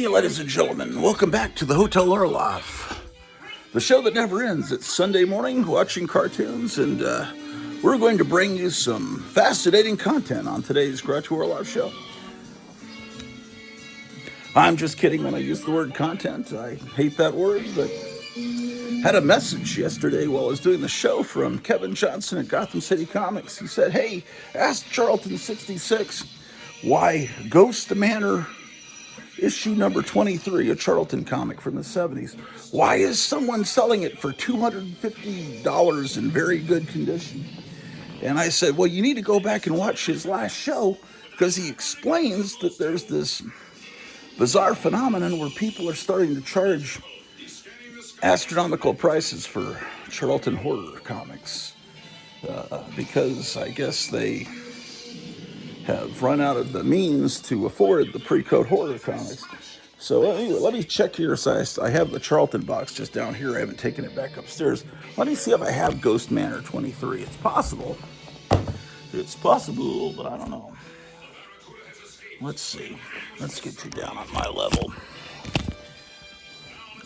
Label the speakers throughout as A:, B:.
A: Hey, ladies and gentlemen, welcome back to the Hotel Orloff, the show that never ends. It's Sunday morning, watching cartoons, and we're going to bring you some fascinating content on today's Grottu Orloff show. I'm just kidding when I use the word content. I hate that word, but had a message yesterday while I was doing the show from Kevin Johnson at Gotham City Comics. He said, hey, ask Charlton66 why Ghost Manor issue number 23, a Charlton comic from the 70s. Why is someone selling it for $250 in very good condition? And I said, well, you need to go back and watch his last show because he explains that there's this bizarre phenomenon where people are starting to charge astronomical prices for Charlton horror comics because I guess they have run out of the means to afford the pre-code horror comics. So anyway, let me check here. So I have the Charlton box just down here. I haven't taken it back upstairs. Let me see if I have Ghost Manor 23. It's possible. It's possible, but I don't know. Let's see. Let's get you down on my level.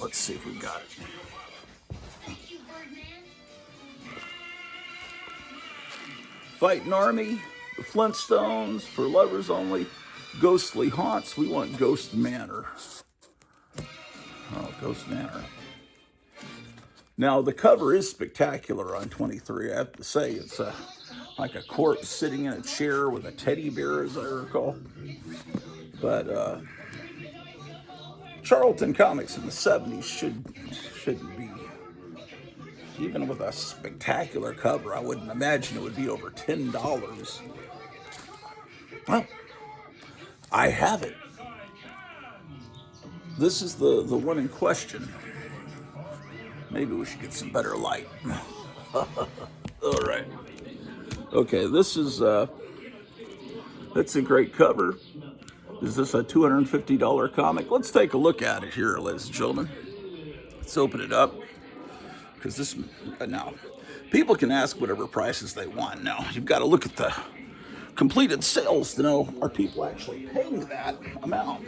A: Let's see if we got it. Fighting Army, the Flintstones, For Lovers Only, Ghostly Haunts. We want Ghost Manor. Oh, Ghost Manor. Now, the cover is spectacular on 23, I have to say. It's like a corpse sitting in a chair with a teddy bear, as I recall. But Charlton comics in the 70s shouldn't be, even with a spectacular cover, I wouldn't imagine it would be over $10. Well, I have it. This is the one in question. Maybe we should get some better light. All right. Okay, this is, that's a great cover. Is this a $250 comic? Let's take a look at it here, ladies and gentlemen. Let's open it up. Because this, now, people can ask whatever prices they want. Now, you've got to look at the completed sales to know, are people actually paying that amount?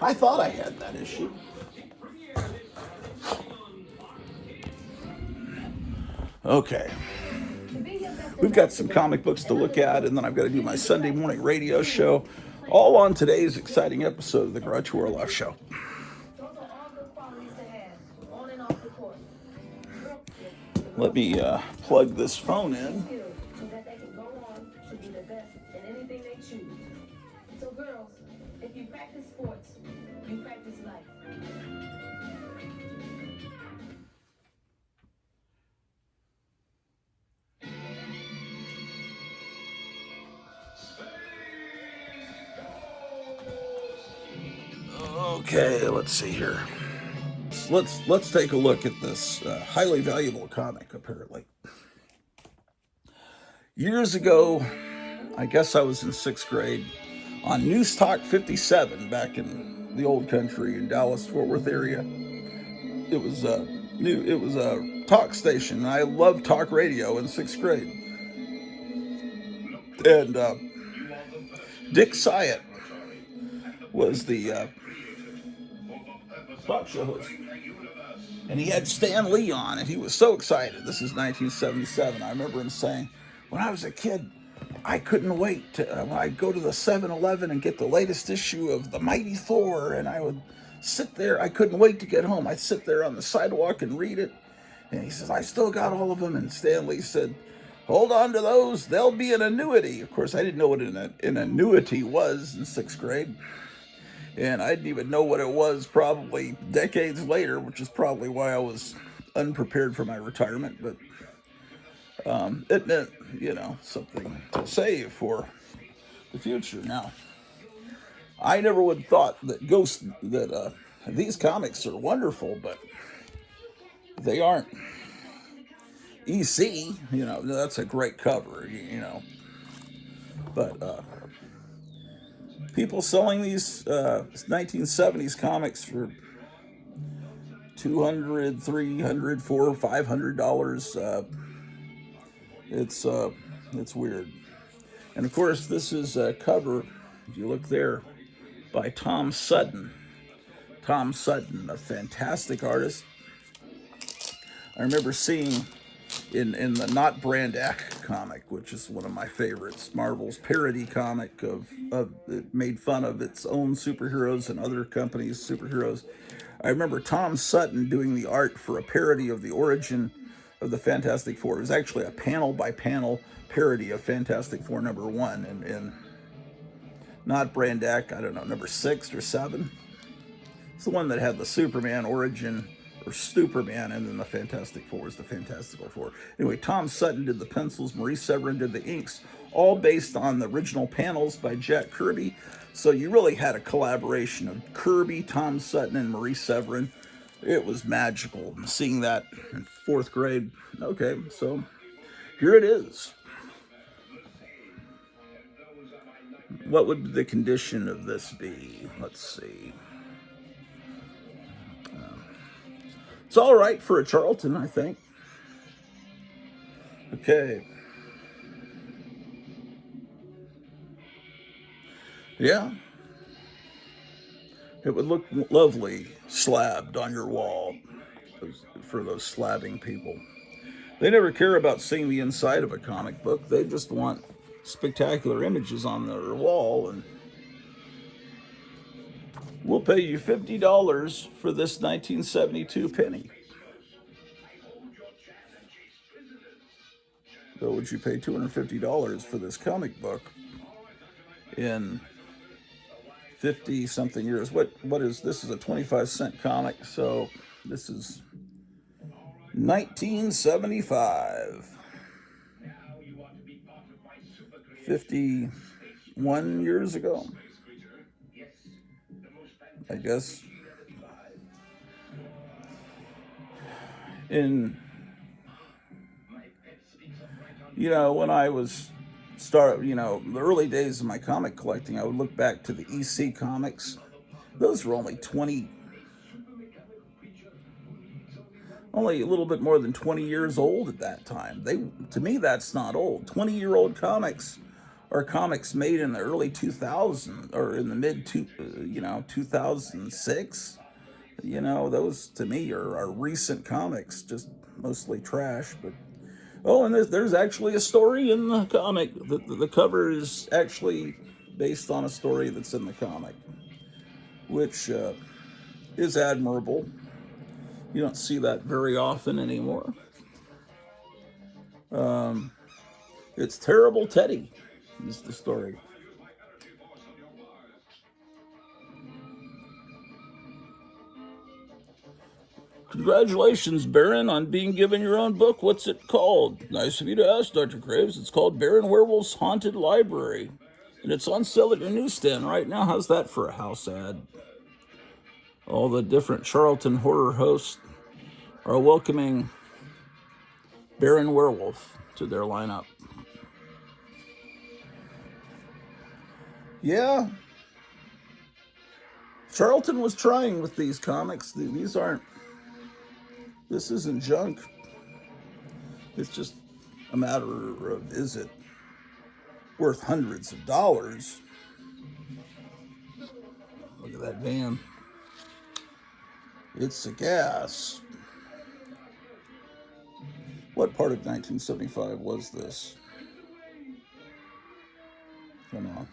A: I thought I had that issue. Okay. We've got some comic books to look at, and then I've got to do my Sunday morning radio show, all on today's exciting episode of the Grottu Orloff Show. Let me plug this phone in.
B: So girls, if you practice sports, you practice life.
A: Okay, let's see here. Let's take a look at this highly valuable comic, apparently. Years ago, I guess I was in 6th grade, on News Talk 57 back in the old country in Dallas-Fort Worth area. It was a talk station. I loved talk radio in 6th grade. And Dick Syatt was the talk show host. And he had Stan Lee on, and he was so excited. This is 1977. I remember him saying, when I was a kid, I couldn't wait to, when I'd go to the 7-Eleven and get the latest issue of The Mighty Thor, and I would sit there. I couldn't wait to get home. I'd sit there on the sidewalk and read it. And he says, I still got all of them. And Stan Lee said, hold on to those. They'll be an annuity. Of course, I didn't know what an annuity was in 6th grade. And I didn't even know what it was probably decades later, which is probably why I was unprepared for my retirement. But it meant, something to save for the future. Now, I never would have thought that these comics are wonderful, but they aren't. EC, that's a great cover, But people selling these 1970s comics for $200, $300, $400, $500. It's weird. And of course, this is a cover. If you look there, by Tom Sutton. Tom Sutton, a fantastic artist. I remember seeing in the Not Brandak comic, which is one of my favorites, Marvel's parody comic of it made fun of its own superheroes and other companies' superheroes. I remember Tom Sutton doing the art for a parody of the origin of the Fantastic Four. It was actually a panel by panel parody of Fantastic Four #1, and Not Brandak, I don't know, #6 or 7. It's the one that had the Superman origin, or Superman, and then the Fantastic Four is the Fantastical Four. Anyway, Tom Sutton did the pencils, Maurice Severin did the inks, all based on the original panels by Jack Kirby. So you really had a collaboration of Kirby, Tom Sutton, and Maurice Severin. It was magical seeing that in 4th grade. Okay, so here it is. What would the condition of this be? Let's see. It's all right for a Charlton, I think. Okay. Yeah. It would look lovely slabbed on your wall for those slabbing people. They never care about seeing the inside of a comic book. They just want spectacular images on their wall. And we'll pay you $50 for this 1972 penny. So would you pay $250 for this comic book in 50 something years? What is this? Is a 25-cent comic, so this is 1975. 51 years ago, I guess. When I was the early days of my comic collecting, I would look back to the EC comics. Those were only a little bit more than 20 years old at that time. To me, that's not old. 20-year-old comics are comics made in the early 2000s or in the mid 2006. Those to me are recent comics, just mostly trash. But and there's actually a story in the comic. The cover is actually based on a story that's in the comic, which is admirable. You don't see that very often anymore. It's Terrible Teddy is the story. Congratulations, Baron, on being given your own book. What's it called? Nice of you to ask, Dr. Graves. It's called Baron Werewolf's Haunted Library. And it's on sale at your newsstand right now. How's that for a house ad? All the different Charlton horror hosts are welcoming Baron Werewolf to their lineup. Yeah. Charlton was trying with these comics. This isn't junk. It's just a matter of, is it worth hundreds of dollars? Look at that van. It's a gas. What part of 1975 was this? Come on.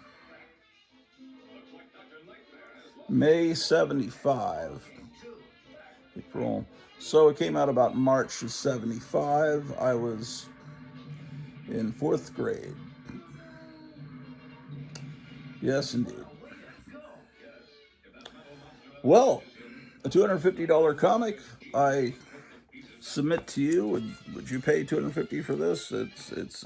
A: May 75. April. So it came out about March of 75. I was in 4th grade. Yes, indeed. Well, a $250 comic. I submit to you. Would you pay $250 for this? It's.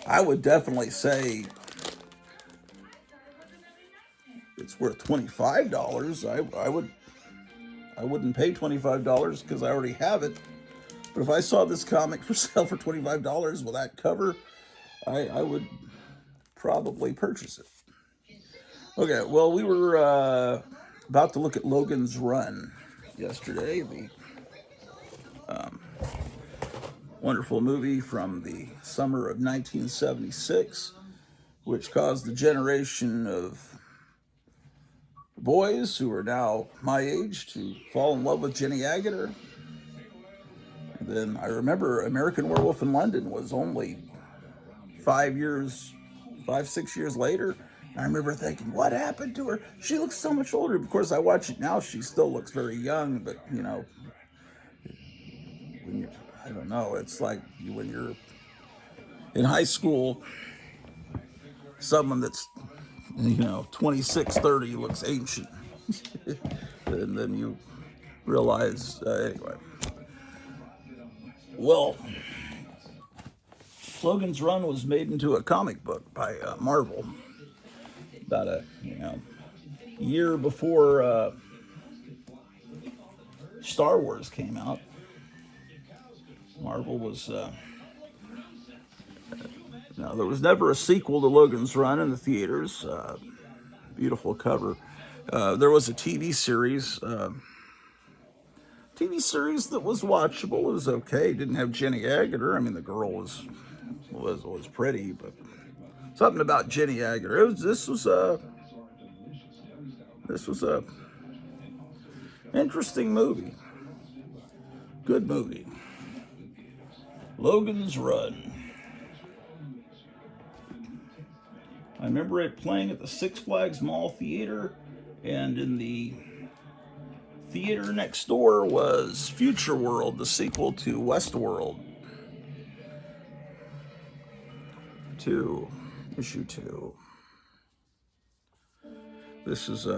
A: I would definitely say it's worth $25. I wouldn't pay $25 because I already have it. But if I saw this comic for sale for $25 with that cover, I would probably purchase it. Okay, well, we were about to look at Logan's Run yesterday, the wonderful movie from the summer of 1976. which caused a generation of boys who are now my age to fall in love with Jenny Agutter. And then I remember American Werewolf in London was only 6 years later. And I remember thinking, what happened to her? She looks so much older. Of course, I watch it now. She still looks very young, but I don't know. It's like when you're in high school, someone that's 26, 30 looks ancient. And then you realize, anyway. Well, Logan's Run was made into a comic book by Marvel about a year before Star Wars came out. Marvel was there was never a sequel to Logan's Run in the theaters. Beautiful cover. There was a TV series that was watchable. It was okay. Didn't have Jenny Agutter. I mean, the girl was pretty, but something about Jenny Agutter. This was a interesting movie. Good movie. Logan's Run. I remember it playing at the Six Flags Mall Theater, and in the theater next door was Future World, the sequel to Westworld. Issue 2. This is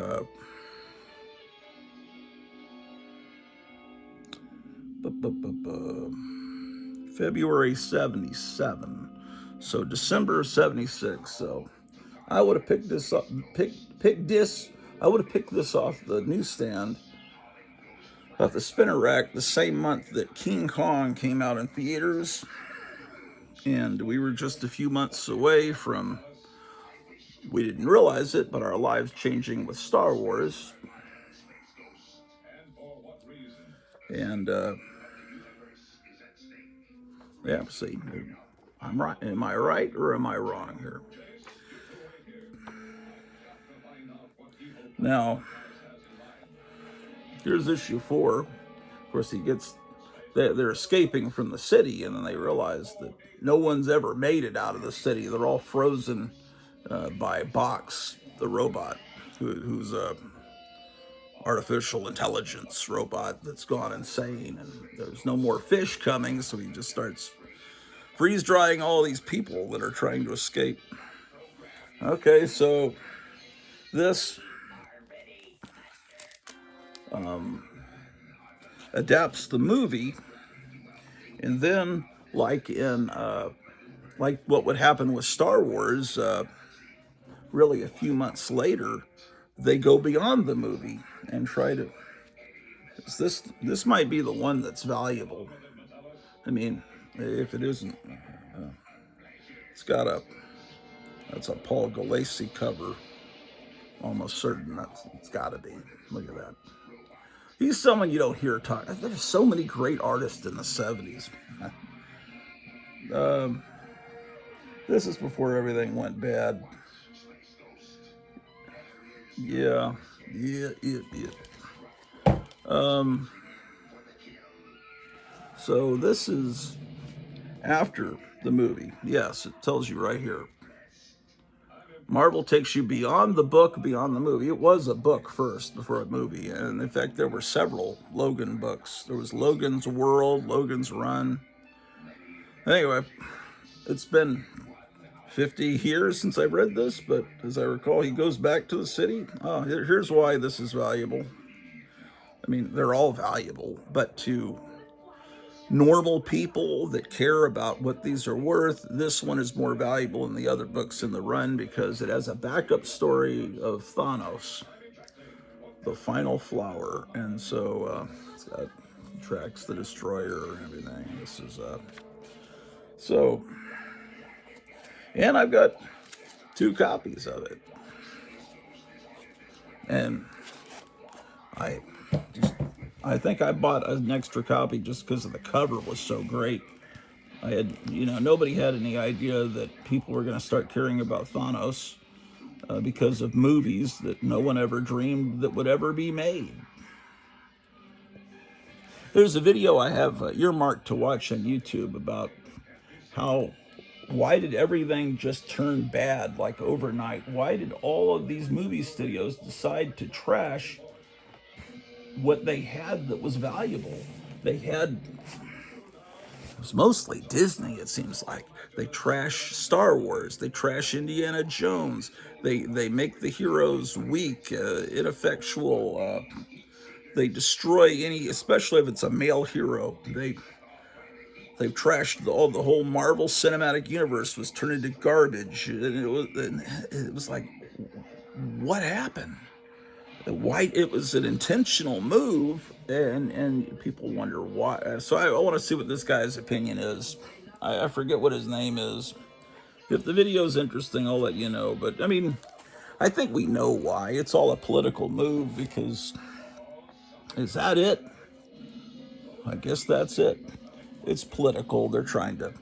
A: February 77. So December of 76. So I would have picked this up, I would have picked this off the newsstand, off the spinner rack, the same month that King Kong came out in theaters. And we were just a few months away from, we didn't realize it, but our lives changing with Star Wars. And see, I'm right. Am I right or am I wrong here? Now, here's issue 4. Of course, they're escaping from the city, and then they realize that no one's ever made it out of the city. They're all frozen by Box, the robot, who's a artificial intelligence robot that's gone insane, and there's no more fish coming, so he just starts freeze drying all these people that are trying to escape. Okay, so this adapts the movie, and then like what would happen with Star Wars, really a few months later, they go beyond the movie and try to. This might be the one that's valuable. I mean, if it isn't, that's a Paul Galassi cover. Almost certain it's got to be. Look at that. He's someone you don't hear talk. There's so many great artists in the 70s. This is before everything went bad. Yeah. So this is after the movie. Yes, it tells you right here. Marvel takes you beyond the book, beyond the movie. It was a book first before a movie. And in fact, there were several Logan books. There was Logan's World, Logan's Run. Anyway, it's been 50 years since I read this, but as I recall, he goes back to the city. Oh, here's why this is valuable. I mean, they're all valuable, but to normal people that care about what these are worth, this one is more valuable than the other books in the run because it has a backup story of Thanos, the final flower, and so it's got tracks the Destroyer and everything. This is and I've got 2 copies of it, and I think I bought an extra copy just because the cover was so great. Nobody had any idea that people were going to start caring about Thanos because of movies that no one ever dreamed that would ever be made. There's a video I have earmarked to watch on YouTube about why did everything just turn bad like overnight? Why did all of these movie studios decide to trash what they had that was valuable? It was mostly Disney, it seems like. They trash Star Wars. They trash Indiana Jones. They make the heroes weak, ineffectual. They destroy any, especially if it's a male hero. They've trashed all the whole Marvel Cinematic Universe was turned into garbage, and it was like, what happened? Why? It was an intentional move, and people wonder why. So I want to see what this guy's opinion is. I forget what his name is. If the video is interesting, I'll let you know. But I mean, I think we know why. It's all a political move. Because is that it? I guess that's it. It's political. They're trying to.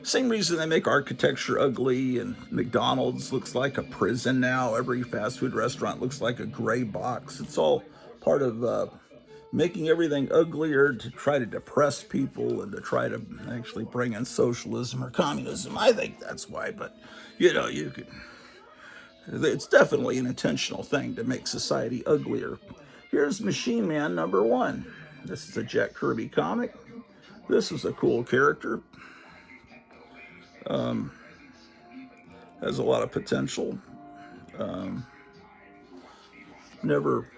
A: Same reason they make architecture ugly, and McDonald's looks like a prison now. Every fast food restaurant looks like a gray box. It's all part of making everything uglier to try to depress people and to try to actually bring in socialism or communism. I think that's why. But you could. It's definitely an intentional thing to make society uglier. Here's Machine Man #1. This is a Jack Kirby comic. This is a cool character. Has a lot of potential. Never,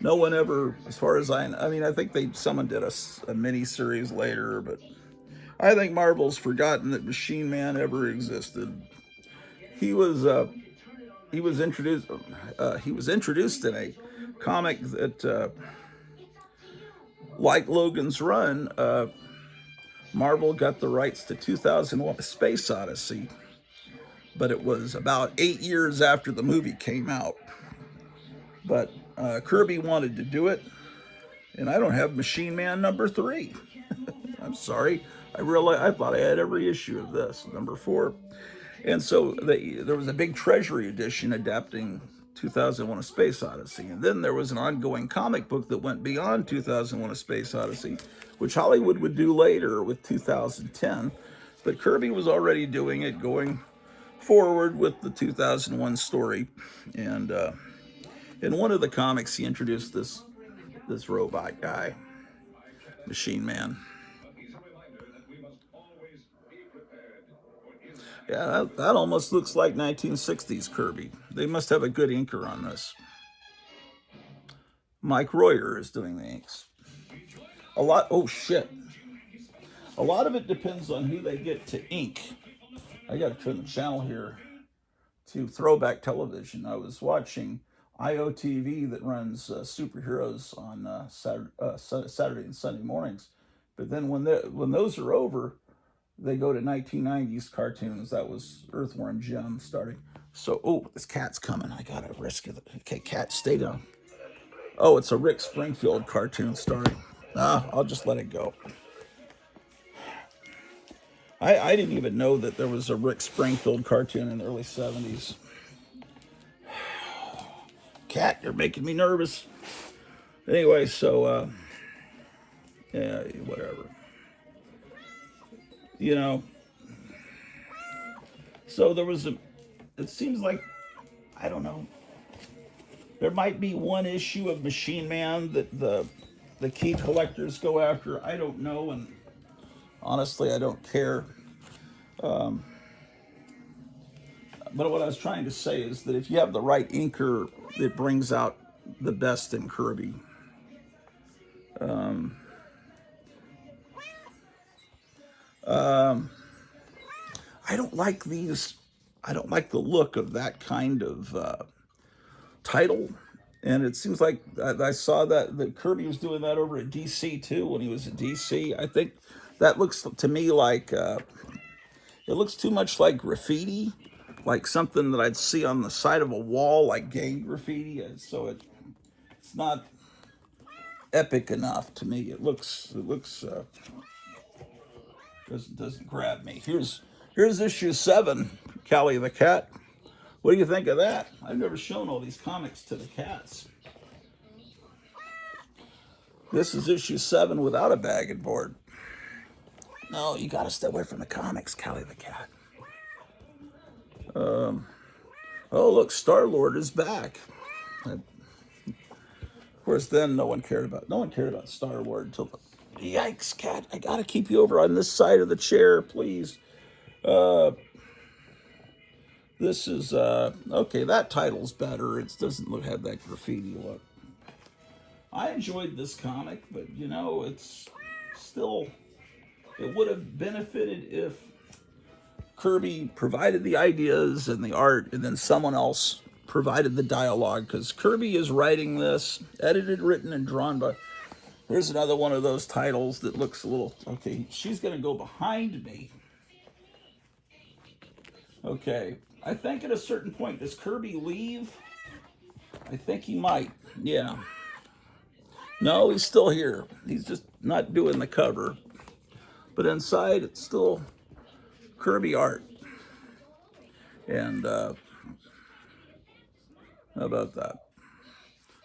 A: no one ever, as far as I mean, I think someone did a mini series later, but I think Marvel's forgotten that Machine Man ever existed. He was he was introduced in a comic that, like Logan's Run, Marvel got the rights to 2001: A Space Odyssey, but it was about 8 years after the movie came out. But Kirby wanted to do it, and I don't have Machine Man #3. I'm sorry. I thought I had every issue of this, #4. And so there was a big Treasury edition adapting 2001: A Space Odyssey. And then there was an ongoing comic book that went beyond 2001: A Space Odyssey, which Hollywood would do later with 2010. But Kirby was already doing it, going forward with the 2001 story. And in one of the comics, he introduced this robot guy, Machine Man. Yeah, that almost looks like 1960s Kirby. They must have a good inker on this. Mike Royer is doing the inks. Oh shit. A lot of it depends on who they get to ink. I gotta turn the channel here to Throwback Television. I was watching IOTV that runs superheroes on Saturday and Sunday mornings. But then when those are over, they go to 1990s cartoons. That was Earthworm Jim starting. So, this cat's coming. I gotta risk it. Okay, cat, stay down. Oh, it's a Rick Springfield cartoon starting. I'll just let it go. I didn't even know that there was a Rick Springfield cartoon in the early 70s. Cat, you're making me nervous. Anyway, so, yeah, whatever. So it seems like, I don't know, there might be one issue of Machine Man that the key collectors go after. I don't know, and honestly, I don't care. But what I was trying to say is that if you have the right inker, it brings out the best in Kirby. I don't like these. I don't like the look of that kind of title. And it seems like I saw that Kirby was doing that over at DC too when he was at DC. I think that looks to me like it looks too much like graffiti, like something that I'd see on the side of a wall, like gang graffiti. So it's not epic enough to me. It looks Doesn't grab me. Here's issue 7, Callie the cat. What do you think of that? I've never shown all these comics to the cats. This is issue 7 without a bag and board. No, you gotta stay away from the comics, Callie the cat. Oh, look, Star-Lord is back. Of course, then no one cared about Star-Lord until the... Yikes, cat! I gotta keep you over on this side of the chair, please. This is okay. That title's better. It doesn't have that graffiti look. I enjoyed this comic, but you know, it's still... It would have benefited if Kirby provided the ideas and the art, and then someone else provided the dialogue, because Kirby is writing this, edited, written, and drawn by... Here's another one of those titles that looks a little... Okay, she's going to go behind me. Okay, I think at a certain point, does Kirby leave? I think he might, yeah. No, he's still here. He's just not doing the cover. But inside, it's still Kirby art. And how about that?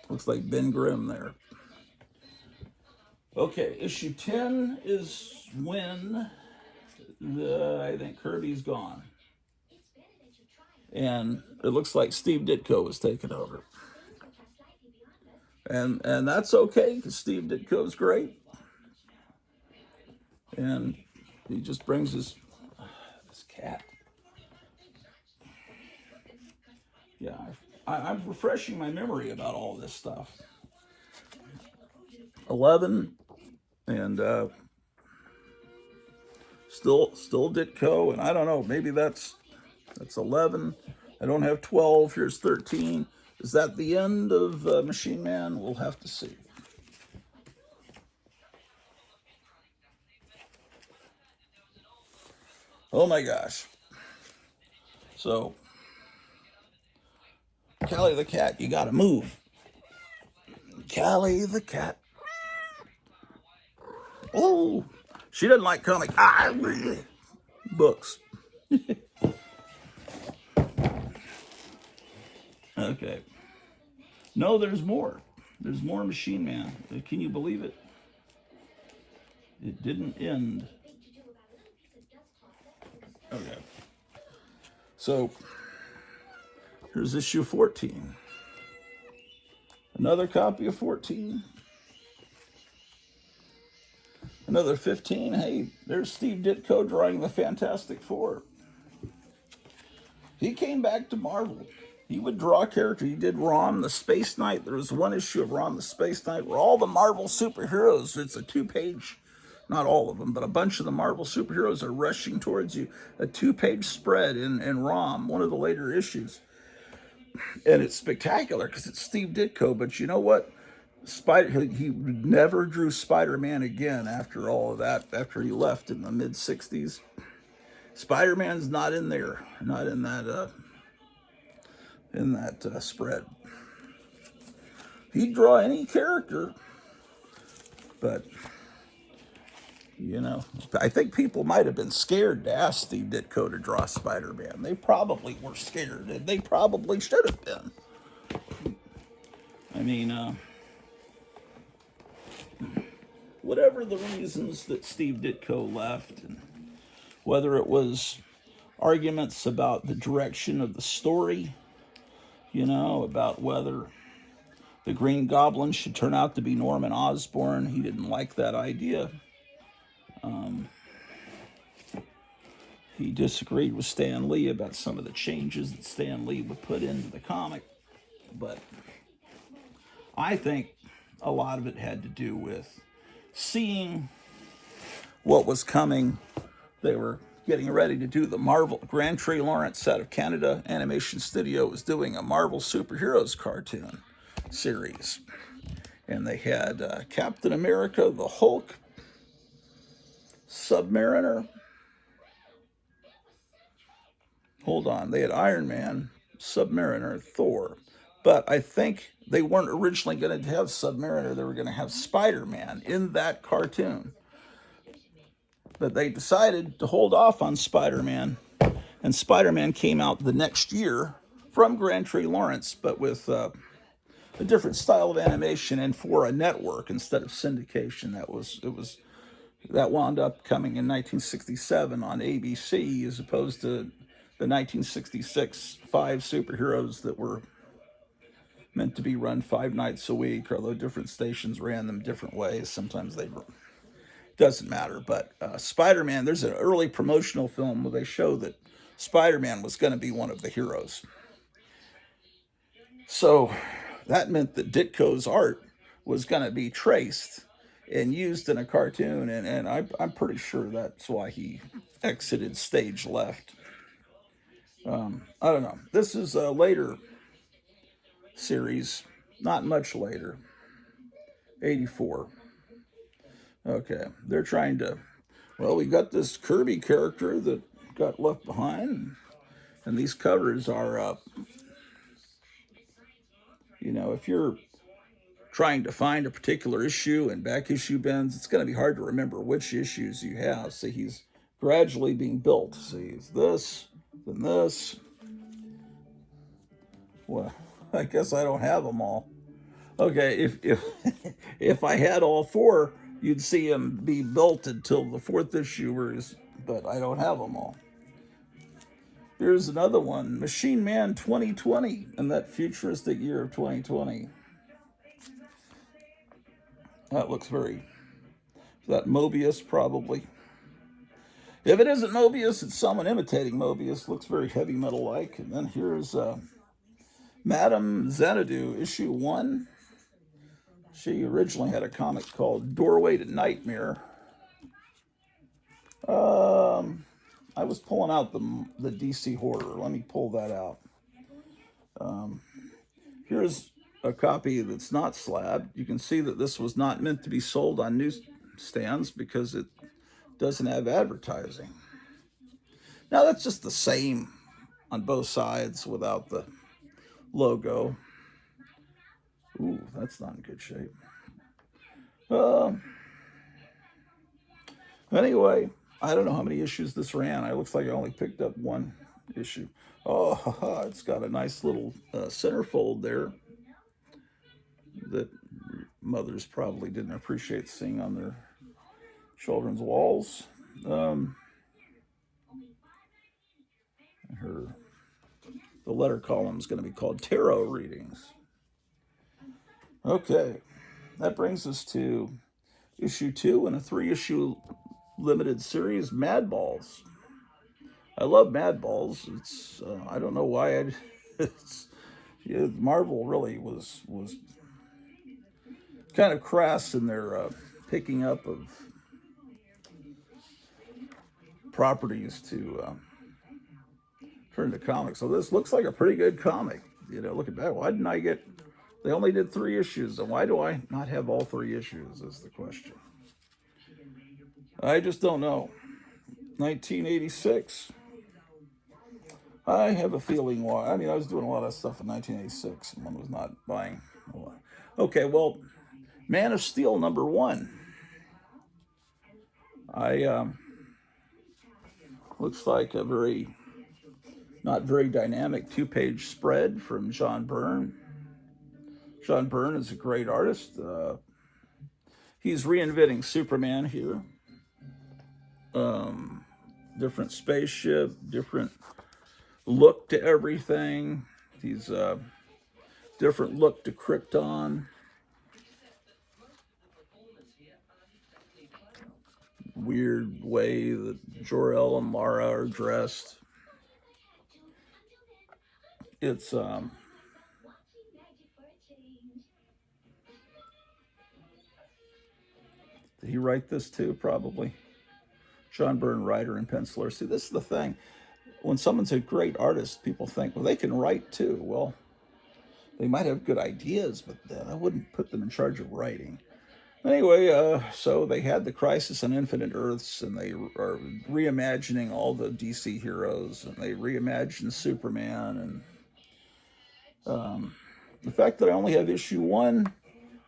A: Looks like Ben Grimm there. Okay, issue 10 is when I think Kirby's gone. And it looks like Steve Ditko was taking over. And that's okay, because Steve Ditko's great. And he just brings this cat. Yeah, I'm refreshing my memory about all this stuff. 11, and still Ditko, and I don't know, maybe that's 11. I don't have 12. Here's 13. Is that the end of Machine Man? We'll have to see. Oh my gosh. So, Callie the cat, you gotta move. Callie the cat. Oh, she doesn't like comic books. Okay. No, there's more. There's more Machine Man. Can you believe it? It didn't end. Okay. So, here's issue 14. Another copy of 14. Another 15. Hey, there's Steve Ditko drawing the Fantastic Four. He came back to Marvel. He would draw a character. He did Rom the Space Knight. There was one issue of Rom the Space Knight where all the Marvel superheroes, it's a 2-page, not all of them, but a bunch of the Marvel superheroes are rushing towards you. A 2-page spread in Rom, one of the later issues. And it's spectacular because it's Steve Ditko. But you know what? He never drew Spider-Man again after all of that, after he left in the mid-60s. Spider-Man's not in there, not in that spread. He'd draw any character, but you know, I think people might have been scared to ask Steve Ditko to draw Spider-Man. They probably were scared, and they probably should have been. I mean, whatever the reasons that Steve Ditko left, and whether it was arguments about the direction of the story, you know, about whether the Green Goblin should turn out to be Norman Osborn. He didn't like that idea. He disagreed with Stan Lee about some of the changes that Stan Lee would put into the comic. But I think a lot of it had to do with seeing what was coming. They were getting ready to do the Marvel. Grand Tree Lawrence out of Canada Animation Studio was doing a Marvel Superheroes cartoon series. And they had Captain America, the Hulk, Submariner. Hold on. They had Iron Man, Submariner, Thor. But I think they weren't originally going to have Submariner. They were going to have Spider-Man in that cartoon. But they decided to hold off on Spider-Man, and Spider-Man came out the next year from Grand Tree Lawrence, but with a different style of animation and for a network instead of syndication. That wound up coming in 1967 on ABC as opposed to the 1966 five superheroes that were meant to be run 5 nights a week, although different stations ran them different ways. Sometimes they doesn't matter. But Spider-Man, there's an early promotional film where they show that Spider-Man was going to be one of the heroes. So that meant that Ditko's art was going to be traced and used in a cartoon, and I'm pretty sure that's why he exited stage left. I don't know. This is a later series, not much later, 84. Okay, they're trying to. Well, we got this Kirby character that got left behind, and these covers are, if you're trying to find a particular issue in back issue bins, it's going to be hard to remember which issues you have. See, he's gradually being built. See, it's this, then this. Well, I guess I don't have them all. Okay, if if I had all four, you'd see him be built until the fourth issue, but I don't have them all. Here's another one, Machine Man 2020, in that futuristic year of 2020. That looks is that Mobius, probably. If it isn't Mobius, it's someone imitating Mobius. Looks very heavy metal-like. And then here's Madame Xanadu, issue 1. She originally had a comic called Doorway to Nightmare. I was pulling out the DC Horror. Let me pull that out. Here's a copy that's not slabbed. You can see that this was not meant to be sold on newsstands because it doesn't have advertising. Now that's just the same on both sides without the logo. Ooh, that's not in good shape. Anyway, I don't know how many issues this ran. It looks like I only picked up one issue. Oh, it's got a nice little centerfold there that mothers probably didn't appreciate seeing on their children's walls. The letter column is going to be called Tarot Readings. Okay, that brings us to issue 2 in a 3-issue limited series, Mad Balls. I love Mad Balls. It's I don't know why Marvel really was kind of crass in their picking up of properties to turn to comics. So this looks like a pretty good comic. Looking back, why didn't I get? They only did 3 issues, and why do I not have all 3 issues? Is the question. I just don't know. 1986. I have a feeling why. I mean, I was doing a lot of stuff in 1986, and one was not buying a lot. Okay, well, Man of Steel #1. Looks like a not very dynamic 2-page spread from John Byrne. John Byrne is a great artist. He's reinventing Superman here. Different spaceship, different look to everything. He's different look to Krypton. Weird way that Jor-El and Mara are dressed. It's did he write this too? Probably. John Byrne, writer and penciler. See, this is the thing. When someone's a great artist, people think, well, they can write too. Well, they might have good ideas, but I wouldn't put them in charge of writing. Anyway, so they had the Crisis on Infinite Earths, and they are reimagining all the DC heroes, and they reimagined Superman. And the fact that I only have issue 1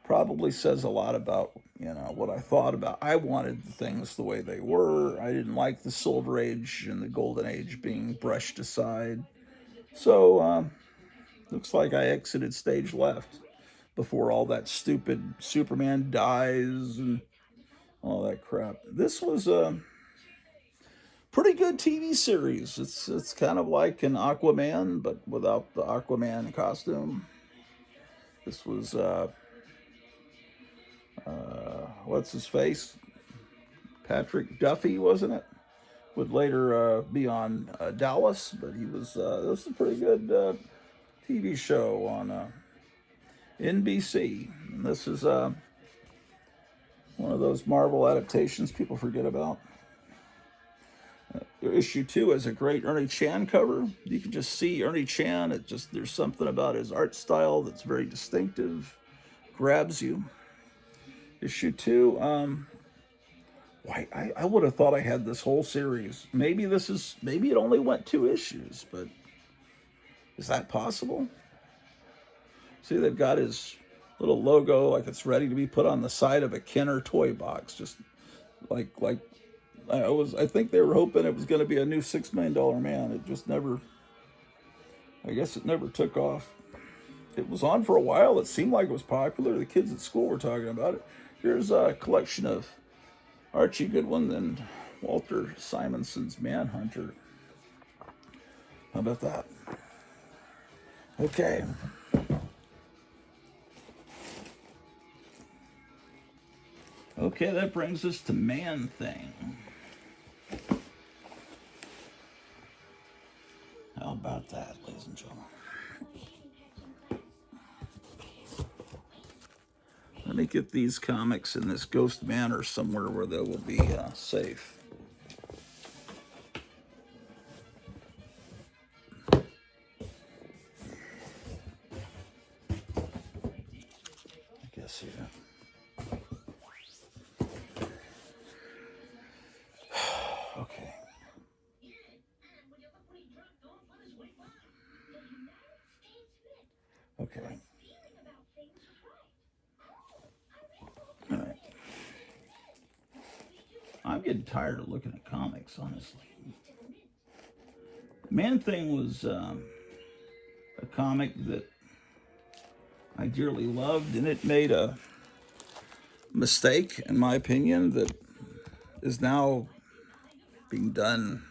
A: probably says a lot about what I thought about. I wanted things the way they were. I didn't like the Silver Age and the Golden Age being brushed aside. So, looks like I exited stage left before all that stupid Superman dies and all that crap. This was a pretty good TV series. It's kind of like an Aquaman, but without the Aquaman costume. This was what's his face? Patrick Duffy, wasn't it? Would later be on Dallas, but he was. This is a pretty good TV show on NBC. And this is one of those Marvel adaptations people forget about. Issue 2 has a great Ernie Chan cover. You can just see Ernie Chan. There's something about his art style that's very distinctive, grabs you. Issue 2, I would have thought I had this whole series. Maybe it only went 2 issues, but is that possible? See, they've got his little logo like it's ready to be put on the side of a Kenner toy box, just like I think they were hoping it was going to be a new $6 Million Man. It just never. I guess it never took off. It was on for a while. It seemed like it was popular. The kids at school were talking about it. Here's a collection of Archie Goodwin and Walter Simonson's Manhunter. How about that? Okay. Okay, that brings us to Man Thing. How about that, ladies and gentlemen? Let me get these comics in this Ghost Manor somewhere where they will be safe. I guess here. Okay. Okay. All right. I'm getting tired of looking at comics, honestly. Man Thing was a comic that I dearly loved, and it made a mistake, in my opinion, that is now being done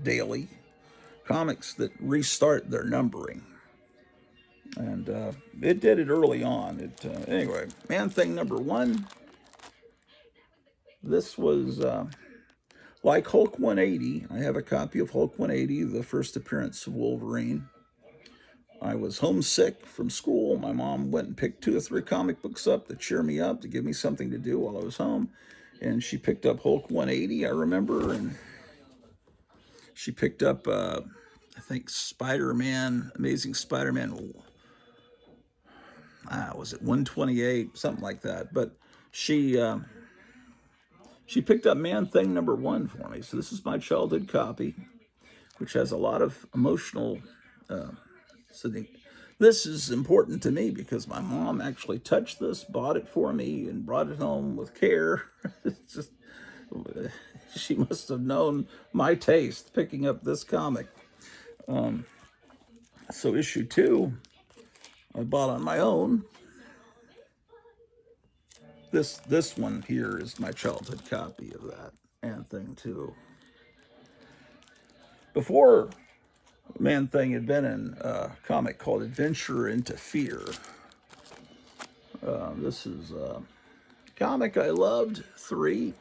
A: daily. Comics that restart their numbering. And it did it early on. Anyway, Man Thing number 1. This was like Hulk 180. I have a copy of Hulk 180, the first appearance of Wolverine. I was homesick from school. My mom went and picked 2 or 3 comic books up to cheer me up, to give me something to do while I was home. And she picked up Hulk 180, I remember. And she picked up, I think, Spider-Man, Amazing Spider-Man. Was it 128, something like that? But she picked up Man Thing number 1 for me. So this is my childhood copy, which has a lot of emotional. This is important to me because my mom actually touched this, bought it for me, and brought it home with care. It's just, she must have known my taste picking up this comic. So issue 2, I bought on my own. This one here is my childhood copy of that Man Thing too. Before Man Thing had been in a comic called Adventure into Fear. This is a comic I loved, 3.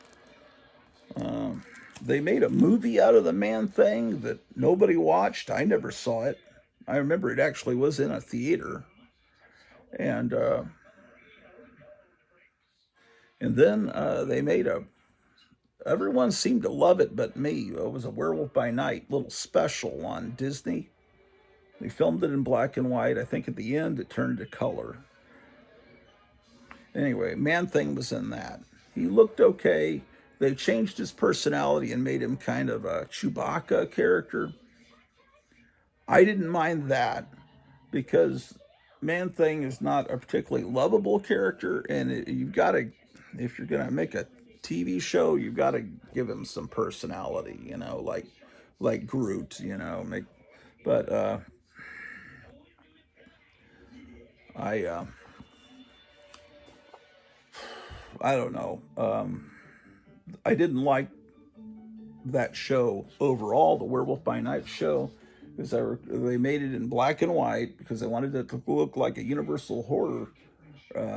A: They made a movie out of the Man Thing that nobody watched. I never saw it. I remember it actually was in a theater. And then they made everyone seemed to love it but me. It was a Werewolf by Night little special on Disney. They filmed it in black and white. I think at the end it turned to color. Anyway, Man Thing was in that. He looked okay. They changed his personality and made him kind of a Chewbacca character. I didn't mind that because Man Thing is not a particularly lovable character, and you've got to if you're gonna make a TV show, you've got to give him some personality, like Groot, Make, but I I don't know. I didn't like that show overall, the Werewolf by Night show, because they made it in black and white because they wanted it to look like a Universal horror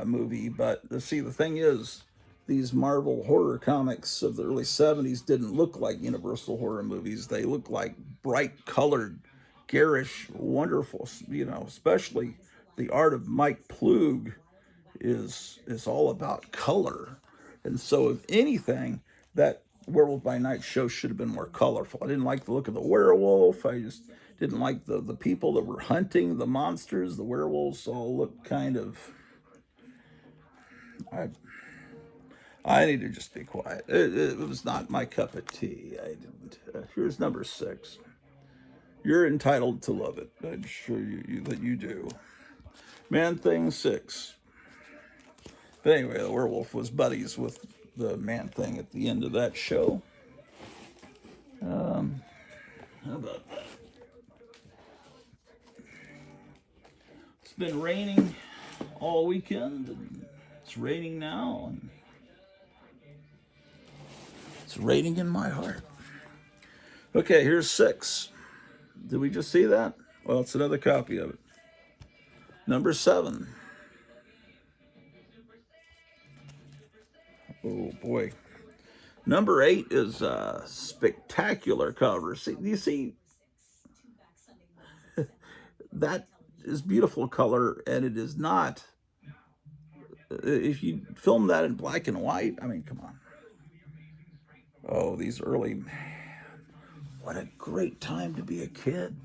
A: movie. But see, the thing is, these Marvel horror comics of the early 70s didn't look like Universal horror movies. They looked like bright colored, garish, wonderful, especially the art of Mike Plug is all about color. And so, if anything, that Werewolf by Night show should have been more colorful. I didn't like the look of the werewolf. I just didn't like the people that were hunting the monsters. The werewolves all looked kind of. I need to just be quiet. It was not my cup of tea. I didn't. Here's number 6. You're entitled to love it. I'm sure that you do. Man Thing 6. But anyway, the werewolf was buddies with the man thing at the end of that show. How about that? It's been raining all weekend, and it's raining now, and it's raining in my heart. Okay, here's 6. Did we just see that? Well, it's another copy of it. Number 7. Oh boy. Number 8 is a spectacular cover. Do you see? That is beautiful color, and it is not. If you film that in black and white, I mean, come on. Oh, these early. What a great time to be a kid.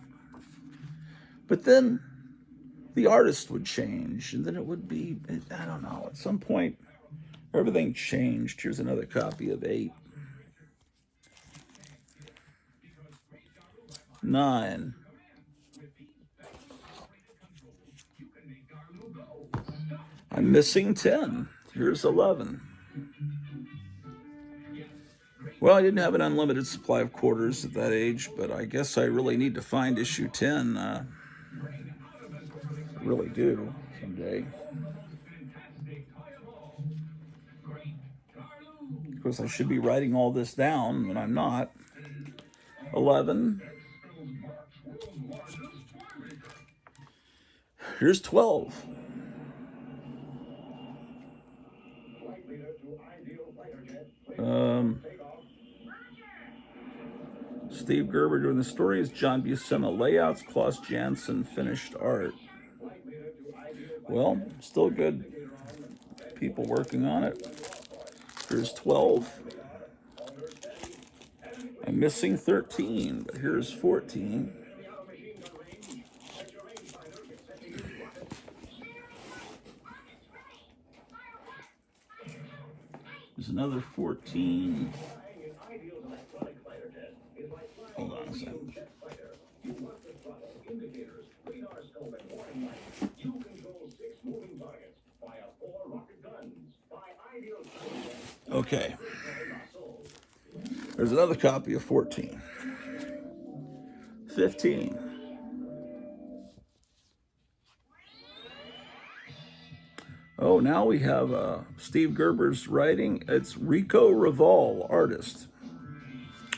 A: But then the artist would change, and then it would be, I don't know, at some point, everything changed. Here's another copy of 8. 9. I'm missing 10. Here's 11. Well, I didn't have an unlimited supply of quarters at that age, but I guess I really need to find issue 10. I really do someday. Of course, I should be writing all this down, but I'm not. 11. Here's 12. Steve Gerber doing the stories, John Buscema layouts, Klaus Janson finished art. Well, still good people working on it. Here's 12. I'm missing 13, but here's 14. There's another 14. Hold on a second. Okay. There's another copy of 14. 15. Oh, now we have Steve Gerber's writing. It's Rico Raval, artist.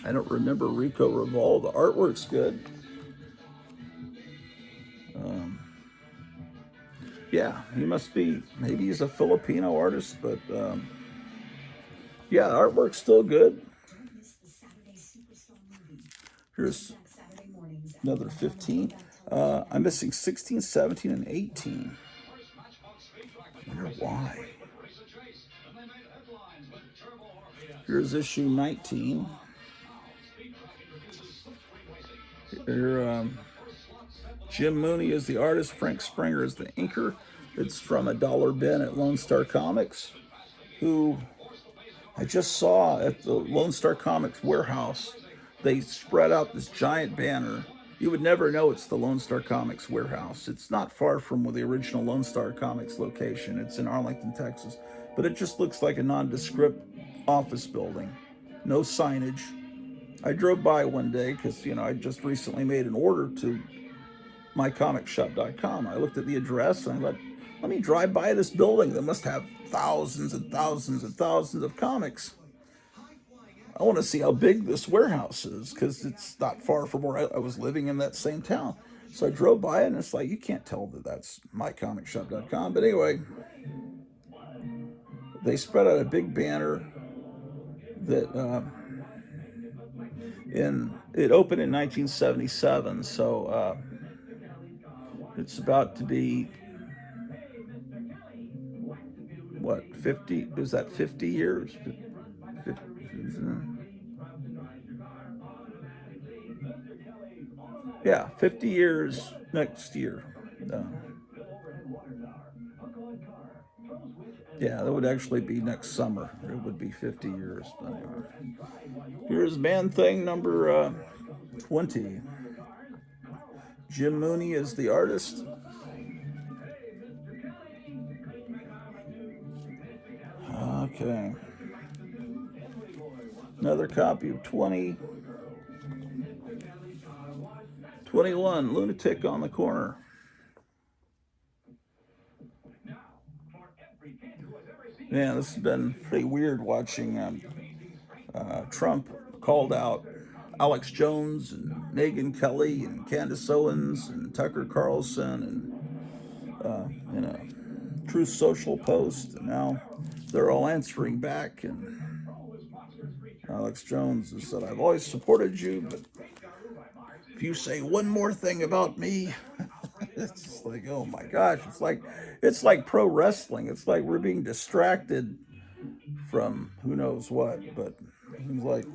A: I don't remember Rico Raval. The artwork's good. Yeah, he must be, maybe he's a Filipino artist, but yeah, the artwork's still good. Here's another 15. I'm missing 16, 17, and 18. I wonder why. Here's issue 19. Here, Jim Mooney is the artist. Frank Springer is the inker. It's from a dollar bin at Lone Star Comics, who I just saw at the Lone Star Comics warehouse. They spread out this giant banner You would never know it's the Lone Star Comics warehouse. It's not far from the original Lone Star Comics location. It's in Arlington, Texas. But it just looks like a nondescript office building. No signage. I drove by one day because, I just recently made an order to mycomicshop.com. I looked at the address and I thought, let me drive by this building that must have thousands and thousands and thousands of comics. I want to see how big this warehouse is because it's not far from where I was living in that same town. So I drove by it and it's like, you can't tell that that's mycomicshop.com. But anyway, they spread out a big banner that it opened in 1977. So it's about to be, what, 50? Is that 50 years? 50, yeah, 50 years next year. Yeah, that would actually be next summer. It would be 50 years. But anyway. Here's Man Thing number 20. Jim Mooney is the artist. Okay. Another copy of 20. 21, Lunatic on the Corner. Yeah, this has been pretty weird watching Trump called out Alex Jones and Megyn Kelly and Candace Owens and Tucker Carlson and in a Truth Social post. And now they're all answering back. And Alex Jones has said, I've always supported you, but if you say one more thing about me, it's just like, oh my gosh, it's like pro wrestling. It's like we're being distracted from who knows what. But it's like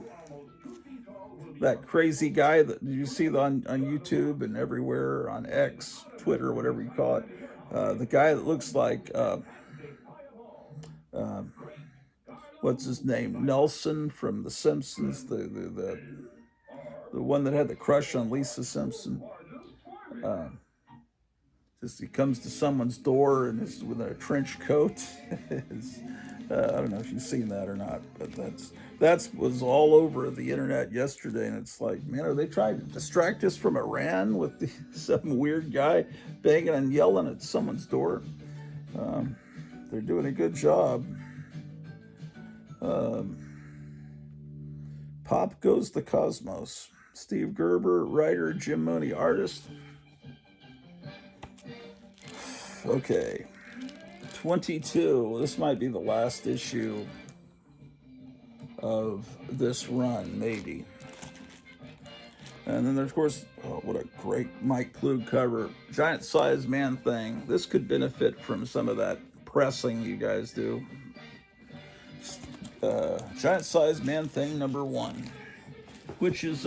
A: that crazy guy that you see on YouTube and everywhere on X, Twitter, whatever you call it. The guy that looks like what's his name, Nelson from The Simpsons, the one that had the crush on Lisa Simpson. Just he comes to someone's door and is with a trench coat. I don't know if you've seen that or not, but that was all over the internet yesterday, and it's like, man, are they trying to distract us from Iran with some weird guy banging and yelling at someone's door? They're doing a good job. Pop Goes the Cosmos. Steve Gerber, writer, Jim Mooney, artist. Okay, 22. This might be the last issue of this run, maybe. And then there's, of course, what a great Mike Klug cover. Giant Size Man Thing. This could benefit from some of that pressing you guys do. Giant Size Man Thing number 1, which is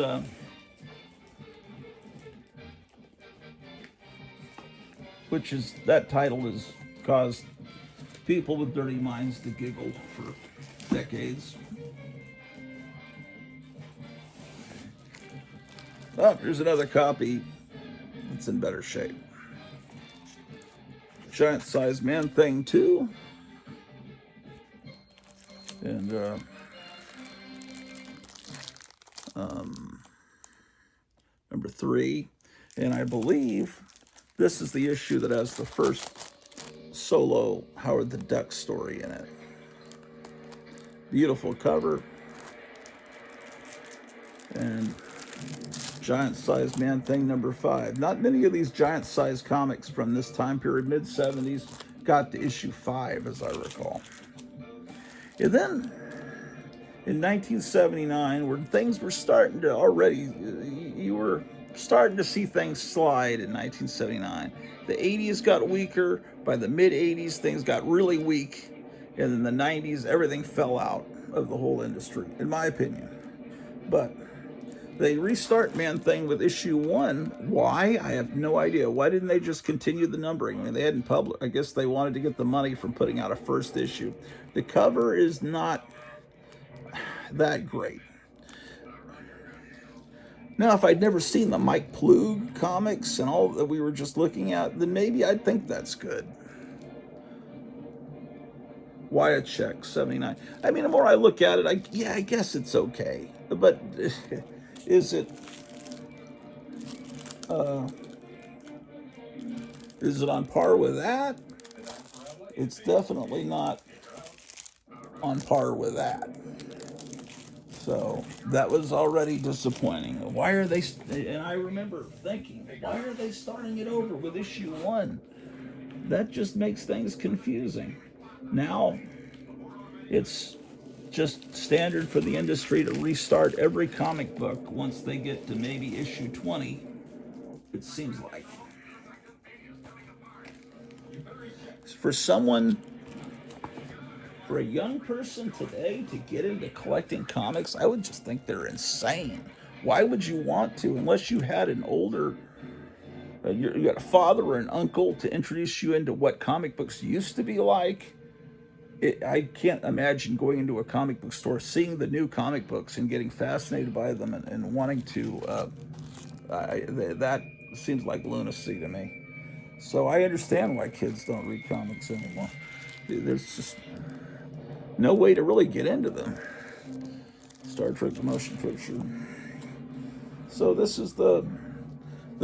A: that title has caused people with dirty minds to giggle for decades. Oh, here's another copy. It's in better shape. Giant Size Man Thing 2. And number 3. And I believe this is the issue that has the first solo Howard the Duck story in it. Beautiful cover. And Giant Size Man Thing number 5. Not many of these giant size comics from this time period, mid-70s, got to issue 5, as I recall. And then in 1979, where things were starting to already, you were starting to see things slide in 1979. The 80s got weaker. By the mid-80s, things got really weak. And in the 90s, everything fell out of the whole industry, in my opinion. But they restart Man Thing with issue 1. Why? I have no idea. Why didn't they just continue the numbering? I mean, they hadn't published. I guess they wanted to get the money from putting out a first issue. The cover is not that great. Now, if I'd never seen the Mike Plug comics and all that we were just looking at, then maybe I'd think that's good. Wyatt check 79. I mean, the more I look at it, I guess it's okay. But is it is it on par with that? It's definitely not on par with that. So that was already disappointing. Why are they? And I remember thinking, why are they starting it over with issue 1? That just makes things confusing. Now it's just standard for the industry to restart every comic book once they get to maybe issue 20, it seems like. For someone, for a young person today to get into collecting comics, I would just think they're insane. Why would you want to, unless you had an older, you got a father or an uncle to introduce you into what comic books used to be like? I can't imagine going into a comic book store, seeing the new comic books and getting fascinated by them and wanting to. That seems like lunacy to me. So I understand why kids don't read comics anymore. There's just no way to really get into them. Star Trek the motion picture. So this is the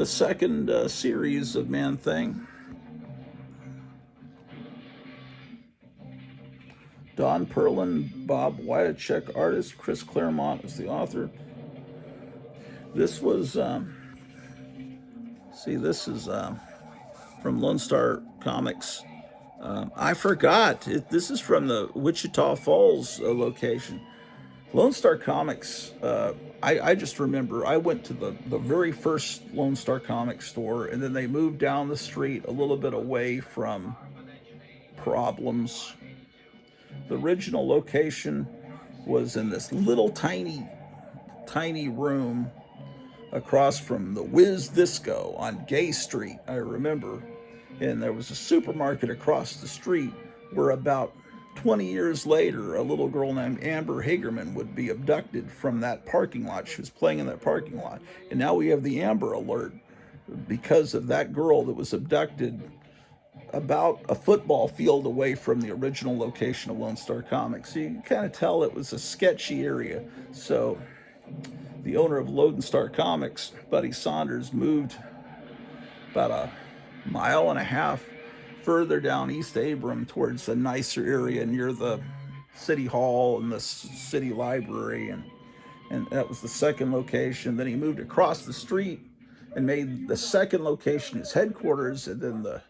A: second series of Man Thing. Don Perlin, Bob Wyacek, artist. Chris Claremont is the author. This was, this is from Lone Star Comics. I forgot. This is from the Wichita Falls location. Lone Star Comics, I just remember I went to the very first Lone Star Comics store, and then they moved down the street a little bit away from Problems. The original location was in this little tiny room across from the Wiz Disco on Gay Street, I remember. And there was a supermarket across the street where about 20 years later, a little girl named Amber Hagerman would be abducted from that parking lot. She was playing in that parking lot. And now we have the Amber Alert because of that girl that was abducted about a football field away from the original location of Lone Star Comics. So you can kind of tell it was a sketchy area. So the owner of Lone Star Comics, Buddy Saunders, moved about a mile and a half further down East Abram towards a nicer area near the city hall and the city library, and that was the second location. Then he moved across the street and made the second location his headquarters, and then the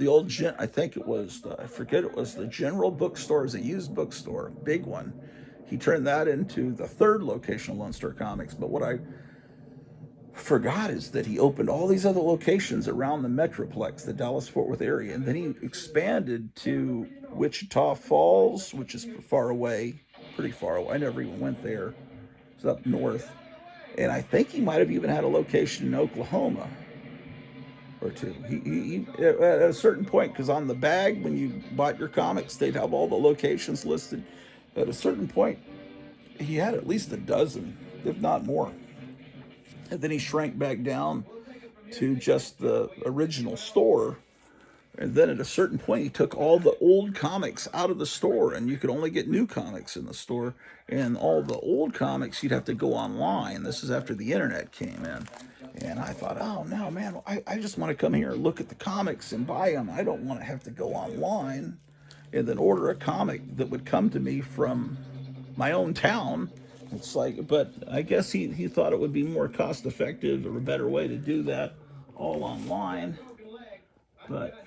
A: old I think it was I forget, it was the General Bookstore, is a used bookstore, big one. He turned that into the third location of Lone Star Comics. But what I forgot is that he opened all these other locations around the Metroplex, the Dallas-Fort Worth area, and then he expanded to Wichita Falls, which is far away, pretty far away. I never even went there. It's up north. And I think he might have even had a location in Oklahoma or two. He at a certain point, because on the bag, when you bought your comics, they'd have all the locations listed. At a certain point, he had at least a dozen, if not more. And then he shrank back down to just the original store. And then at a certain point, he took all the old comics out of the store, and you could only get new comics in the store. And all the old comics, you'd have to go online. This is after the internet came in. And I thought, oh, no, man, I just want to come here and look at the comics and buy them. I don't want to have to go online and then order a comic that would come to me from my own town. It's like, but I guess he thought it would be more cost effective or a better way to do that all online. But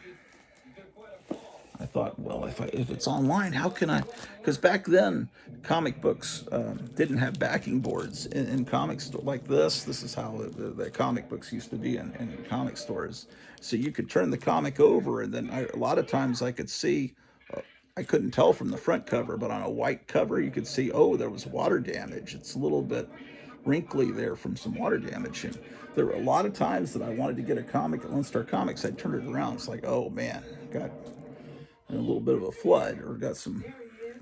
A: I thought, well, if it's online, how can I? Because back then, comic books didn't have backing boards in comics like this. This is how the comic books used to be in comic stores. So you could turn the comic over, and then a lot of times I could see. I couldn't tell from the front cover, but on a white cover, you could see, oh, there was water damage. It's a little bit wrinkly there from some water damage. And there were a lot of times that I wanted to get a comic at Lone Star Comics. I'd turn it around. It's like, oh, man, got a little bit of a flood or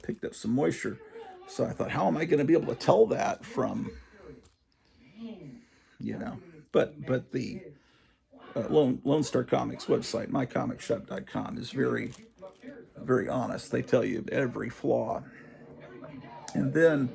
A: picked up some moisture. So I thought, how am I going to be able to tell that from you know. But the Lone Star Comics website, mycomicshop.com, is very honest. They tell you every flaw. And then,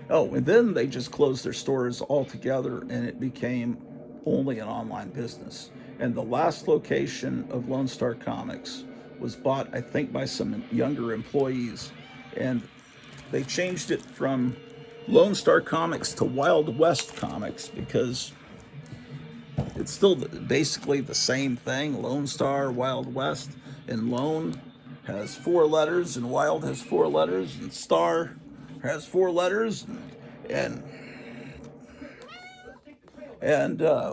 A: and then they just closed their stores altogether, and it became only an online business. And the last location of Lone Star Comics was bought, I think, by some younger employees, and they changed it from Lone Star Comics to Wild West Comics because it's still basically the same thing. Lone Star, Wild West, and Lone has 4 letters, and Wild has 4 letters, and Star has 4 letters, and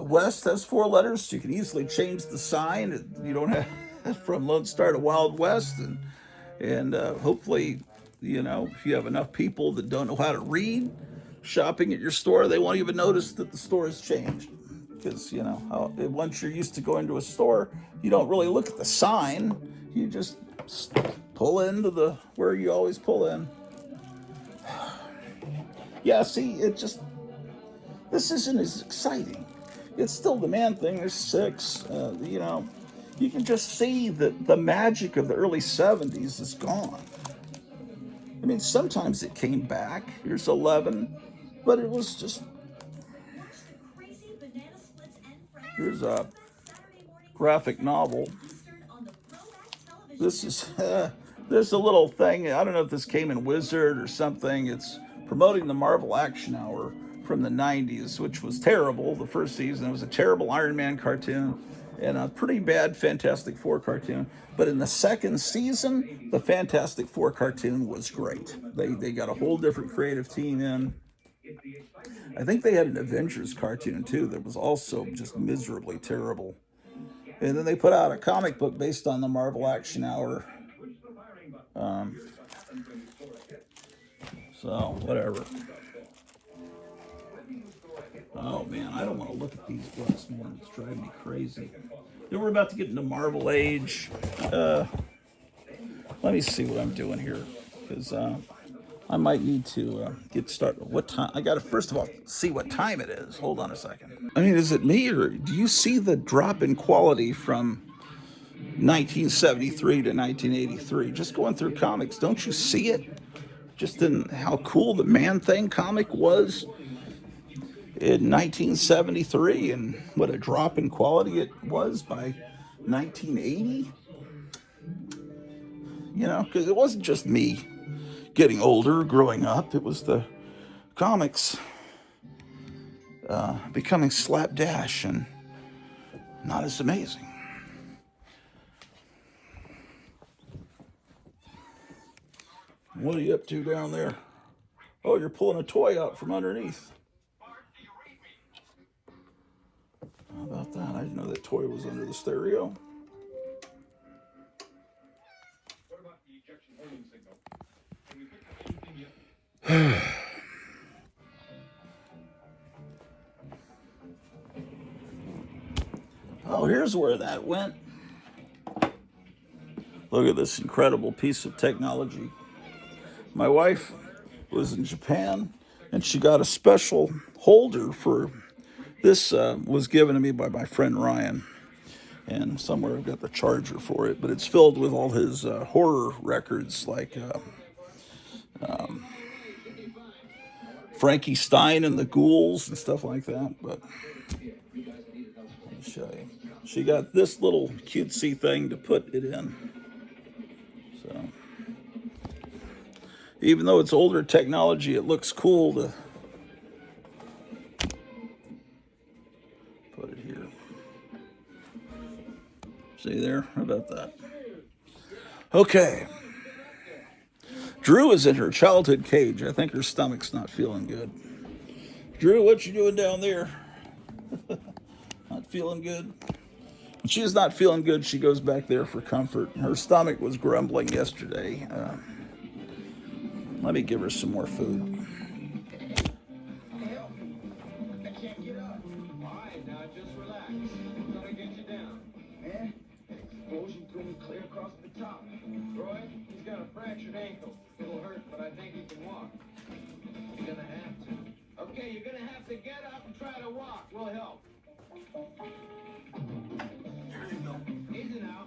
A: West has 4 letters. So you can easily change the sign. You don't have from Lone Star to Wild West, and hopefully, if you have enough people that don't know how to read shopping at your store, they won't even notice that the store has changed. Because, once you're used to going to a store, you don't really look at the sign. You just pull into where you always pull in. Yeah, see, this isn't as exciting. It's still the Man Thing. There's 6. You can just see that the magic of the early 70s is gone. I mean, sometimes it came back. Here's 11, but it was just. Here's a graphic novel. This is there's a little thing. I don't know if this came in Wizard or something. It's promoting the Marvel Action Hour from the 90s, which was terrible. The first season, it was a terrible Iron Man cartoon and a pretty bad Fantastic Four cartoon. But in the second season, the Fantastic Four cartoon was great. They got a whole different creative team in. I think they had an Avengers cartoon too that was also just miserably terrible. And then they put out a comic book based on the Marvel Action Hour. So, whatever. Oh, man, I don't want to look at these books, man. It's driving me crazy. Then we're about to get into Marvel Age. Let me see what I'm doing here. Because I might need to get started. What time? I got to, first of all, see what time it is. Hold on a second. I mean, is it me, or do you see the drop in quality from 1973 to 1983? Just going through comics, don't you see it? Just in how cool the Man Thing comic was in 1973, and what a drop in quality it was by 1980. Because it wasn't just me getting older, growing up. It was the comics becoming slapdash and not as amazing. What are you up to down there? Oh, you're pulling a toy out from underneath. How about that? I didn't know that toy was under the stereo. Oh, here's where that went. Look at this incredible piece of technology. My wife was in Japan, and she got a special holder for this. Was given to me by my friend Ryan, and somewhere I've got the charger for it. But it's filled with all his horror records, like Frankie Stein and the Ghouls and stuff like that. But let me show you. She got this little cutesy thing to put it in. So even though it's older technology, it looks cool to put it here. See there? How about that? Okay. Drew is in her childhood cage. I think her stomach's not feeling good. Drew, what you doing down there? Not feeling good? When she's not feeling good, she goes back there for comfort. Her stomach was grumbling yesterday. Let me give her some more food.
C: Clear across the top. Roy, he's got a fractured ankle. It'll hurt, but I think he can walk. Okay, you're gonna have to get up and try to walk. We'll help. There you go. Easy now.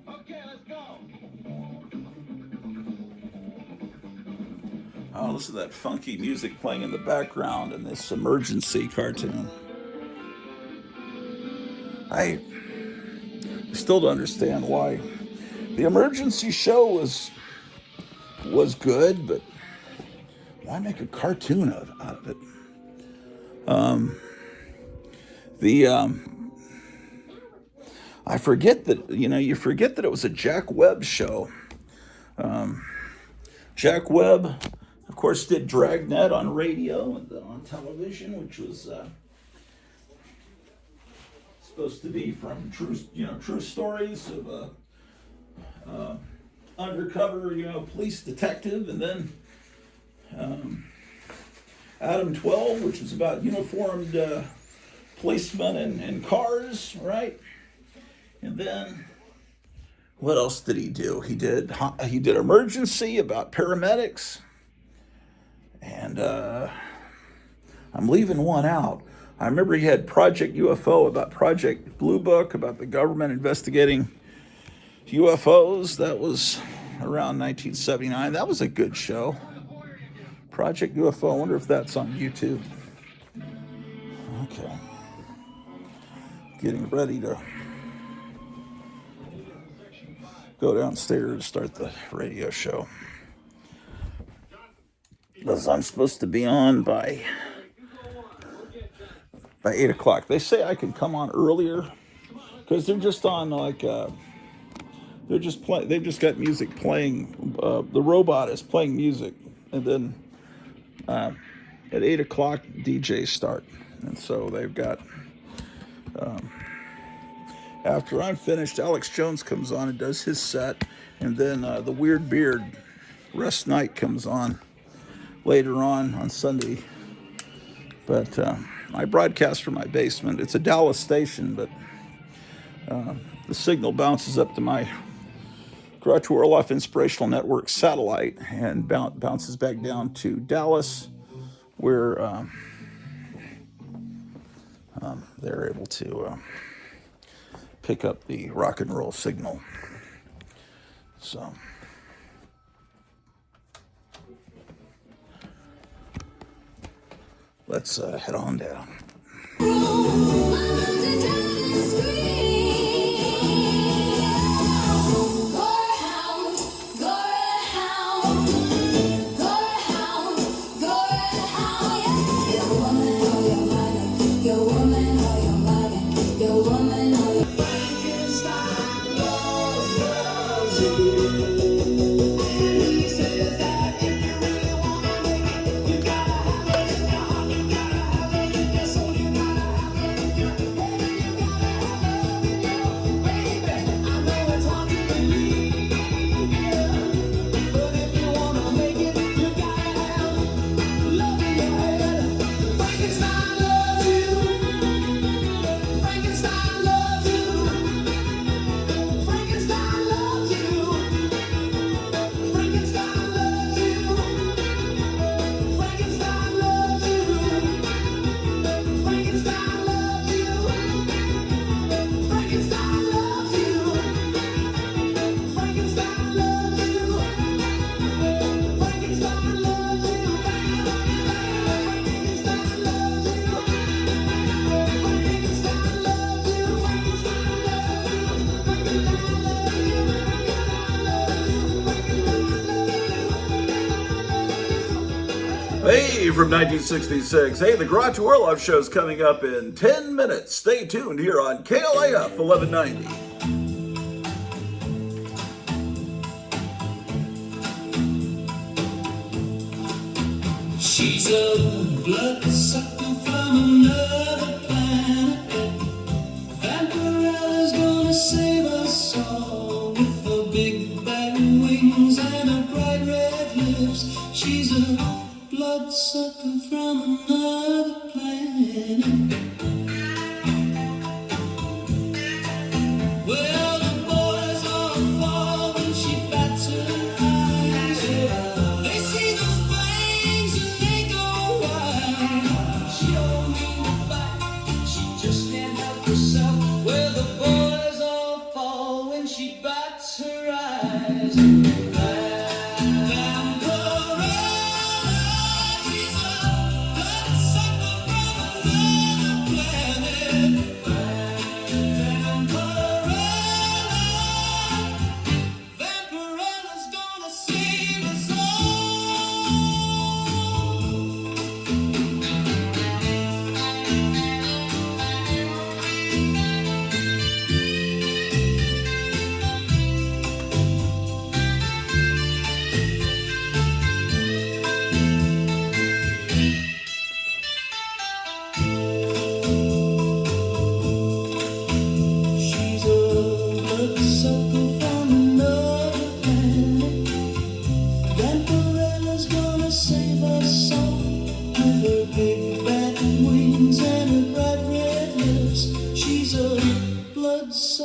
C: Okay, let's go.
A: Oh, listen to that funky music playing in the background in this emergency cartoon. I still don't understand why the emergency show was good, but why make a cartoon out of it? The I forget that you forget that it was a Jack Webb show. Jack Webb, of course, did Dragnet on radio and on television, which was supposed to be from true stories of undercover police detective, and then Adam 12, which was about uniformed policemen and cars, right? And then what else did he do? He did Emergency about paramedics, and I'm leaving one out. I remember he had Project UFO about Project Blue Book, about the government investigating UFOs. That was around 1979. That was a good show. Project UFO. I wonder if that's on YouTube. Okay. Getting ready to go downstairs and start the radio show. Because I'm supposed to be on by 8 o'clock. They say I can come on earlier because they're just on they've just got music playing. The robot is playing music, and then at 8 o'clock DJs start, and so they've got. After I'm finished, Alex Jones comes on and does his set, and then the Weird Beard, Rest Night, comes on later on Sunday. But I broadcast from my basement. It's a Dallas station, but the signal bounces up to my Grottu Orloff Inspirational Network satellite and bounces back down to Dallas, where they're able to pick up the rock and roll signal. So let's head on down. Hey, from 1966. Hey, the Grottu Orloff Show's coming up in 10 minutes. Stay tuned here on KLAF 1190.
D: She's a bloodsucker from another planet. Vampira's gonna save us all with her big bad wings and her bright red lips. She's a bloodsucker from another planet. Well, the boys all fall when she bats her eyes. They see those fangs and they go wild.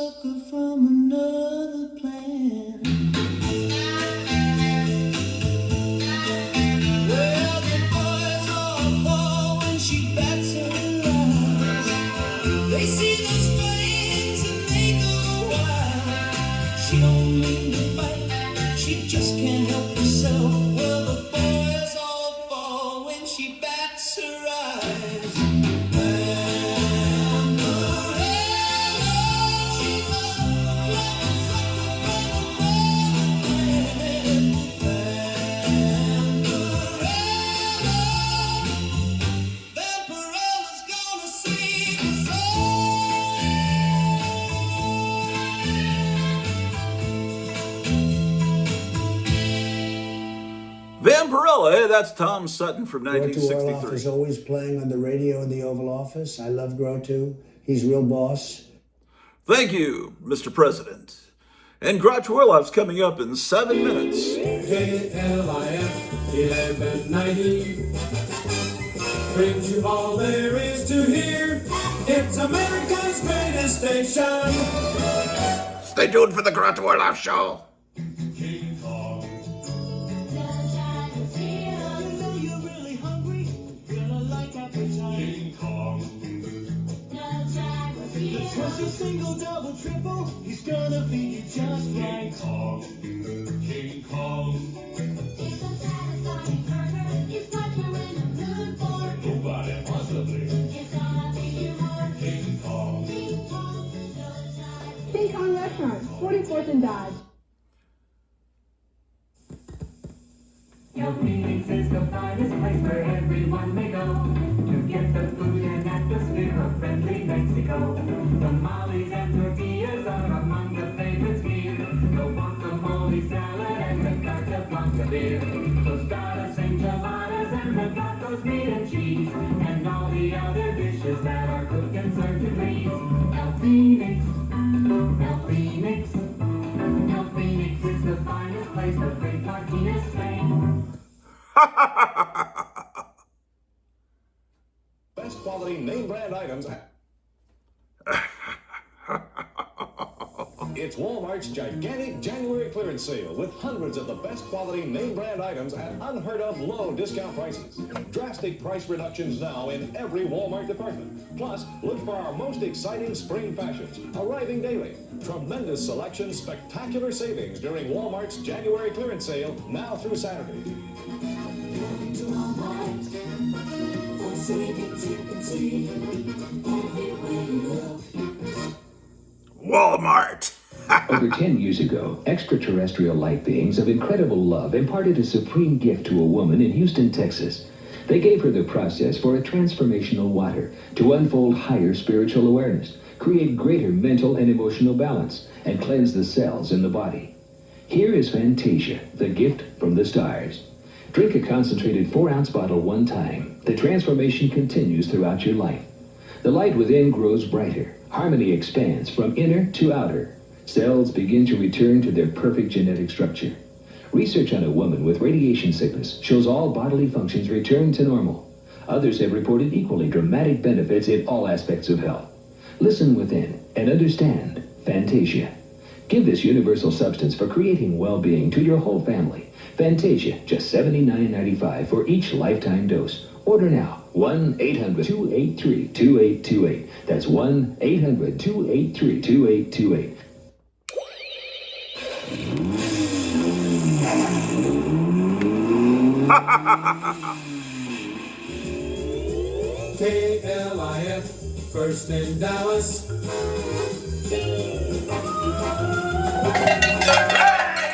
D: sucker from another planet. Well, the boys all fall when she bats her eyes. They see those fangs and they go wild. She don't mean to bite, she just can't help herself. Well, the boys all fall when she bats her eyes.
A: Vampirella, hey, that's Tom Sutton from
E: Grottu Orloff
A: 1963.
E: is always playing on the radio in the Oval Office. I love Grottu. He's real boss.
A: Thank you, Mr. President. And Grottu Orloff's coming up in 7 minutes.
F: KLIF 1190 brings you all there is to hear. It's America's greatest station.
A: Stay tuned for the Grottu Orloff Show.
F: King Kong. King Kong.
C: Just a single, double, triple, he's gonna feed you just right.
F: King Kong. King Kong.
B: It's a satisfying burger. It's what you're in a mood for.
F: Nobody possibly.
B: It's gonna be your heart.
F: King Kong.
B: King Kong, no time.
G: King Kong Restaurant, 44th and Dodge.
H: Your Phoenix is the finest place where everyone may go to get the food and atmosphere of friendly Mexico. Tamales and tortillas are among the favorites here. The guacamole salad and the carta blanca beer. Tostadas, enchiladas, and the tacos, meat and cheese, and all the other dishes that are cooked and served to please. El Phoenix, El Phoenix, El Phoenix is the finest place, the great Martinez Spain.
I: Best quality name brand items. It's Walmart's gigantic January clearance sale with hundreds of the best quality name brand items at unheard of low discount prices. Drastic price reductions now in every Walmart department. Plus, look for our most exciting spring fashions arriving daily. Tremendous selection, spectacular savings during Walmart's January clearance sale now through Saturday.
A: Walmart.
J: Over 10 years ago, extraterrestrial light beings of incredible love imparted a supreme gift to a woman in Houston, Texas. They gave her the process for a transformational water to unfold higher spiritual awareness, create greater mental and emotional balance, and cleanse the cells in the body. Here is Fantasia, the gift from the stars. Drink a concentrated 4-ounce bottle one time. The transformation continues throughout your life. The light within grows brighter. Harmony expands from inner to outer. Cells begin to return to their perfect genetic structure. Research on a woman with radiation sickness shows all bodily functions return to normal. Others have reported equally dramatic benefits in all aspects of health. Listen within and understand Fantasia. Give this universal substance for creating well-being to your whole family. Fantasia, just $79.95 for each lifetime dose. Order now, 1-800-283-2828. That's 1-800-283-2828.
F: KLIF, first in Dallas.
A: Hey,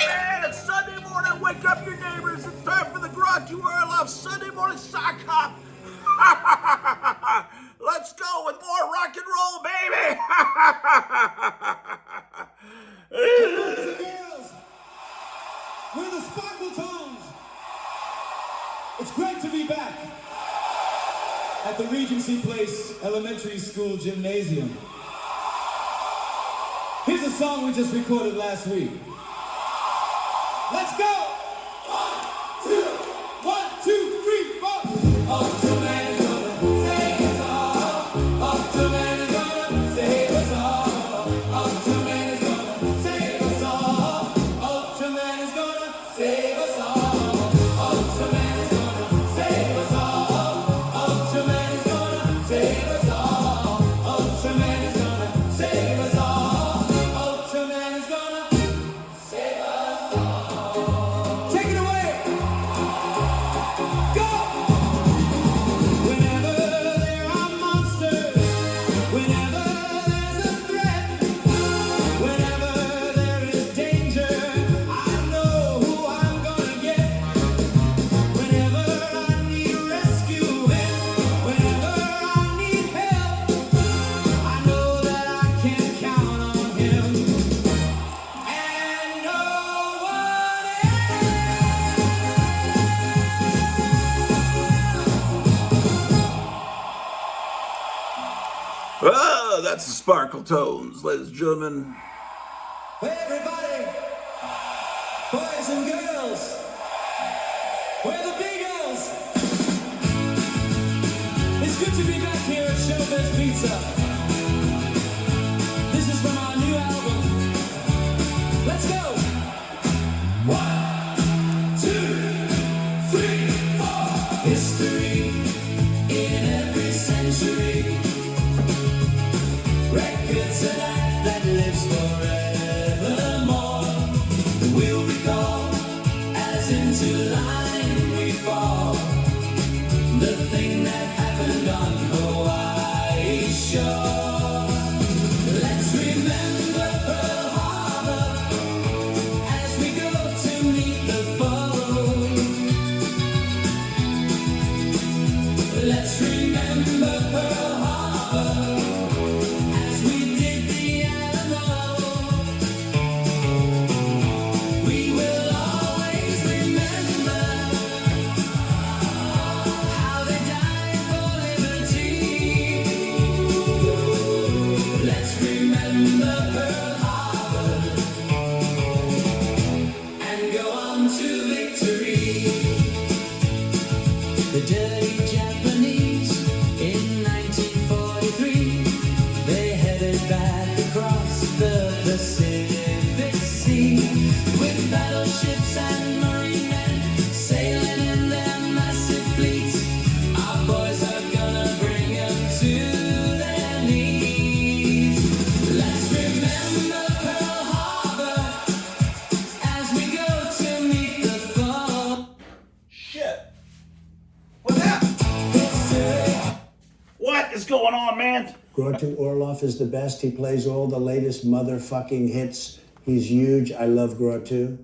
A: man, it's Sunday morning. Wake up your neighbors. It's time for the Grottu Orloff Sunday morning sock hop. Let's go with more rock and roll, baby.
C: Boys and girls, we're the Sparkle Tones. It's great to be back at the Regency Place Elementary School Gymnasium. Here's a song we just recorded last week. Let's go! 1, 2, 3, 4. Ultraman is gonna save us all. Ultraman is gonna save us all. Ultraman.
A: That's the Sparkle Tones, ladies and gentlemen.
C: Hey everybody, boys and girls, we're the Beagles. It's good to be back here at Showbiz Pizza. This is from our new album. Let's go. 1, 2, 3, 4. History in every century. Records an act that lives forevermore. We'll recall as into line we fall. The thing that happened on Hawaii shore. Let's remember Pearl Harbor as we go to meet the foe. Let's remember Pearl Harbor as we did the Alamo. We will always remember how they died for liberty. Let's remember Pearl Harbor and go on to victory. The dirty Japanese in 1943, they headed back across the Pacific Sea with battleships and marine men sailing in their massive fleets. Our boys are gonna bring them to their knees. Let's remember Pearl Harbor as we go to meet the foe.
A: Shit. What happened? What is going on, man?
E: Grottu Orloff is the best. He plays all the latest motherfucking hits. He's huge. I love Grottu.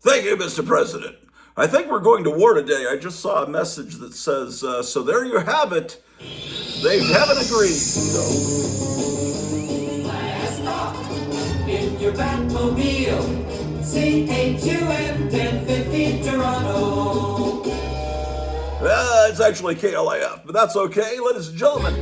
A: Thank you, Mr. President. I think we're going to war today. I just saw a message that says, so there you have it. They haven't agreed. So,
D: Blast off in your Batmobile. CHUM 1050 Toronto.
A: it's actually KLIF, but that's okay, ladies and gentlemen.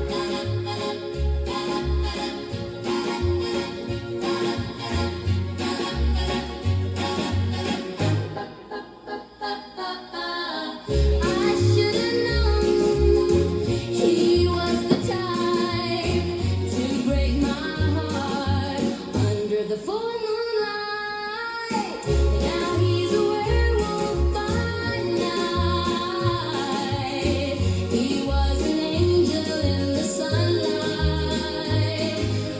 B: I should've known he was the type to break my heart under the full moonlight. Now he's a werewolf by night. He was an angel in the sunlight,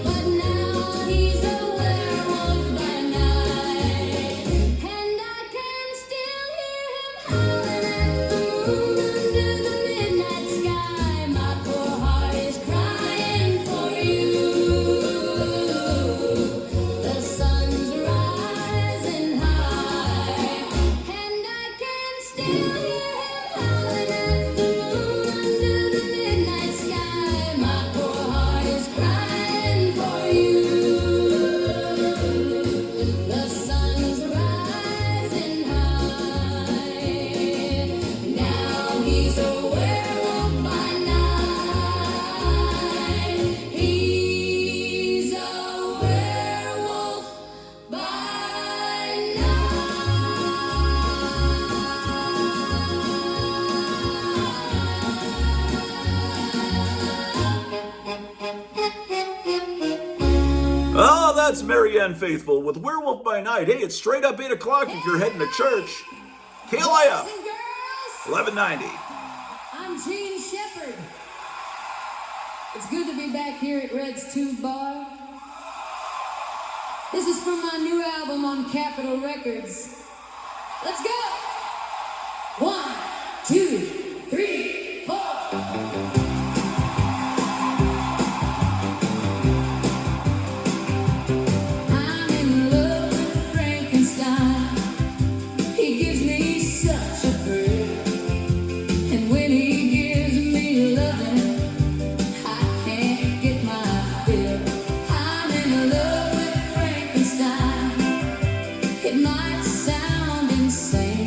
B: but now he's a werewolf by night. And I can still hear him howling at the moon under the midnight sky. My poor heart is crying for you. The sun's rising high, and I can still hear him howling at the moon under the midnight sky. My poor heart is crying for you. The sun's rising high. Now he's a werewolf by night. He's a werewolf by
A: Oh, that's Marianne Faithful with Werewolf by Night. Hey, it's straight up 8 o'clock if you're heading to church. KLIF,
G: Boys and girls,
A: 1190.
G: I'm Gene Shepherd. It's good to be back here at Red's Tube Bar. This is from my new album on Capitol Records. Let's go! 1, 2, 3, 4. I'm in love with Frankenstein. He gives me such a thrill. And when he gives me loving, I can't get my fill. I'm in love with Frankenstein. It might sound insane,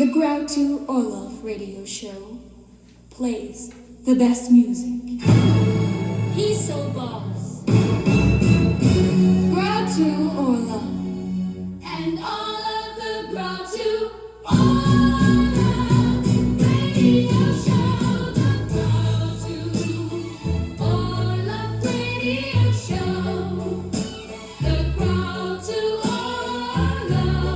G: The Grottu Orloff radio show plays the best music. He's so boss. Grottu Orloff. And all of the Grottu Orloff radio show. The Grottu Orloff radio show. The Grottu Orloff.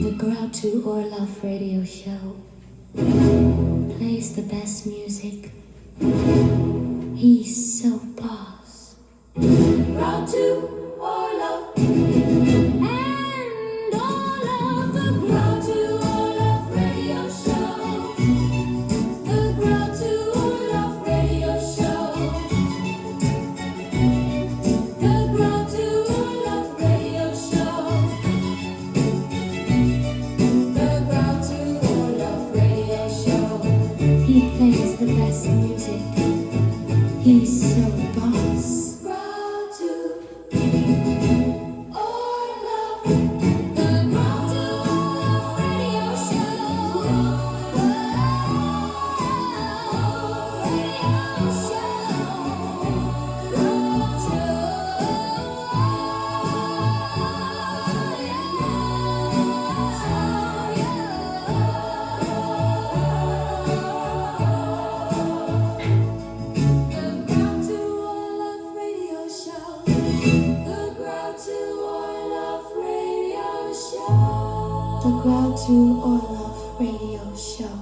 B: The Grottu Orloff radio show plays the best music. He's so boss. Grottu Orloff and all of the Grottu Orloff radio show. The Grottu Orloff radio show. The Grottu Orloff radio show. The Grottu Orloff radio show. He plays the best music. He's so boss. Grottu Orloff. The Grottu Orloff radio show. Radio The Grottu Orloff radio show.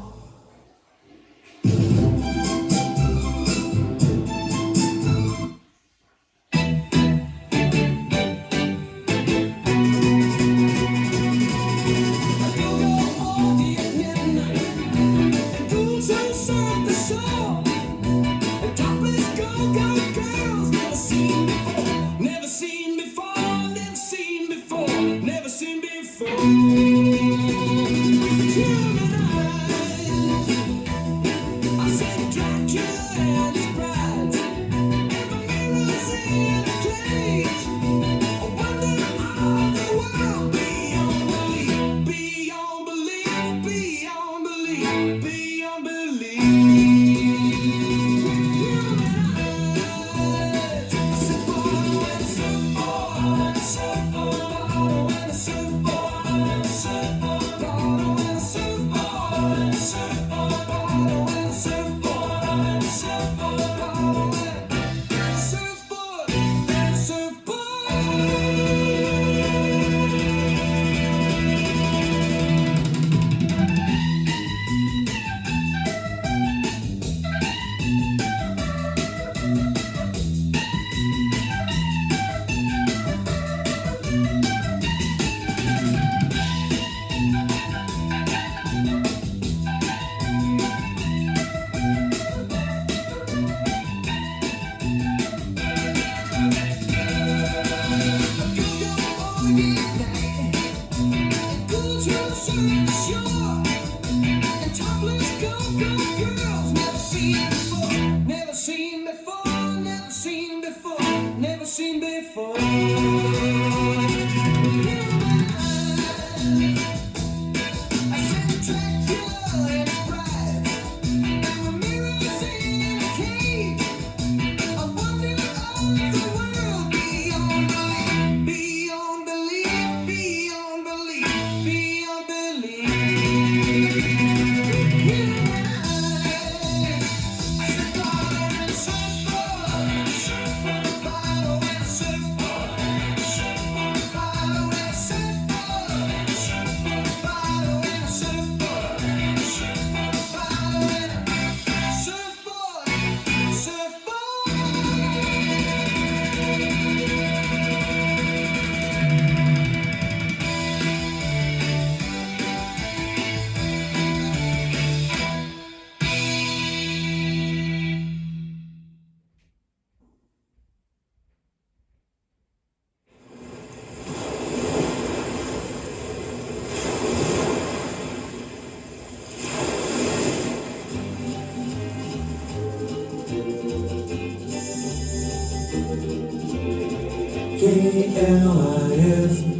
K: KLIF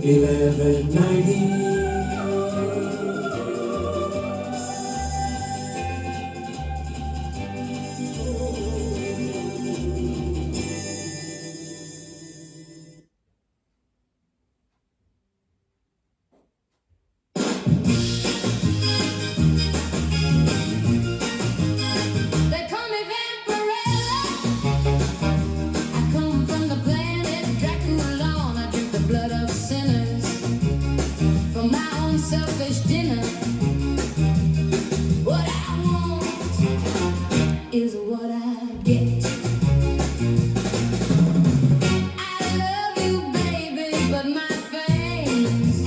K: 1190.
B: They call me Vampirella. I come from the planet Dracula. I drink the blood of saints.
G: but my fangs,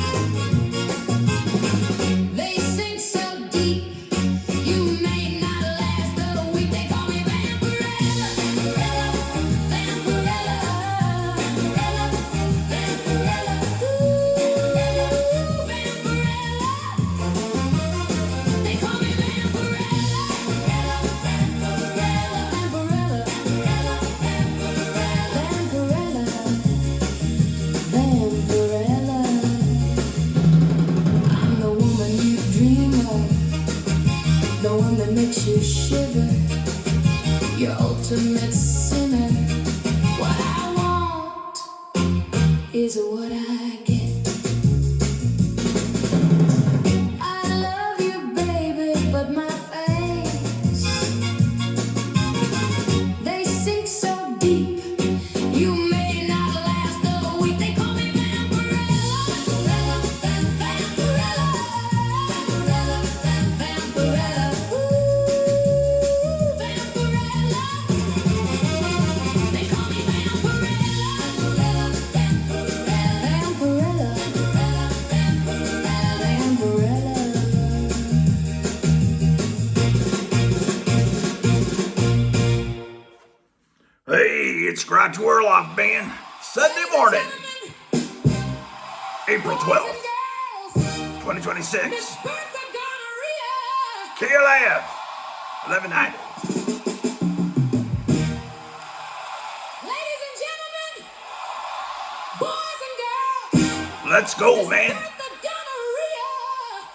G: they sink so deep. You may not last a week. They call me Vampirella, Vampirella, Vampirella, Vampirella, Vampirella, ooh, Vampirella. They call me Vampirella, Vampirella, Vampirella, Vampirella, Vampirella. I'm the woman you dream of, the one that makes you shiver, your ultimate sinner. What I want is what I get. I love you, baby, but my face, they sink so deep. You may not last a week. They call me Vampirella, Vampirella, Vampirella, Vampirella, ooh, Vampirella. They call me Vampirella, Vampirella, Vampirella.
A: Hey, it's Grottu Orloff Band. Sunday morning, April 12th, 2026. KLF, 1190.
G: Ladies and gentlemen, boys and girls,
A: Let's go, man.
G: the gonorrhea.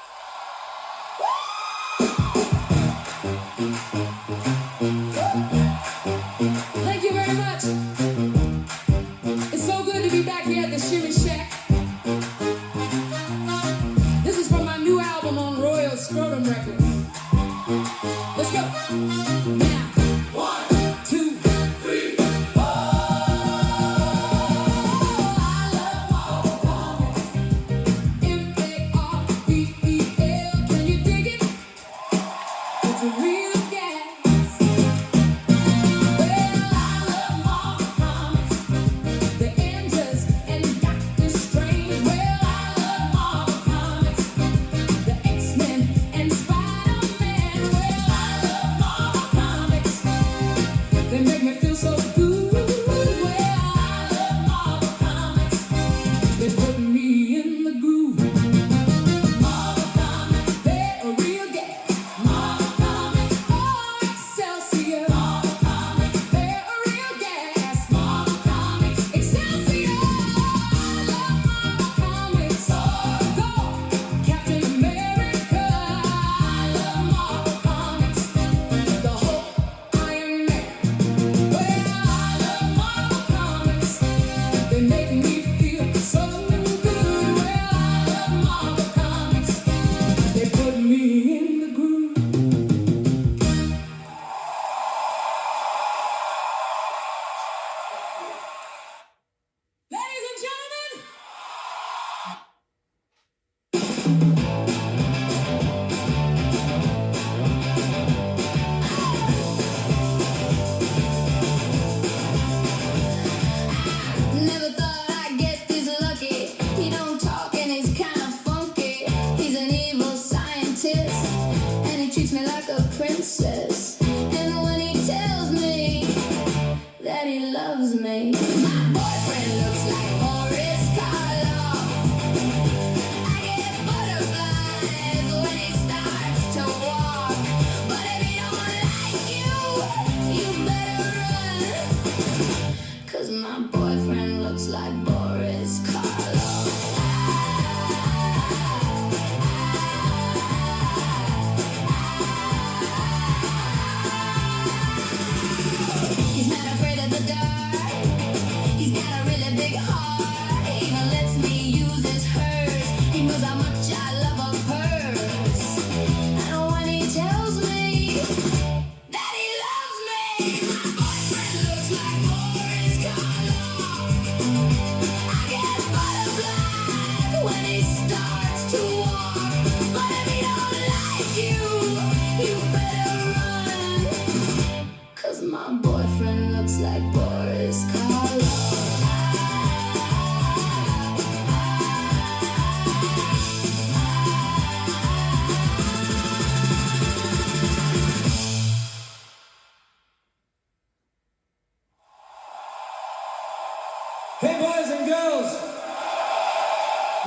G: Thank you very much. It's so good to be back here at the Shimmy Shack. This is from my new album on Royal Scrotum Records. Let's go. Now, 1, 2, 3, 4. I love all comics. MARVEL. Can you dig it? It's a real gas. Well, I love Marvel Comics, the Avengers and Doctor Strange. Well, I love Marvel Comics, the X-Men and Spider-Man. Well, I love Marvel Comics, they make me feel so good. Well, I love Marvel Comics, they put me in the groove. Marvel Comics, they're a real gas. Marvel Comics, oh Excelsior. Marvel Comics, they're a real gas. Marvel Comics, Excelsior. I love Marvel Comics. Go, Captain America. I love Marvel Comics. The Hulk, Iron Man. Well, I love Marvel Comics. They make me feel so good. Well, I love Marvel Comics. They put me in the groove. Ladies and gentlemen, never thought I'd get this lucky. He don't talk and he's kind of funky. He's an evil scientist and he treats me like a princess. And when he tells me that he loves me, my boyfriend looks like Boris Karloff. I get butterflies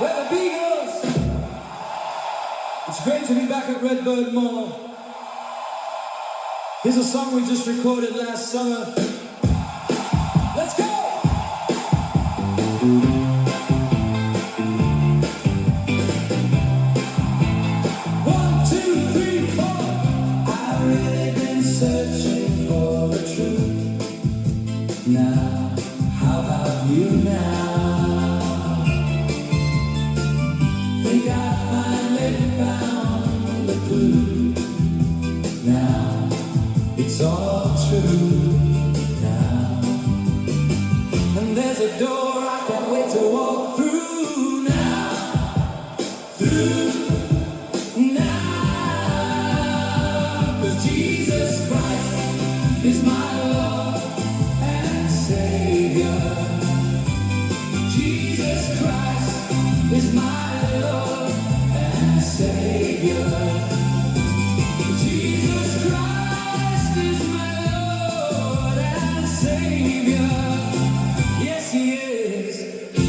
C: We're the Beagles. It's great to be back at Redbird Mall. Here's a song we just recorded last summer. Let's go! 1, 2, 3, 4. I've really been searching for the truth. Now, how about you now? Think I finally found the clue. Now, it's all true now. And there's a door I can't wait to walk through now. Through now. 'Cause Jesus Christ is my Lord and Savior. Jesus Christ is my Lord and Savior. Jesus Christ is my Lord and Savior. Yes, He is.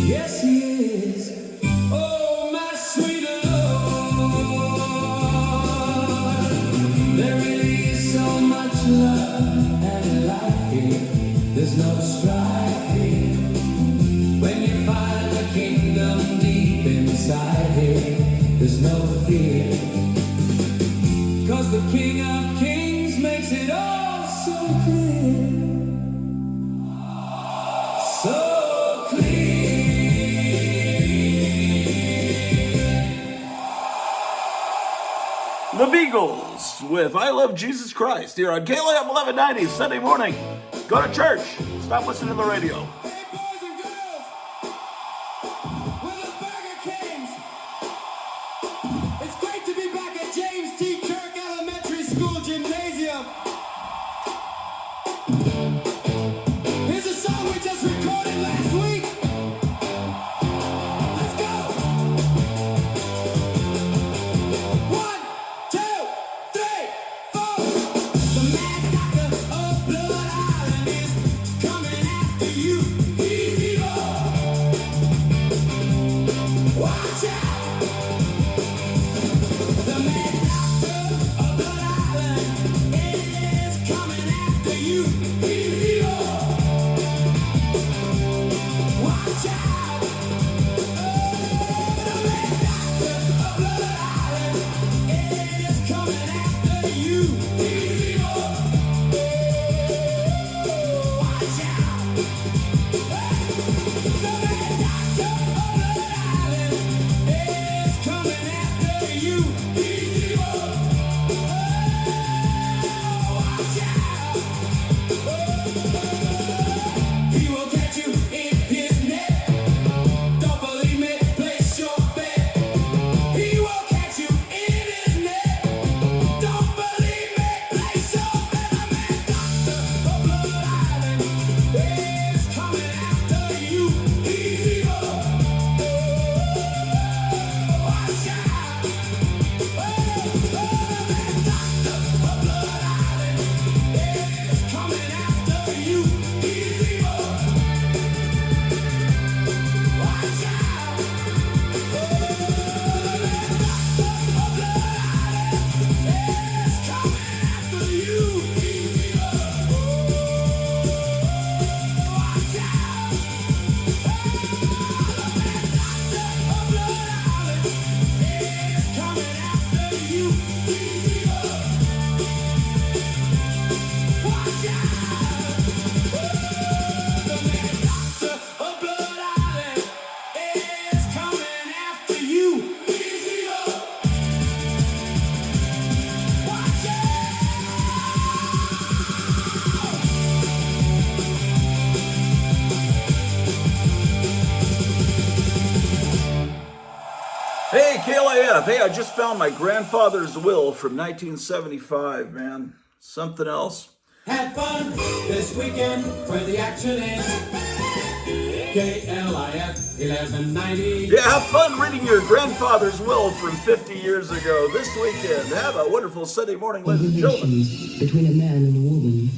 C: Yes, He is. Oh, my sweet Lord. There really is so much love and life here. There's no strife here. When you find the kingdom deep inside here, there's no fear. 'Cause the King of Kings makes it all so clear. So
A: The Beagles with I Love Jesus Christ here on KLAM 1190 Sunday morning. Go to church. Stop listening to the radio.
C: Hey, boys and girls, we're the Burger Kings. It's great to be back at James T. Kirk Elementary School Gymnasium. Here's a song we just recorded last week. Let's go. 1, 2, 3, 4. The mad doctor of Blood Island is coming after you. Easy roll. Watch out. The mad doctor of Blood Island is coming after you. Easy roll. Watch out. The mad doctor of Blood Island is coming after you. Easy roll. Watch out. The mad doctor of Blood Island is coming after you. Easy roll. Watch out. He will catch you in his net. Don't believe me? Place your bet. He will catch you in his net. Don't believe me? Place your bet. The mad doctor of Blood Island is coming after you. Easy roll. Watch out. The mad doctor of Blood Island is coming after you. Easy roll. Watch out. The mad doctor of Blood Island is coming after you. Easy roll. Watch out. The mad doctor of Blood Island is coming after you. Easy roll. Watch out. The mad doctor of Blood Island is coming after you. Easy roll. Watch out.
A: Hey, KLAF. Hey, I just found my grandfather's will from 1975, man. Something else.
C: Have fun this weekend where the action is. KLIF 1190.
A: Yeah, have fun reading your grandfather's will from 50 years ago this weekend. Have a wonderful Sunday morning, ladies and gentlemen.
L: Relations between a man and a woman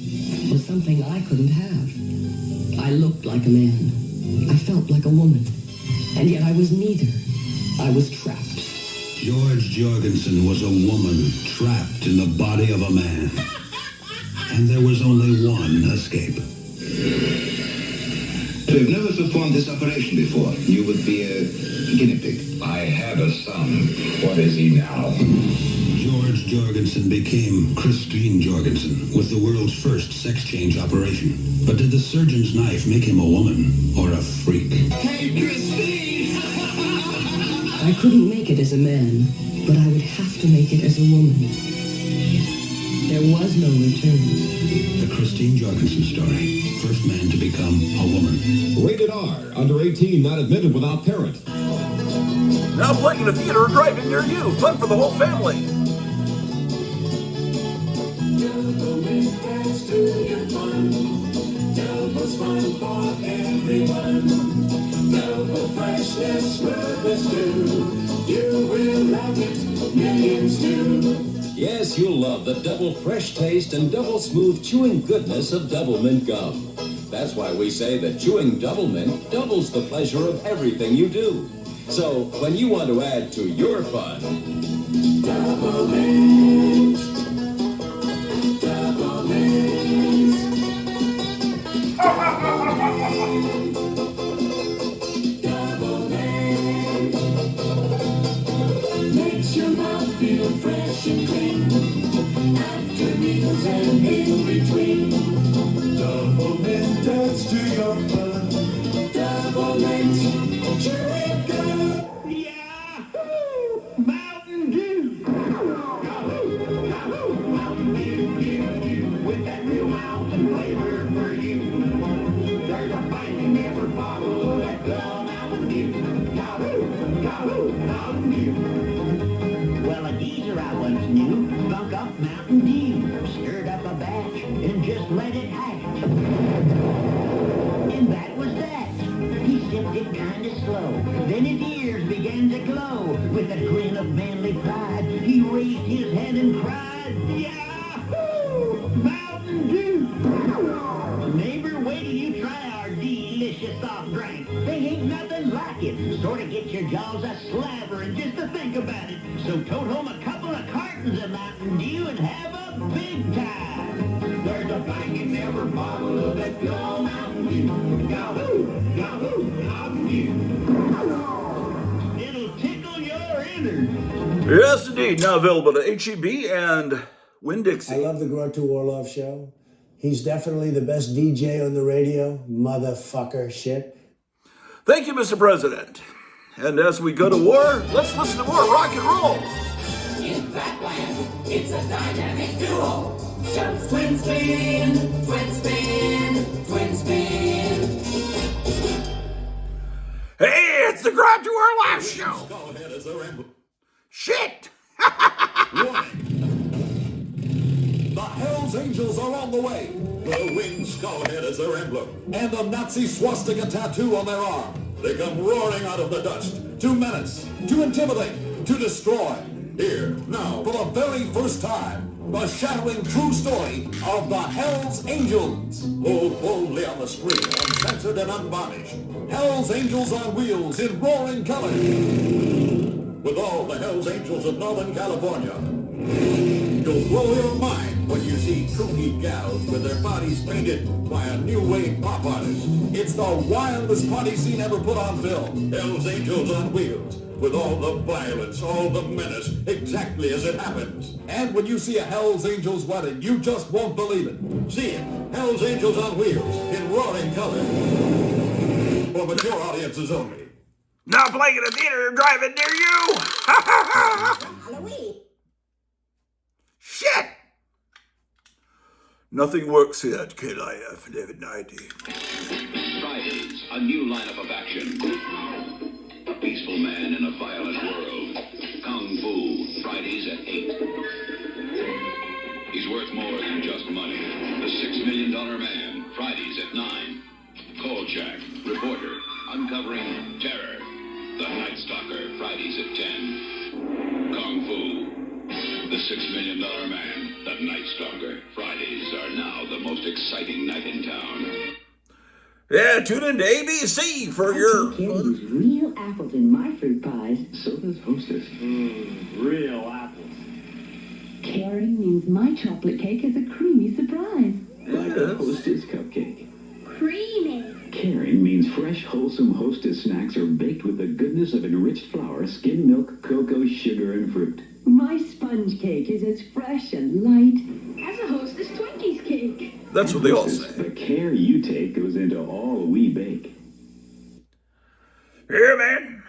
L: was something I couldn't have. I looked like a man. I felt like a woman. And yet I was neither. I was trapped.
M: George Jorgensen was a woman trapped in the body of a man. And there was only one escape.
N: So you've never performed this operation before. You would be a guinea pig.
O: I had a son. What is he now?
M: George Jorgensen became Christine Jorgensen with the world's first sex change operation. But did the surgeon's knife make him a woman or a freak?
N: Hey, Christine!
L: I couldn't make it as a man, but I would have to make it as a woman. There was no return.
M: The Christine Jorgensen story. First man to become a woman.
I: Rated R. Under 18, not admitted without parent.
A: Now playing in a theater or drive-in near you. Fun for the whole family.
K: Double fun for everyone. Double freshness, smoothness too. You will love it, millions do.
P: Yes, you'll love the double fresh taste and double smooth chewing goodness of Double Mint gum. That's why we say that chewing Double Mint doubles the pleasure of everything you do. So, when you want to add to your fun,
K: Double Mint. Double Mint. Double Mint. Makes your mouth feel fresh and clean. After meals and in between. Double Mint adds to your fun. Double Mint. Chew it good. Yahoo! Mountain Dew. Yahoo! Yahoo! Mountain Dew. With that real mountain flavor for you. There's a bite in every bottle of that good Mountain Dew. Yahoo! Yahoo! Mountain Dew.
Q: Well, a geezer I once knew spunk up Mountain Dew, stirred up a batch, and just let it hatch. And that was that. He sipped it kind of slow. Then his ears began to glow. With a grin of manly pride, he raised his head and cried, Yahoo! Mountain Dew! Neighbor, wait till you try our delicious soft drink. They ain't nothing like it. Sort of get your jaws a slavering just to think about it. So tote home a couple of cartons of Mountain Dew and have a big time. There's a bang in every bottle of that good old Mountain Dew. Yahoo! Yahoo! Mountain Dew. It'll tickle your innards.
A: Yes, indeed. Now available at HEB and Winn-Dixie.
E: I love the Grottu Orloff show. He's definitely the best DJ on the radio. Motherfucker shit.
A: Thank you, Mr. President. And as we go to war, let's listen to more rock and roll.
K: In that land, it's a dynamic duo. Shows twin spin, twin spin, twin spin.
A: Hey, it's the Grottu Orloff show. Shit.
C: The Hells Angels are on the way. The winged skullhead is their emblem, and a Nazi swastika tattoo on their arm. They come roaring out of the dust to menace, to intimidate, to destroy. Here, now, for the very first time, the shattering true story of the Hells Angels. Hold boldly on the screen, uncensored and unvarnished. Hells Angels on wheels in roaring colors. With all the Hells Angels of Northern California. You'll blow your mind when you see kooky gals with their bodies painted by a new wave pop artist. It's the wildest party scene ever put on film. Hells Angels on wheels. With all the violence, all the menace, exactly as it happens. And when you see a Hells Angels wedding, you just won't believe it. See it. Hells Angels on wheels in roaring color. For mature audiences only.
A: Now playing in a theater or drive-in near you.
K: Halloween.
A: Shit. Nothing works here at KLIF 1190.
J: Fridays, a new lineup of action. A peaceful man in a violent world. Kung Fu, Fridays at 8. He's worth more than just money. The $6 Million Man, Fridays at 9. Kolchak, reporter, uncovering terror. The Night Stalker, Fridays at 10. Kung Fu, the $6 Million Man, the Night Stalker. Fridays are now the most exciting night in town.
A: Yeah, tune in to ABC for your fun.
Q: Real
L: apples in my fruit pies.
J: So does Hostess.
C: Real apples.
L: Caring means my chocolate cake is a creamy surprise.
J: Like a Hostess cupcake.
B: Creamy.
J: Caring means fresh, wholesome Hostess snacks are baked with the goodness of enriched flour, skim milk, cocoa, sugar, and fruit.
L: My sponge cake is as fresh and light as a Hostess Twinkies cake.
A: That's what they all
J: Hostess,
A: say.
J: the care you take goes into all we bake.
A: Yeah, man.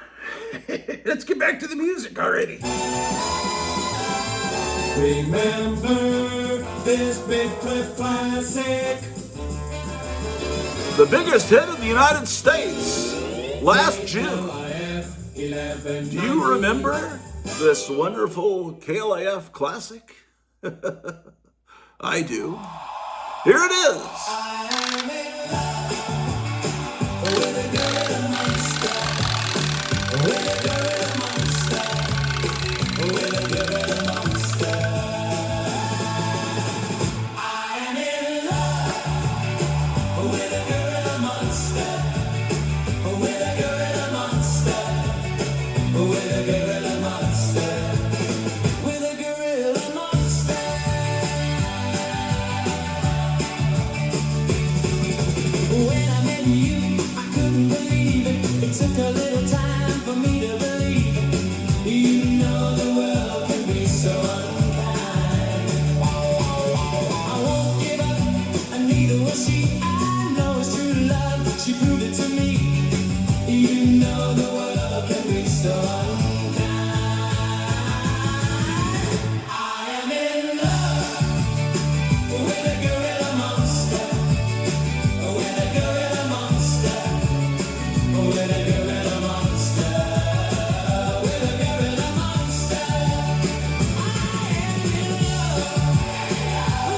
A: Let's get back to the music already.
F: Remember this big cliff classic.
A: The biggest hit in the United States last June. Do you remember this wonderful KLIF classic? I do. Here it is.
D: When I met you, I couldn't believe it. It took a little time for me to believe it. You know the world can be so unkind. I won't give up, and neither will she. I know it's true love, she proved it to me. You know the world can be so unkind. I am in love with a gorilla monster. With a gorilla monster. With a gorilla monster. With a gorilla monster. I am in love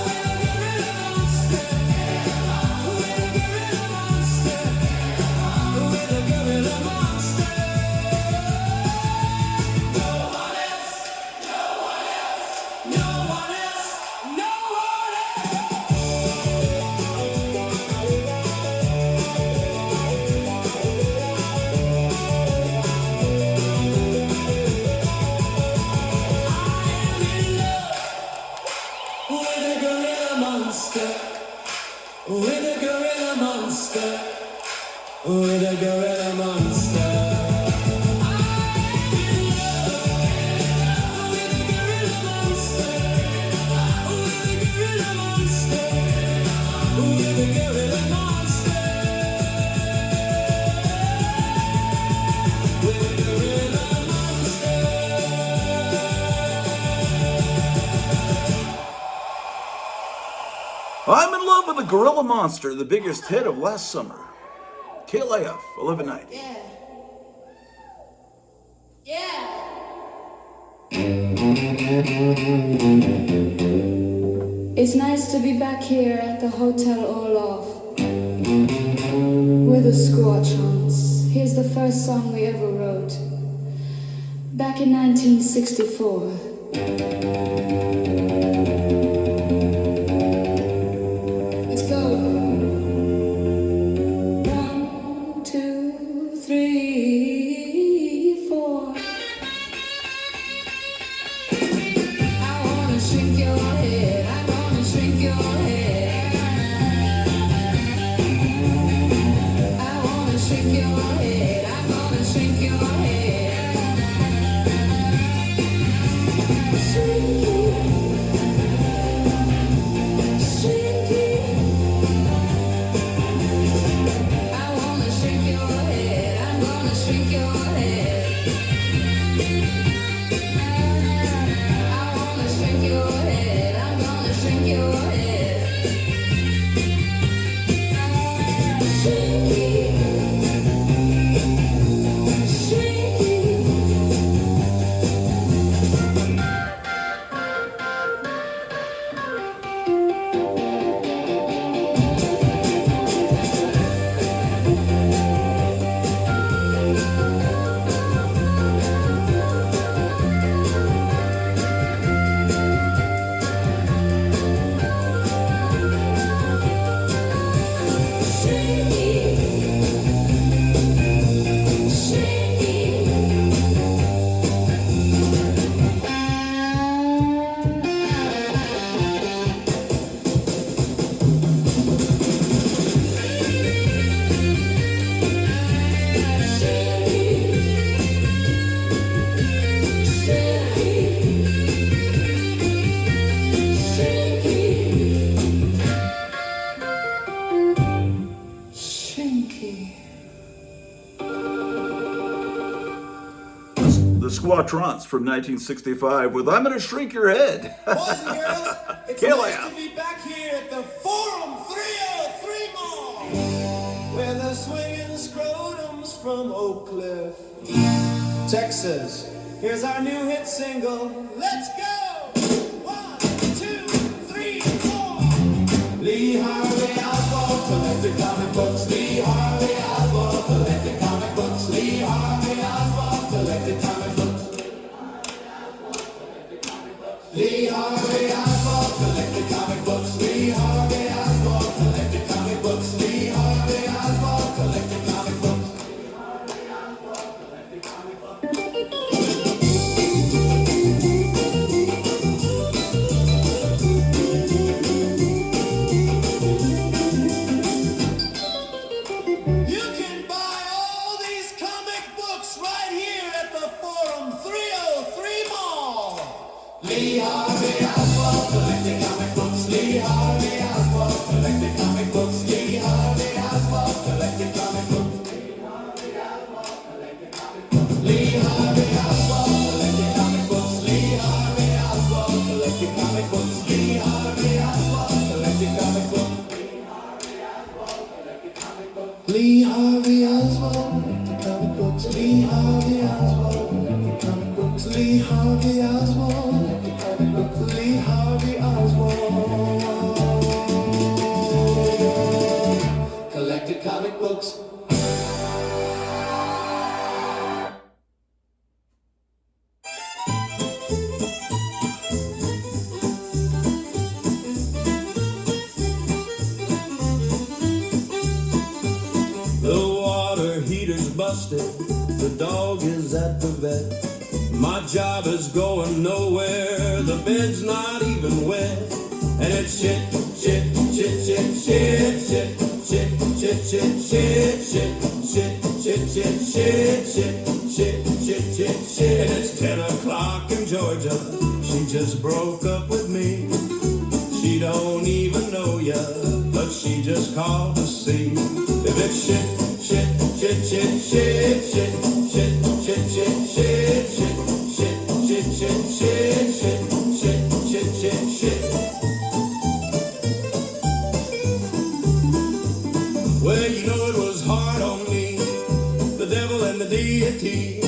D: with a gorilla monster. With a gorilla monster. With a gorilla monster. No one else. No one else. No one else. No one else. With a gorilla monster. With a gorilla monster. With a gorilla monster. With a gorilla monster. With a gorilla monster. With a gorilla monster. With a gorilla monster.
A: I'm in love with the Gorilla Monster, the biggest hit of last summer. KLIF, 1190.
B: Yeah. Yeah. It's nice to be back here at the Hotel Orloff with the Squatchons. Here's the first song we ever wrote back in 1964. Let's go. 1, 2, 3, 4. I wanna shrink your head. I wanna shrink your head. I wanna shrink your head. I wanna shrink your head. Shrink you.
A: the Squatrons from 1965 with I'm Gonna Shrink Your Head.
C: Boys and girls, it's
A: Can't
C: nice
A: laugh.
C: to be back here at the Forum 303 Mall, where the swinging scrotums from Oak Cliff, Texas. Here's our new hit single. Let's go! 1, 2, 3, 4. Lee Harvey Oswald collected comic books. Lee Harvey Oswald collected comic books. Lee Harvey Oswald collected comic books. Lee Harvey Oswald collected comic books. Lee Harvey Oswald collected comic books. Lee Harvey Oswald collected comic books. You can buy all these comic books right here at the Forum 303 Mall. Lee Harvey Oswald collected comic books. Lee Harvey Oswald collected comic books. Lee Harvey Oswald collected comic books. Lee Harvey Oswald collected comic books. Lee Harvey Oswald collected comic books. Lee Harvey Oswald collected comic books. Lee Harvey Oswald collected comic books. Lee Harvey Oswald collected comic books. Lee Harvey Oswald collected comic books. Lee Harvey Oswald collected comic books.
F: The water heater's busted, the dog is at the vet. My job is going nowhere, the bed's not even wet. And it's shit, shit, shit, shit, shit, shit, shit, shit, shit, shit, shit, shit, shit, shit, shit, shit, shit, shit, shit, shit. And it's 10 o'clock in Georgia, she just broke up with me. She don't even know ya, but she just called to see if it's shit, shit, shit, shit, shit, shit, shit, shit, shit, shit, shit, shit, shit, shit, shit, shit, shit, shit, shit. Well, you know it was hard on me. The devil and the deity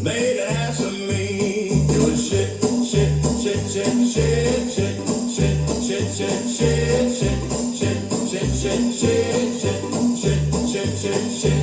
F: made an ass of me. It was shit, shit, shit, shit, shit, shit, shit, shit, shit, shit, shit, shit, shit, shit, shit, shit, shit, shit, shit.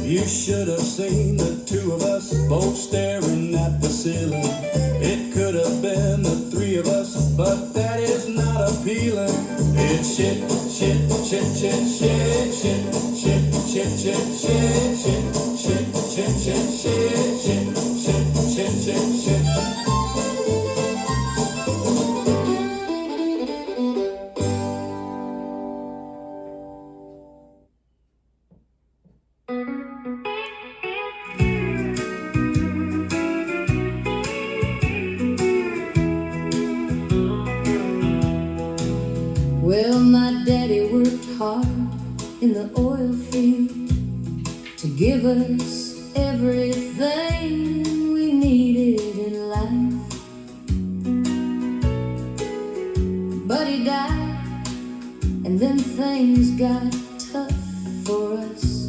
F: You should have seen the two of us both staring at the ceiling. It could have been the three of us, but that is not appealing. It's shit, shit, shit, shit, shit, shit, shit, shit, shit, shit, shit, shit, shit, shit, shit, shit, shit, shit, shit.
G: Well, my daddy worked hard in the oil field to give us everything we needed in life. But he died, and then things got tough for us.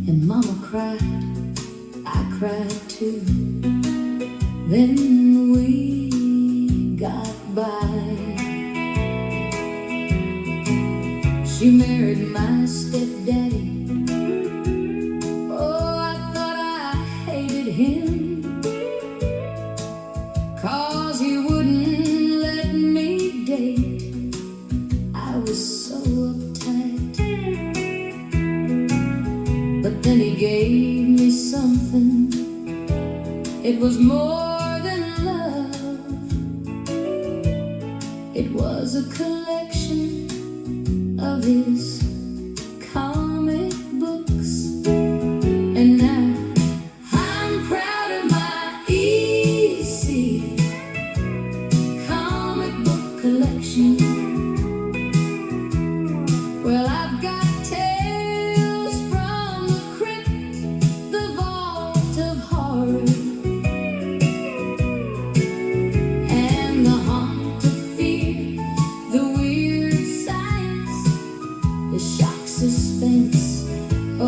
G: And Mama cried, I cried too. Then we got by. She married my stepdaddy. Oh, I thought I hated him, 'cause he wouldn't let me date. I was so uptight. But then he gave me something. It was more than love. It was a collection of his comic books.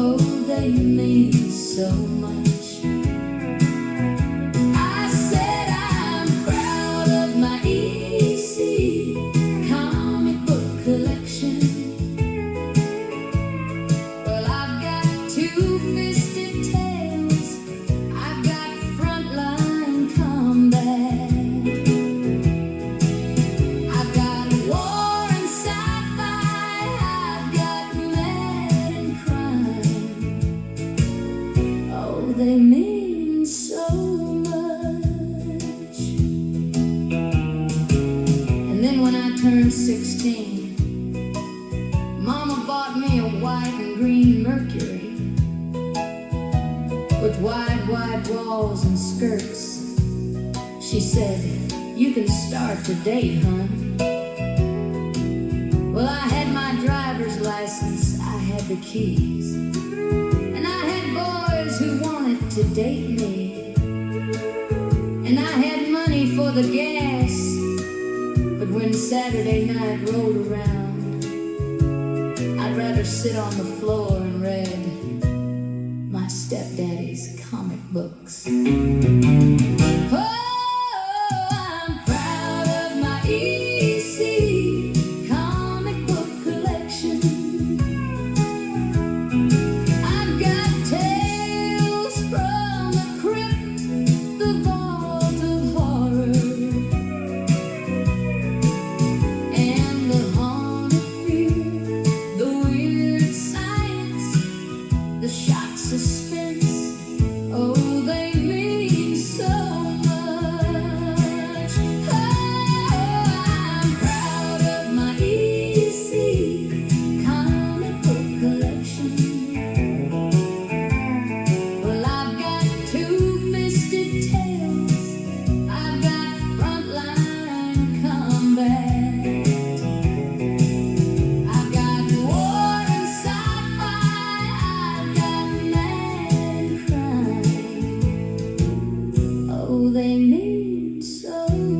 G: Oh, they mean so much. I said I'm proud of my EC comic book collection. Well, I've got two-fisted tails, I've got frontline combat, I've got war and sci-fi, I've got mad and crime. Oh, they mean so much. And then when I turned 16, Mama bought me a white and green Mercury with wide, wide walls and skirts. She said, "You can start to date, hon." Well, I had my driver's license, I had the keys, and I had boys who wanted to date me, and I had money for the gas. But when Saturday night rolled around, I'd rather sit on the floor and read my stepdaddy's comic books. Oh, I'm proud of my EC comic book collection. I've got tales from the crypt, the vault of horror, and the haunted fear, the weird science, the shock suspense. Oh, they mean so much. Oh, I'm proud of my EC comic book collection. Well, I've got two-fisted tails, I've got frontline combat, I've got war and sci-fi, I've got mad crime. Oh, they mean so much.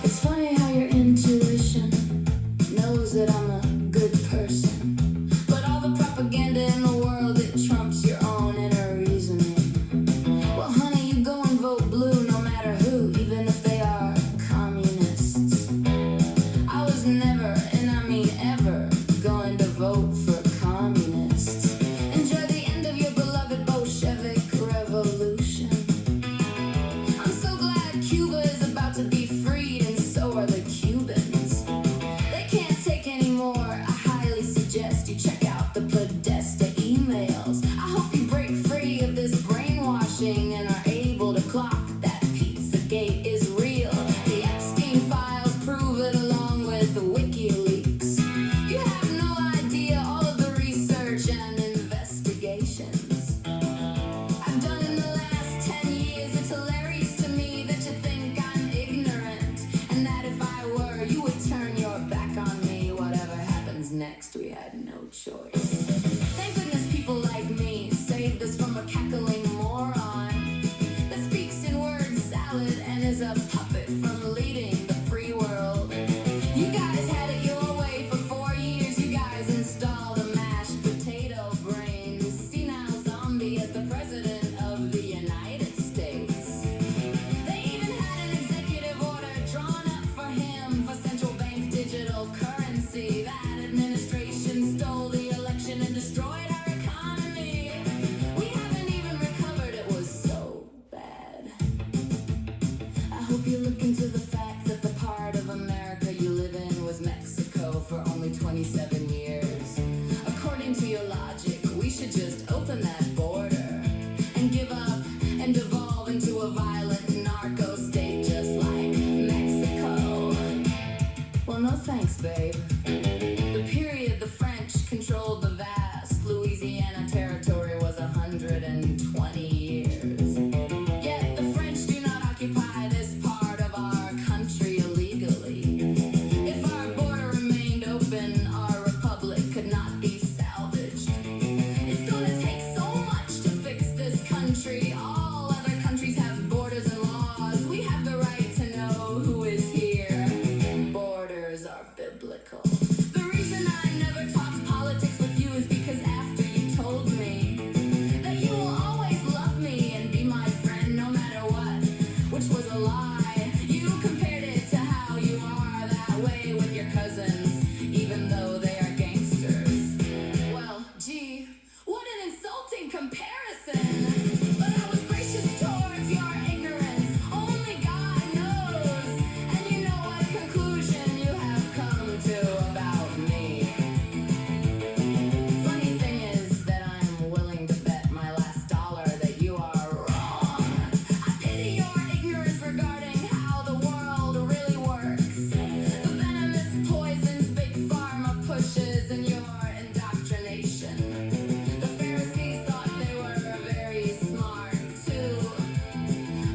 G: It's funny how your intuition knows that I'm a good person, but all the propaganda in the world, it trumps your own inner reasoning. Well, honey, you go and vote blue no matter who, even if they are communists. I was never, and I mean ever, going to vote for communists. Enjoy the end of your beloved Bolshevik revolution. I'm so glad Cuba is about to be freed, and so are the Cubans. They can't take any more. I highly suggest you check out the Podesta emails. I hope you break free of this brainwashing and are able to clock that Pizzagate is real. The Epstein files prove it, along with the WikiLeaks. You have no idea all of the research and investigations I've done in the last 10 years. It's hilarious to me that you think I'm ignorant, and that if I were, you would turn your back on me. Whatever happens next, we had no choice. Thank goodness people like me saved us from a cackling moron that speaks in word salad and is a puppet from leading the free world. You guys had it your way for 4 years. You guys installed a mashed potato brain, senile zombie as the president of the United States. They even had an executive order drawn up for him for central bank digital currency. That administration stole the election and destroyed our economy. We haven't even recovered. It was so bad. I hope you look into the fact that the part of America you live in was Mexico for only 27 years. According to your logic, we should just open that border and give up and devolve into a violent narco state just like Mexico. Well, no thanks, babe. The period the French controlled the vast Louisiana territory was 120 years. Yet the French do not occupy this part of lie. You compared it to how you are that way with your cousins, even though they are gangsters. Well, gee, what an insulting comparison. But I was gracious towards your ignorance. Only God knows. And you know what conclusion you have come to about me. Funny thing is that I'm willing to bet my last dollar that you are wrong. I pity your ignorance regarding how the world really works. The venomous poisons big pharma pushes in your indoctrination. The Pharisees thought they were very smart too.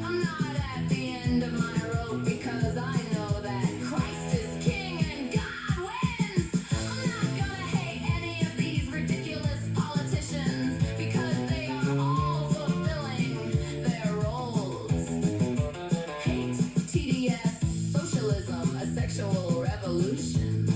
G: I'm not at the end of my rope because I know that Christ is king and God wins. I'm not gonna hate any of these ridiculous politicians because they are all fulfilling their roles. Hate, TDS, socialism, a sexual revolution.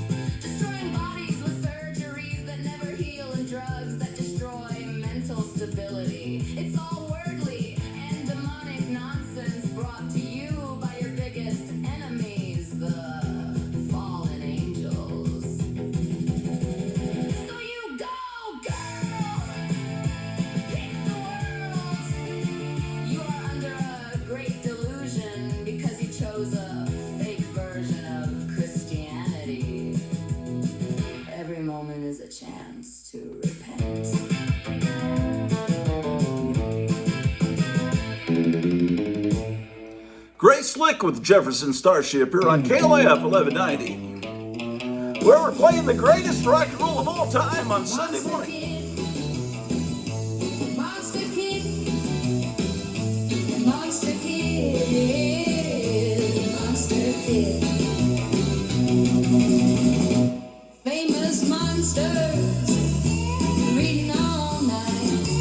G: Destroying bodies with surgeries that never heal and drugs that destroy mental stability. It's all worldly and demonic nonsense brought to you by your biggest enemies, the fallen angels. So you go, girl! Pick the world! You are under a great delusion because you chose a fake version of Christianity. Every moment is a chance to repent.
A: Gray Slick with Jefferson Starship here on KLIF 1190, where we're playing the greatest rock and roll of all time on Sunday morning.
G: Monster Kid, Monster Kid, Monster Kid. Famous monsters, reading all night,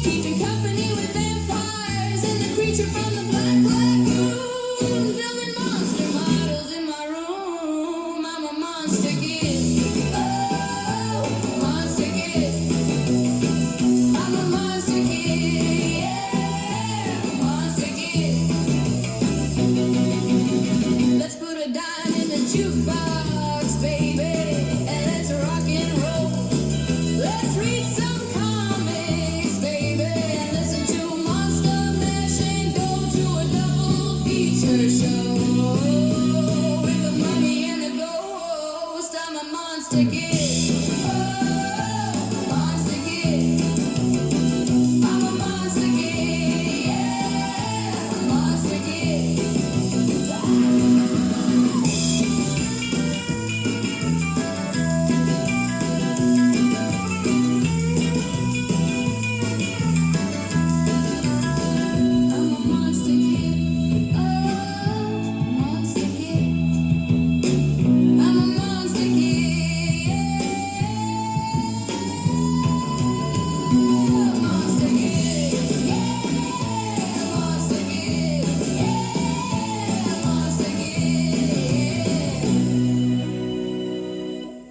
G: keeping company with vampires and the creature from the black, black moon, building monster models in my room. I'm a monster kid. Oh, monster kid. I'm a monster kid, yeah, monster kid. Let's put a dime in the jukebox, baby, and let's rock and roll. Let's read some comics, baby, and listen to Monster Mash and go to a double feature show. With the money and the ghost, I'm a monster kid. Oh, monster kid. I'm a monster kid, yeah, monster kid. I'm a monster kid, oh, monster kid. I'm a monster kid, yeah, monster kid, yeah, monster kid, yeah, monster kid,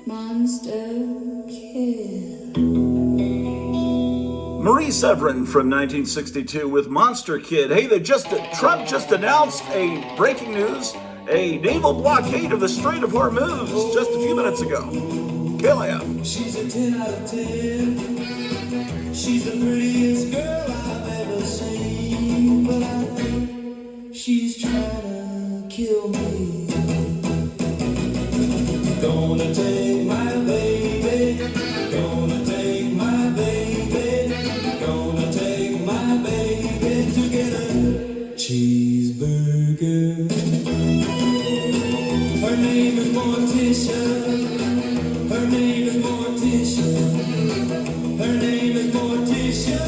G: monster kid.
A: Marie Severin from 1962 with Monster Kid. Hey, Trump just announced a breaking news, a naval blockade of the Strait of Hormuz just a few minutes ago. KLIF.
F: She's a 10 out of 10. She's the prettiest girl I've ever seen. But I think she's trying to kill me. Gonna take my baby. Gonna take my baby. Gonna take my baby to get a cheeseburger. Her name is Morticia. Her name is Morticia. Her name is Morticia.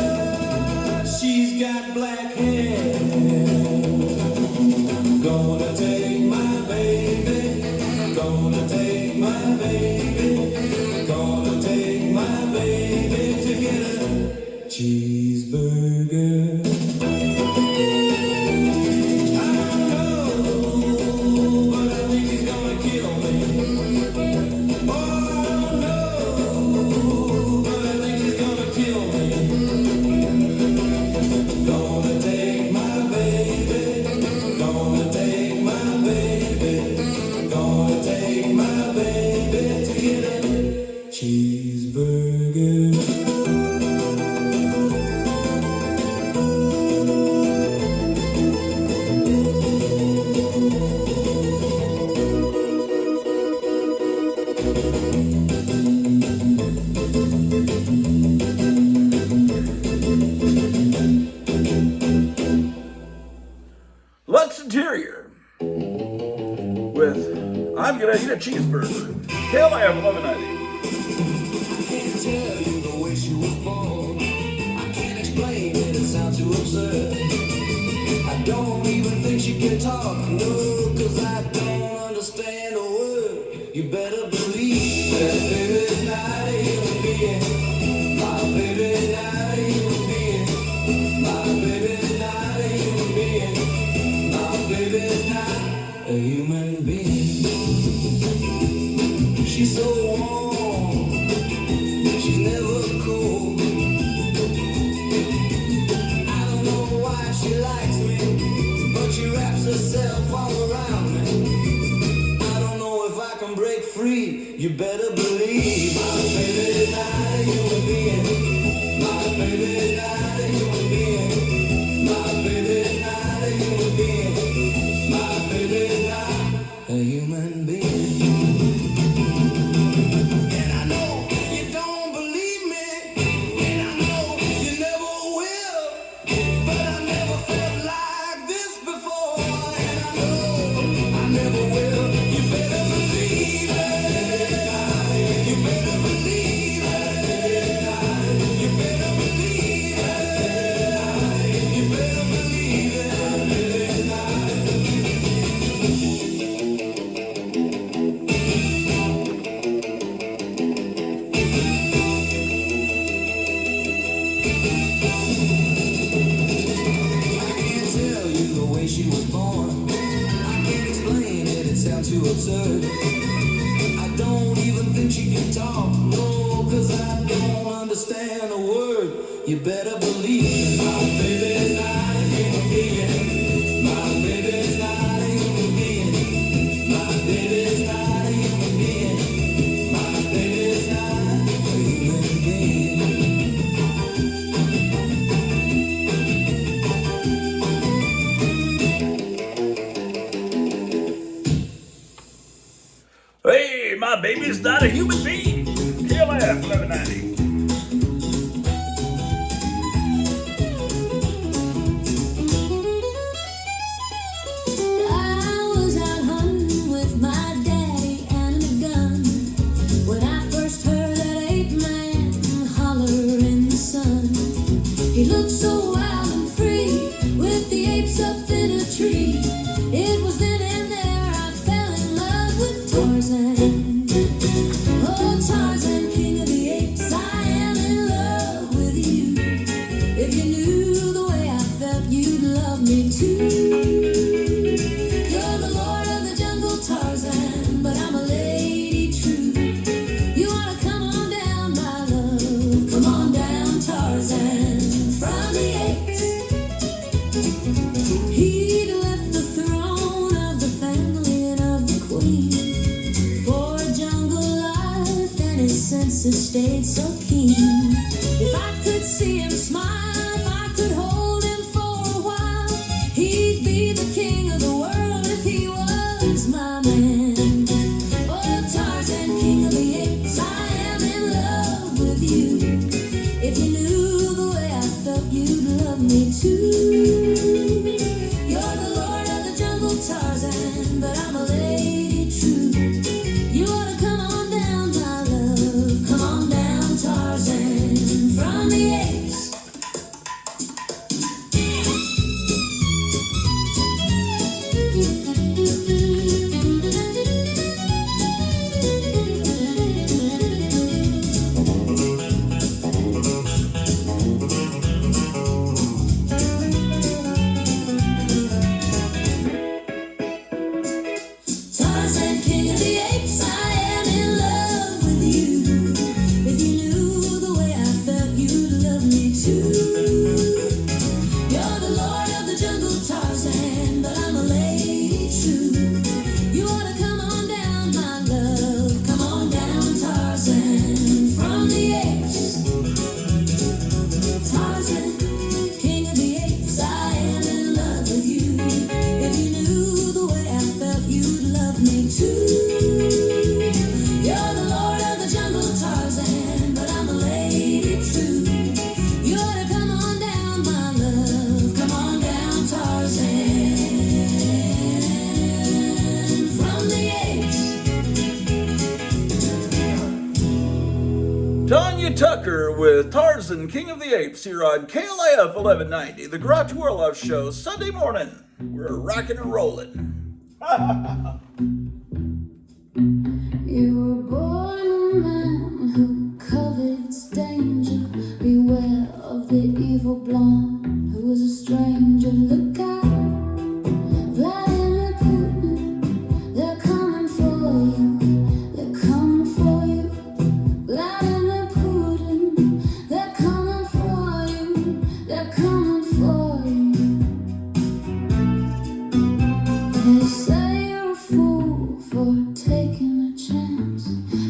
F: She's got black hair. Gonna take my baby. Gonna take my baby. Gonna take my baby to get a cheeseburger. I don't know, but I think he's gonna kill me. Oh, I don't know, but I think he's gonna kill me. Gonna take my baby.
A: Deluxe Interior with I'm Gonna Eat a Cheeseburger. KLIF 1190.
F: Can't tell you the way she was born. I can't explain it, it sounds too absurd. I don't even think she can talk, no, cause I don't understand a word. You better believe that baby's not a human being. My baby's not a human being. My baby's not a human being. My baby's not a human being. She's so warm, she's never cold. I don't know why she likes me, but she wraps herself all around me. I don't know if I can break free. You better believe my baby's not a human being. My baby's not a human being. My baby's not a human being. My baby's not a human being. And I know you don't believe me, and I know you never will, but I never felt like this before, and I know I never will. You better believe it. You better believe it. You better believe it. You better believe it. Can't tell you the way she was born. I can't explain it, it sounds too absurd. I don't even think she can talk, no, cause I don't understand a word. You better believe my baby's not a human being. My baby's not a human being. My baby's not a human being. My baby's not a human being.
A: Hey, my baby's not a human being. KLIF 1190.
B: I was out hunting with my daddy and a gun when I first heard that ape man holler in the sun. He looked so wild and free with the apes up in a tree. It was then and there I fell in love with Tarzan. Oh, Tarzan, king of the apes, I am in love with you. If you knew the way I felt, you'd love me too. You're the lord of the jungle, Tarzan, but I'm a lady true. You wanna come on down, my love, come on down, Tarzan, from the apes. He'd left the throne of the family and of the queen for jungle life, and his senses stayed so keen. If I could see him smile, if I could hold him for a while, he'd be the king of the world if he was my man. Oh, Tarzan, king of the apes, I am in love with you. If you knew the way I felt, you'd love me too. You're the lord of the jungle, Tarzan, but I'm a lady true. You ought to come on down, my love, come on down, Tarzan, from the apes. Tarzan, king of the apes, I am in love with you. If you knew the way I felt, you'd love me too. You're the lord of the jungle, Tarzan, but I'm a lady true. You ought to come on down, my love, come on down, Tarzan, from the apes. Tarzan, king of the apes, I am in love with you. If you knew the way I felt, you'd love me too. You're the lord of the jungle, Tarzan, but I'm a lady true. You ought to come on down, my love, come on down, Tarzan.
A: Tucker with Tarzan, King of the Apes here on KLIF 1190, the Grottu Orloff Show, Sunday morning. We're rocking and rolling.
G: You were born a man who covered its danger. Beware of the evil blonde who was a stranger. Look out, Vladimir Putin, they're coming for you. They're coming for you. Vladimir Putin, they're coming for you. They're coming for you. They say you're a fool for taking a chance.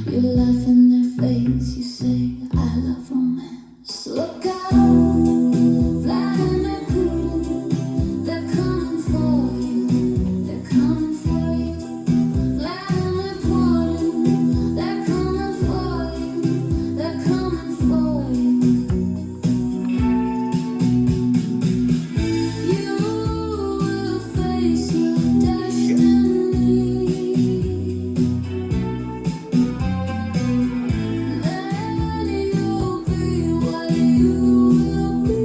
G: You laugh in their face, you say, I love romance. Look out, Vladimir Putin, they're coming for you. They're coming for you. Vladimir Putin, they're coming for you. They're coming for you. You will face your destiny. Then you'll be what you will be.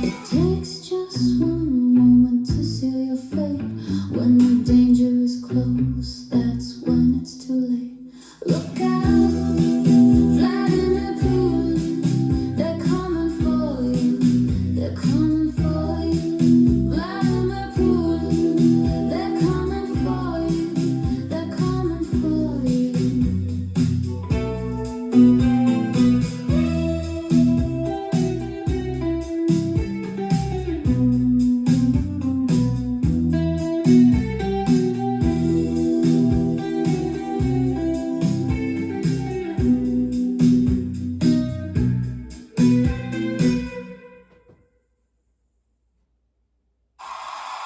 G: It takes just one moment to seal your fate. When the danger is close, that's when it's too late. Look out, Vladimir Putin, they're coming for you. They're coming for you. Vladimir Putin, they're coming for you. They're coming for you.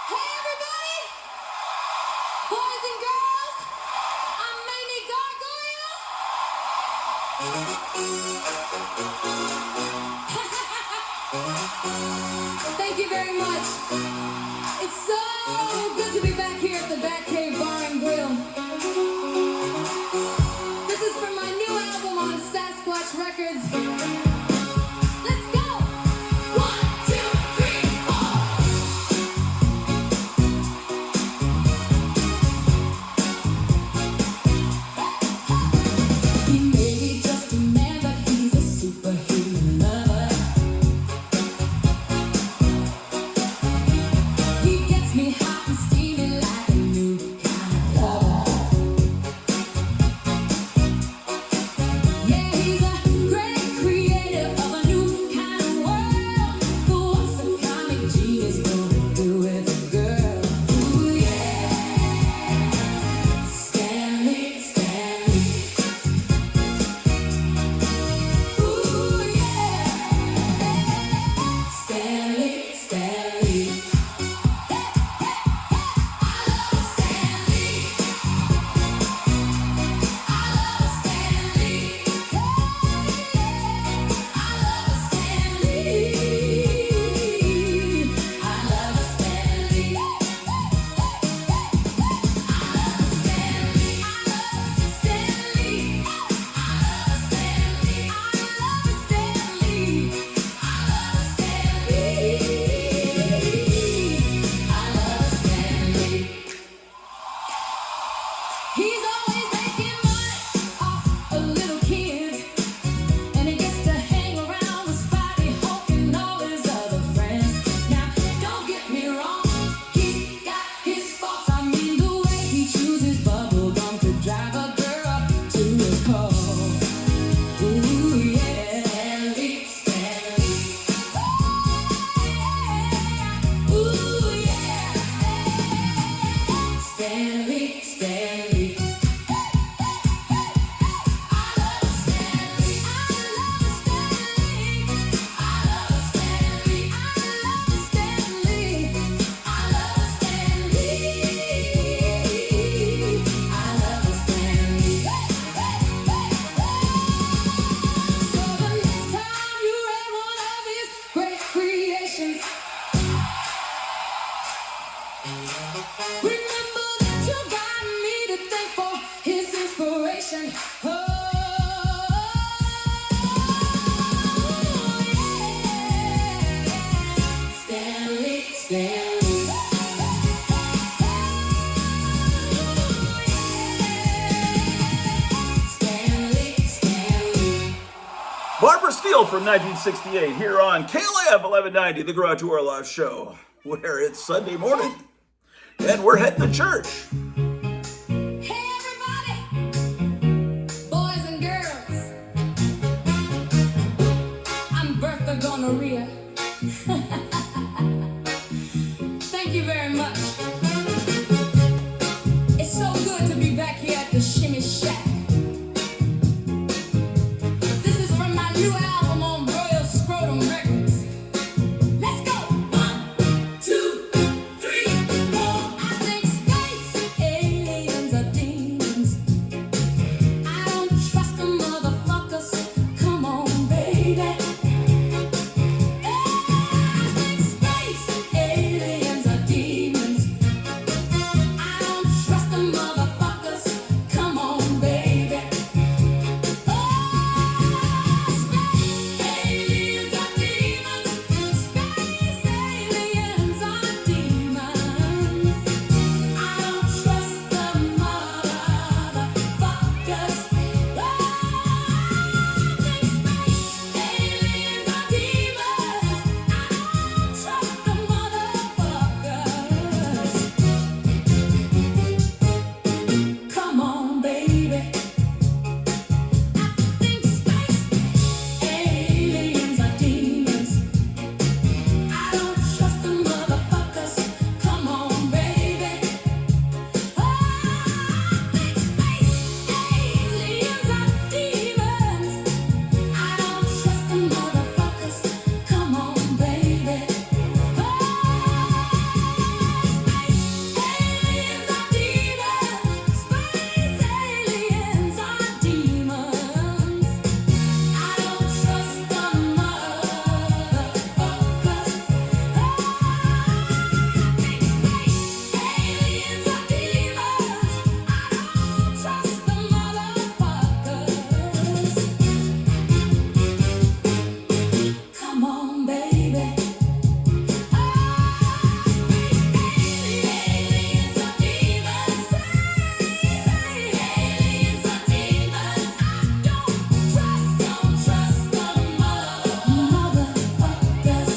G: Hey everybody! Boys and girls! I'm Mamie Gargoyle! Thank you very much. It's so good to be back here at the Batcave Bar and Grill. This is from my new album on Sasquatch Records. Let's go! 1, 2, 3, 4. He may be just a man, but he's a superhuman lover. He gets me hot and steamy like a new
A: Barbara Steele from 1968 here on KLF 1190, the Grottu Orloff Show, where it's Sunday morning and we're heading to church.
G: Hey everybody, boys and girls. I'm Bertha Gonorrhea. Thank you very much. It's so good to be back here at the Shimmy Shack. This is from my new album on Royal Scrotum Records. Let's go! 1, 2, 3, 4. I think space aliens are demons. I don't trust the motherfuckers. Come on, baby. I think space aliens are demons. I don't trust the motherfuckers. Come on, baby. Space aliens are demons. Space aliens are demons. I don't trust the motherfuckers. Space aliens are demons. I don't trust the motherfuckers. Come on, baby. Think space aliens are demons. I don't trust the motherfuckers. Come on, baby. Think space aliens are demons. I don't trust the motherfuckers. Come on, baby. Space aliens are demons. Space aliens are demons. I don't trust the motherfuckers. Think space aliens are demons. I don't trust the motherfuckers. Come on, baby. Aliens are demons. Aliens are demons. I don't trust the motherfuckers.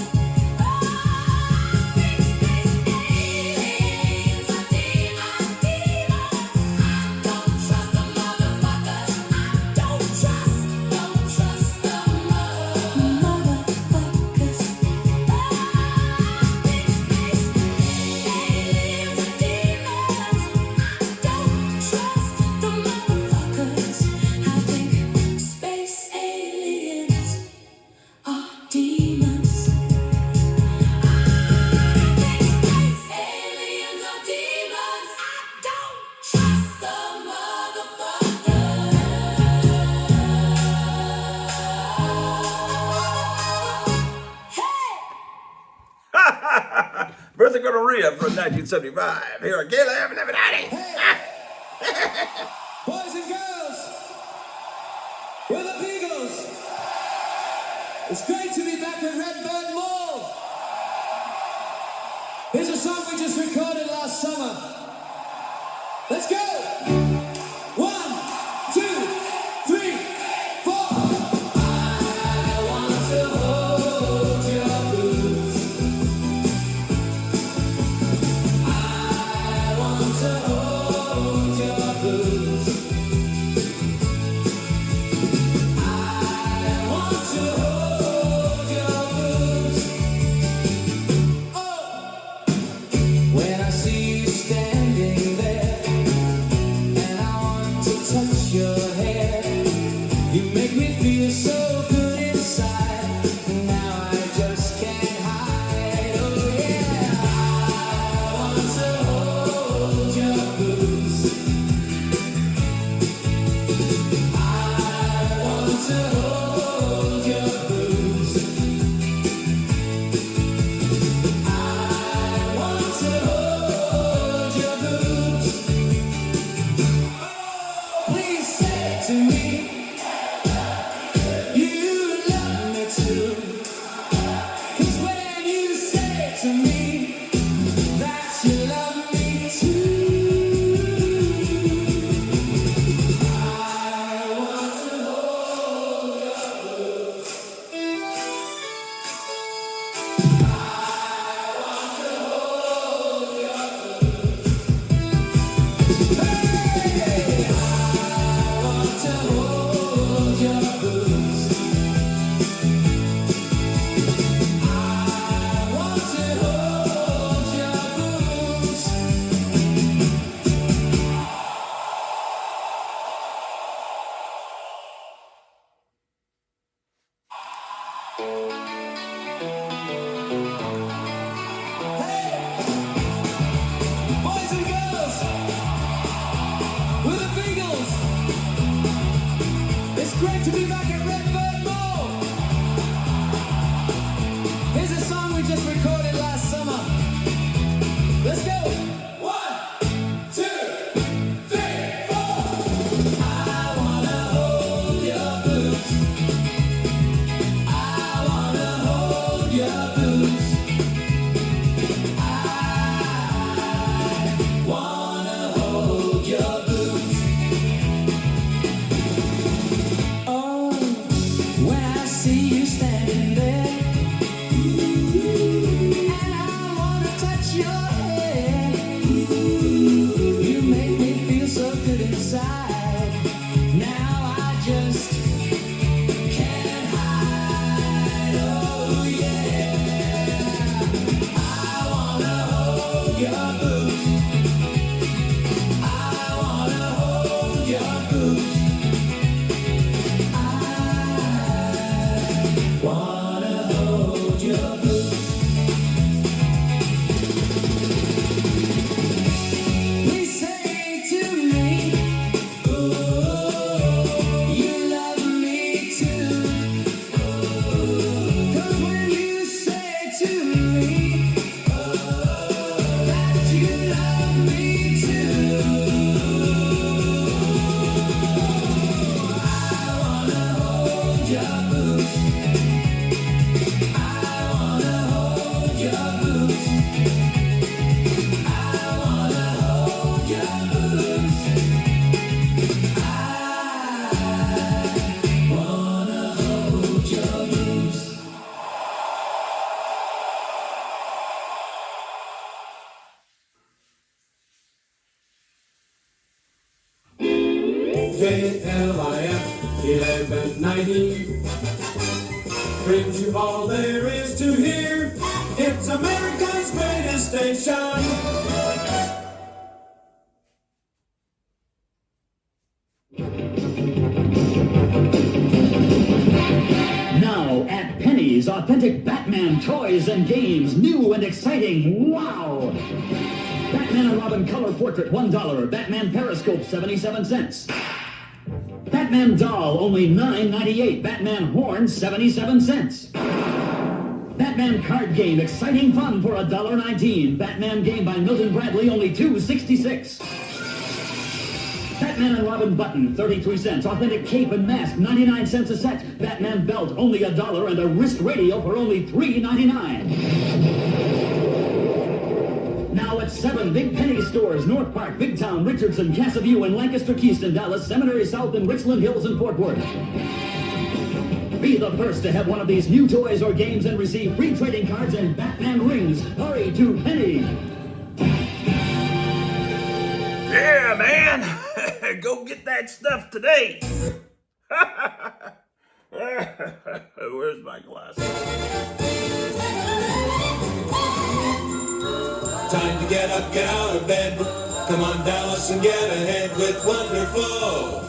G: Aliens are demons. I don't trust the motherfuckers. I don't trust the motherfuckers. Aliens are demons. I don't trust the motherfuckers. I think space aliens are demons. Space aliens are demons. I don't trust the motherfuckers.
A: Bertha Gonorrhea from 1975 here on KLF 1190.
C: Boys and girls, we're the Beagles. It's great to be back at Redbird Mall. Here's a song we just recorded last summer. Let's go. 1, 2, 3, 4. I want to hold your boots. I want to hold your boots. I want to hold your boots. Oh, when I see you standing there, and I want to touch your hair, you make me feel so good inside. Now I just can't hide. Oh yeah, I want to hold your boots. I want to hold your boots. I want to hold your boots. Please say to me, you
F: KLIF 1190 brings you all there is to hear. It's America's greatest station.
R: Now at Penny's, authentic Batman toys and games, new and exciting. Wow! Batman and Robin color portrait, $1. Batman periscope, 77 cents. Batman doll, only $9.98. Batman horn, 77 cents. Batman card game, exciting fun for $1.19. Batman game by Milton Bradley, only $2.66. Batman and Robin button, 33 cents. Authentic cape and mask, 99 cents a set. Batman belt, only $1. And a wrist radio for only $3.99. Now at 7 big penny stores, North Park, Big Town, Richardson, Casaview, and Lancaster, Keyston, Dallas, Seminary South, and Richland Hills, and Fort Worth. Be the first to have one of these new toys or games and receive free trading cards and Batman rings. Hurry to Penny.
A: Yeah, man. Go get that stuff today. Where's my glasses?
F: Time to get up, get out of bed. Come on, Dallas, and get ahead with wonderful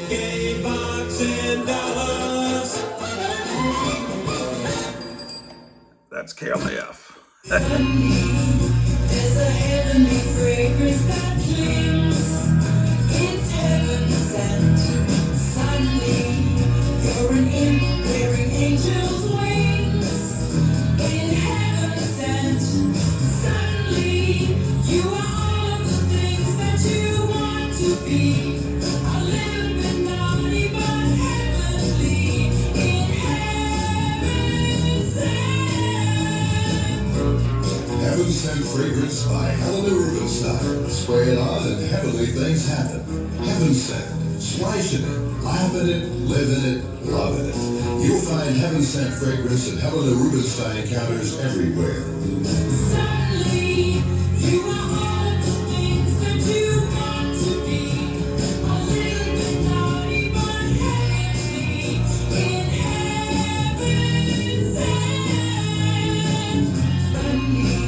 F: Game Box in Dallas.
A: That's KLAF.
D: There's a heavenly fragrance that clings. It's heaven sent. Suddenly, you're an imp wearing angel's wings. In heaven sent. Suddenly, you are all of the things that you want to be. A little bit naughty, but heavenly. In heaven sent.
K: Heaven Sent Fragrance by Helena Rubinstein. Spray it on and heavenly things happen. Heaven Sent. Splash in it, laugh in it, live in it, love in it. You'll find Heaven Sent Fragrance at Helena Rubinstein counters everywhere.
D: Suddenly, you are all of the things that you want to be. A little bit naughty, but heavenly. In heaven sent. Suddenly,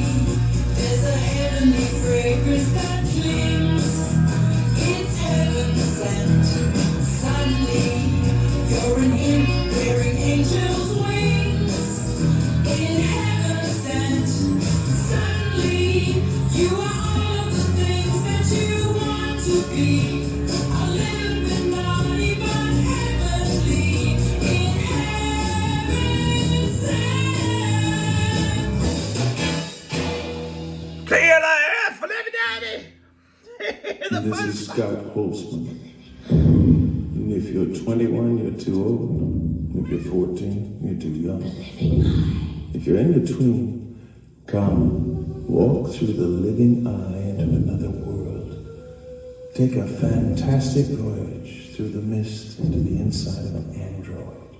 D: there's a heavenly fragrance that clings. It's heaven sent. Suddenly, you're an imp wearing angel's wings. In heaven sent. Suddenly, you are all of the things that you want to be. A little bit naughty, but heavenly. In heaven sent.
A: KLAF, 1190.
S: This is Scott Holtzman. And if you're 21, you're too old. If you're 14, you're too young. If you're in between, come, walk through the living eye into another world. Take a fantastic voyage through the mist into the inside of an android.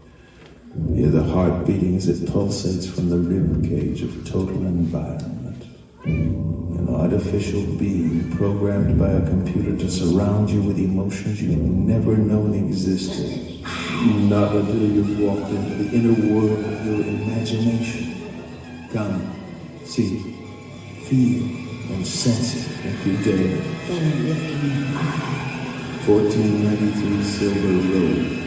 S: Hear the heart beating as it pulsates from the rib cage of total environment. An artificial being programmed by a computer to surround you with emotions you've never known existed. Not until you've walked into the inner world of your imagination. Come, see, feel, and sense it if you dare. 1493 Silver Road.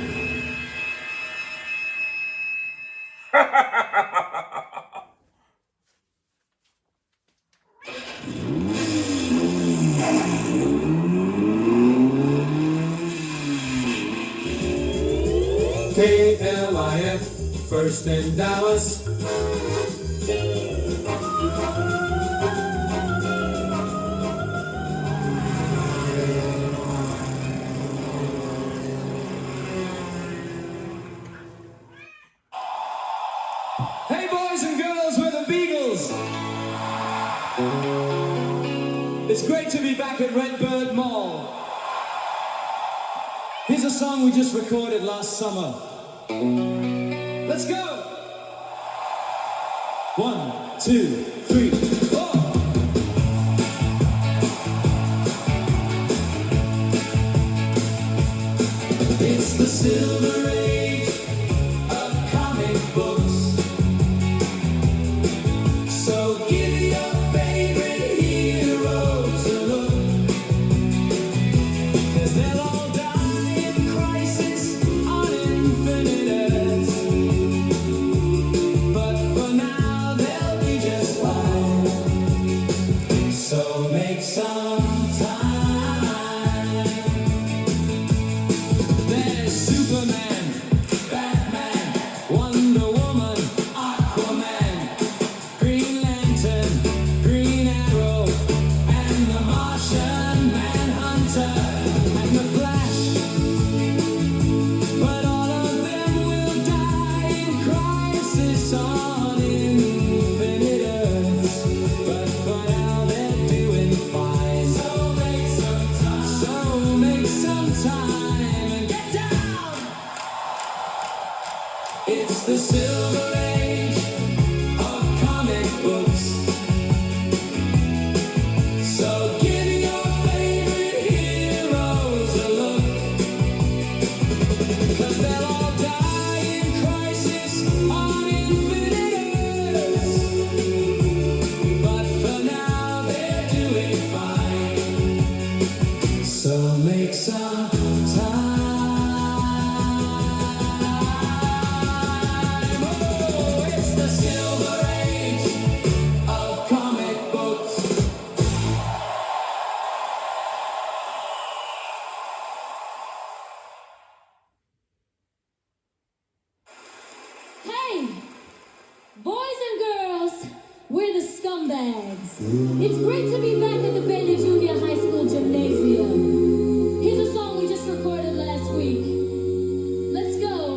F: KLIF, first in Dallas.
C: Hey, boys and girls, we're the Beagles. It's great to be back at Redbird Mall. Here's a song we just recorded last summer. Let's go! 1, 2, 3, 4. It's the silver age of comic books. So give your favorite heroes a look. 'Cause they'll all die in crisis on infinite Earths. But for now they'll be just fine. So make some time. There's Superman, Batman, Wonder Woman, Aquaman, Green Lantern, Green Arrow, and the Martian Manhunter, and the Flash. But all of them will die in crisis on infinite Earths. But for now they're doing fine. So make some time. So make some time and get down. It's the silver age of comic books. So give your favorite heroes a look. 'Cause they'll all die in crisis on infinite Earths. But for now they're doing fine. So make some time. Oh, it's the silver age of comic books.
B: Hey, boys and girls, we're the Scumbags. It's great to be back at the Bailey Junior High School Gymnasium. Here's a song we just recorded last week. Let's go.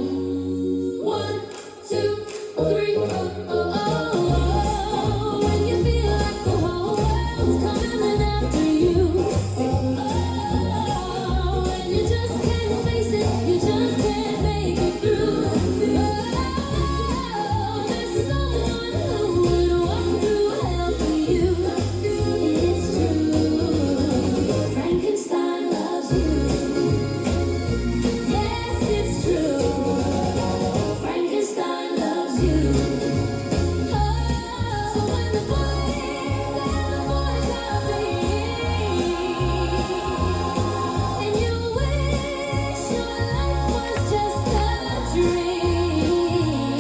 B: 1, 2, 3. Oh, oh, oh, oh. When you feel like the whole world's coming after you. Oh, and you just can't face it, you just can't make it through. Oh, there's someone who would walk through hell for you. It's true. Frankenstein loves you. Yes, it's true. Frankenstein loves you. Oh, so when the boys are free, and you wish your life was just a dream,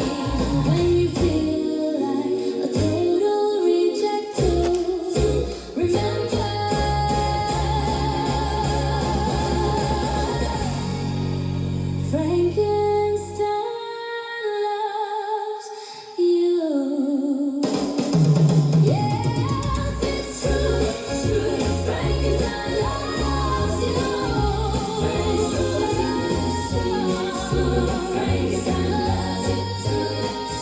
B: when you feel like a total reject, remember Frankenstein loves you. Yes, it's true, it's true. Frankenstein loves you. Frankenstein loves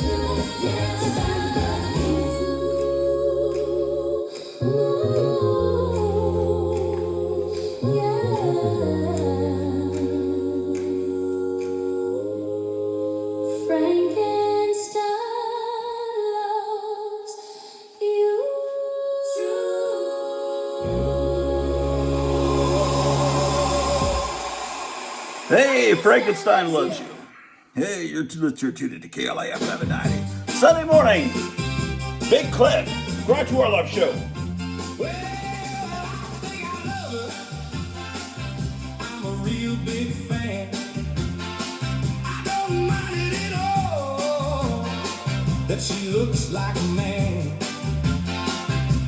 B: you. Yes, I love you. Ooh, yeah. Frankenstein loves you.
A: Hey, Frankenstein loves you. Hey, you're tuned into KLIF 1190. Sunday morning, Big Cliff, Grottu Orloff Show.
C: Well, I think I love her. I'm a real big fan. I don't mind it at all that she looks like a man.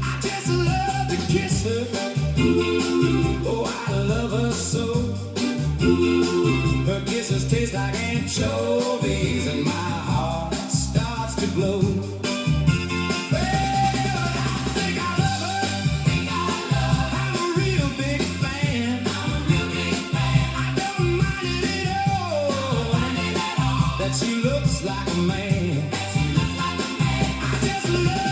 C: I just love to kiss her. Oh, I love her so. Her kisses taste like anchovies, and my heart starts to glow. Well, I think I love her. I'm a real big fan. I don't mind it at all that she looks like a man. I just love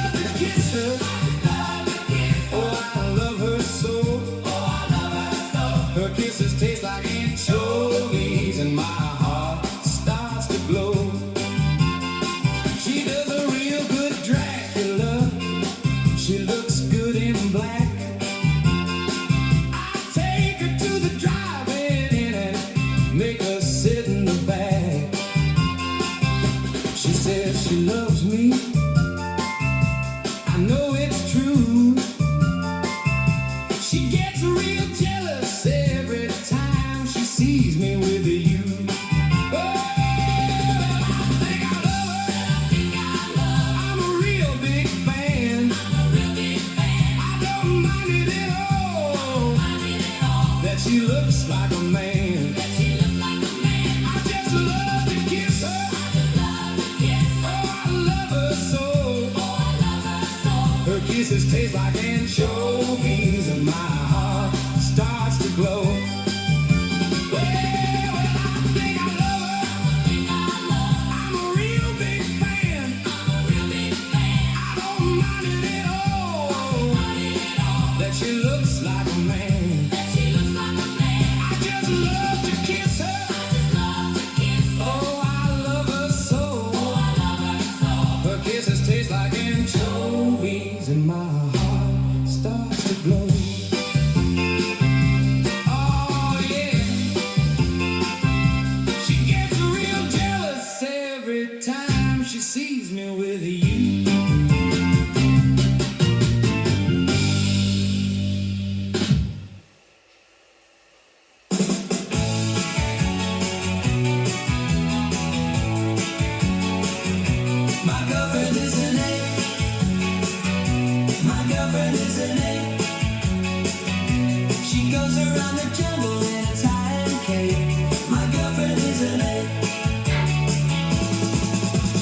F: She looks good in black. I take her to the drive-in and make her sit in the back. She says she loves me. I know it's true. She gets real jealous every time she sees me with you. Oh, I think I love her. I'm a real big fan. I don't mind it at all that she looks like a man. I just love to kiss her. Oh, I love her so. Her kisses taste like anchovies and my heart starts to glow. Well, I think I love her. I'm a real big fan. I don't mind it at all that she looks like a man. I just love to kiss her. Oh, I love her so. Her kisses taste like anchovies and my heart starts to glow. Oh yeah, she gets real jealous every time she sees me with you. My girlfriend is an eight. My girlfriend is an eight. She goes around the jungle in a tie and cape. My girlfriend is an eight.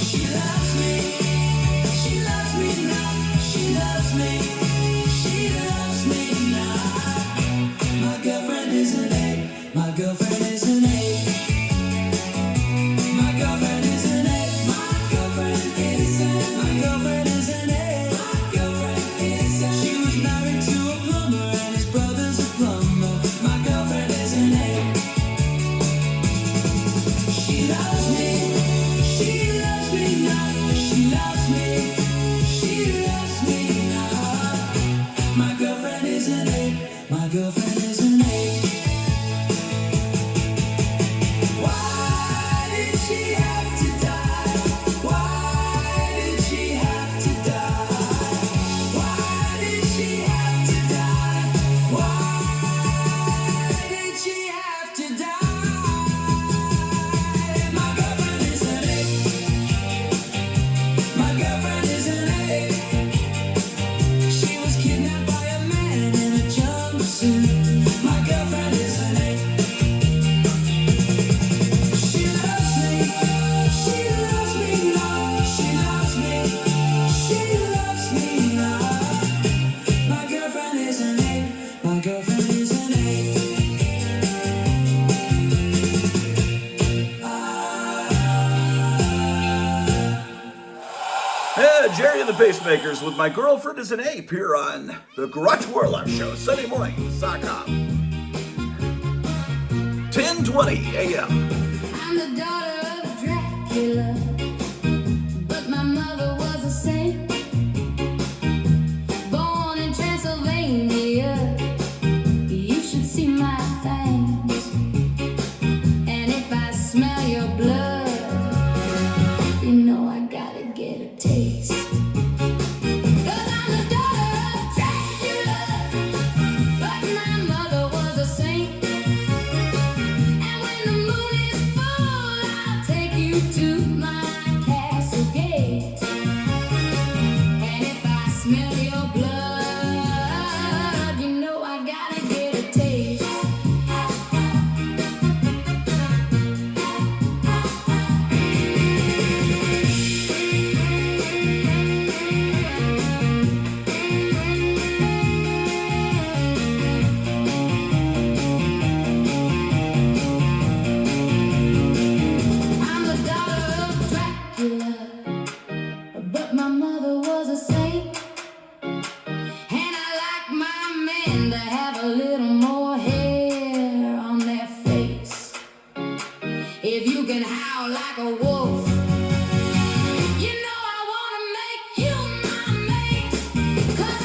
F: She loves me. She loves me now. She loves me. She loves me now. My girlfriend is an eight. My girlfriend is an eight. My girlfriend is an eight. My girlfriend is an eight. My girlfriend is an eight. My girlfriend is an eight. She was married to a plumber and his brother's a plumber. My girlfriend is an eight. She loves me. She loves me now. She loves me. She loves me now. My girlfriend is an eight. My girlfriend is an eight. Why did she have to die? Why did she have to die? Why did she have to die? Why did she have to die? My girlfriend is an eight. My girlfriend is an eight. She was kidnapped by a man in a jumpsuit. My girlfriend is an eight. She loves me. She loves me now. She loves me. She loves me now. My girlfriend is an eight. My girlfriend is an eight.
A: Yeah, Jerry and the Pacemakers with My Girlfriend is an Ape here on the Grottu Orloff Show, Sunday mornings.com. 10:20 a.m.
G: I'm the daughter of Dracula, but my mother was a saint. Born in Transylvania, you should see my fangs. And if I smell your blood, you know I gotta get a taste. 'Cause I'm the daughter of Dracula, but my mother was a saint. And when the moon is full, I'll take you to my castle gate. And if I smell your blood, you know I gotta get a taste. I'm the daughter of Dracula, but my mother was a saint. And I like my men to have a little more hair on their face. If you can howl like a wolf, you know I wanna make you my mate. 'Cause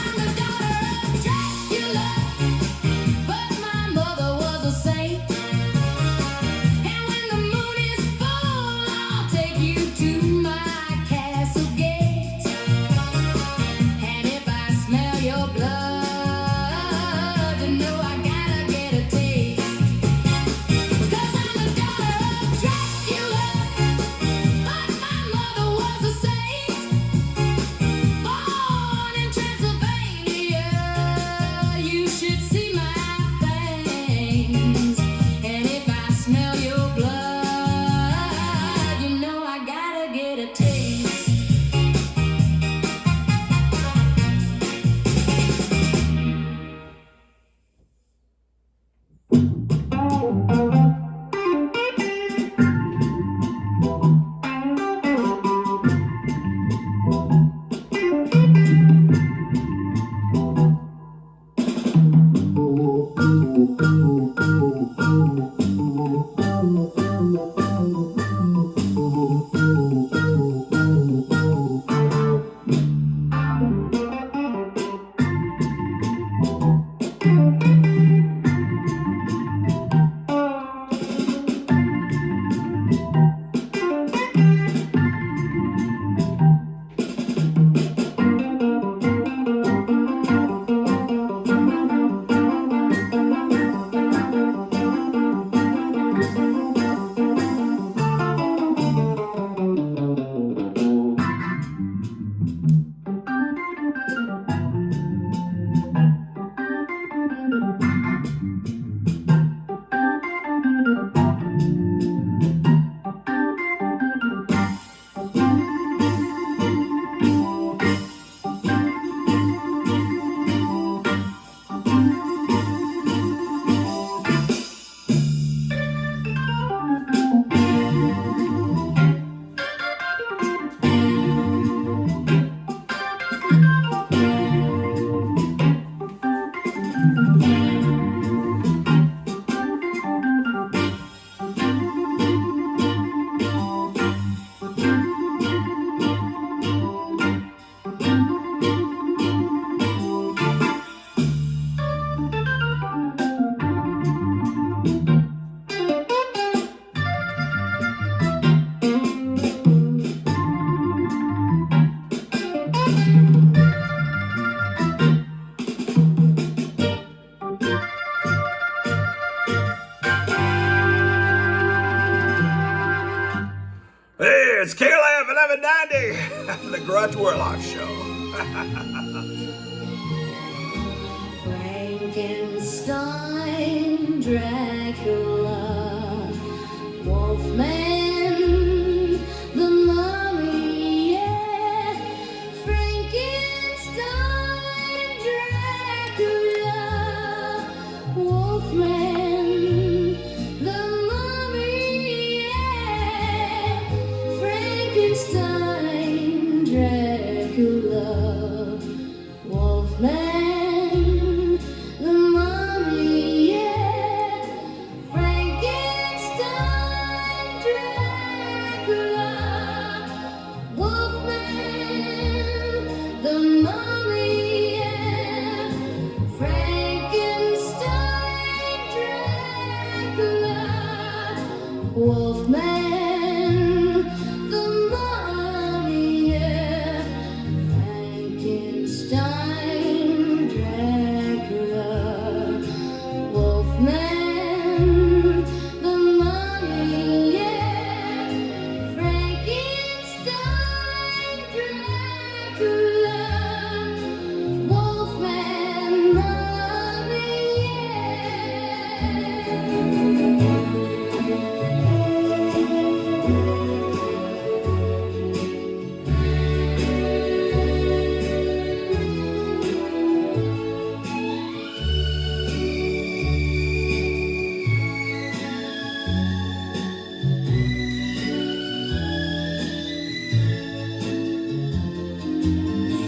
A: the Grottu Orloff Show.
G: Frankenstein, Dracula, Wolfman, the Mummy, yeah. Frankenstein, Dracula, Wolfman, the Mummy, yeah. Frankenstein, Dracula, Wolfman, the Mummy, yeah. Frankenstein, Dracula, Wolfman, the Mummy, yeah. Frankenstein, Dracula, Wolfman, the Mummy, yeah. Frankenstein, Dracula, Wolfman, the Mummy, yeah. Frankenstein, Dracula, Wolfman, Mummy,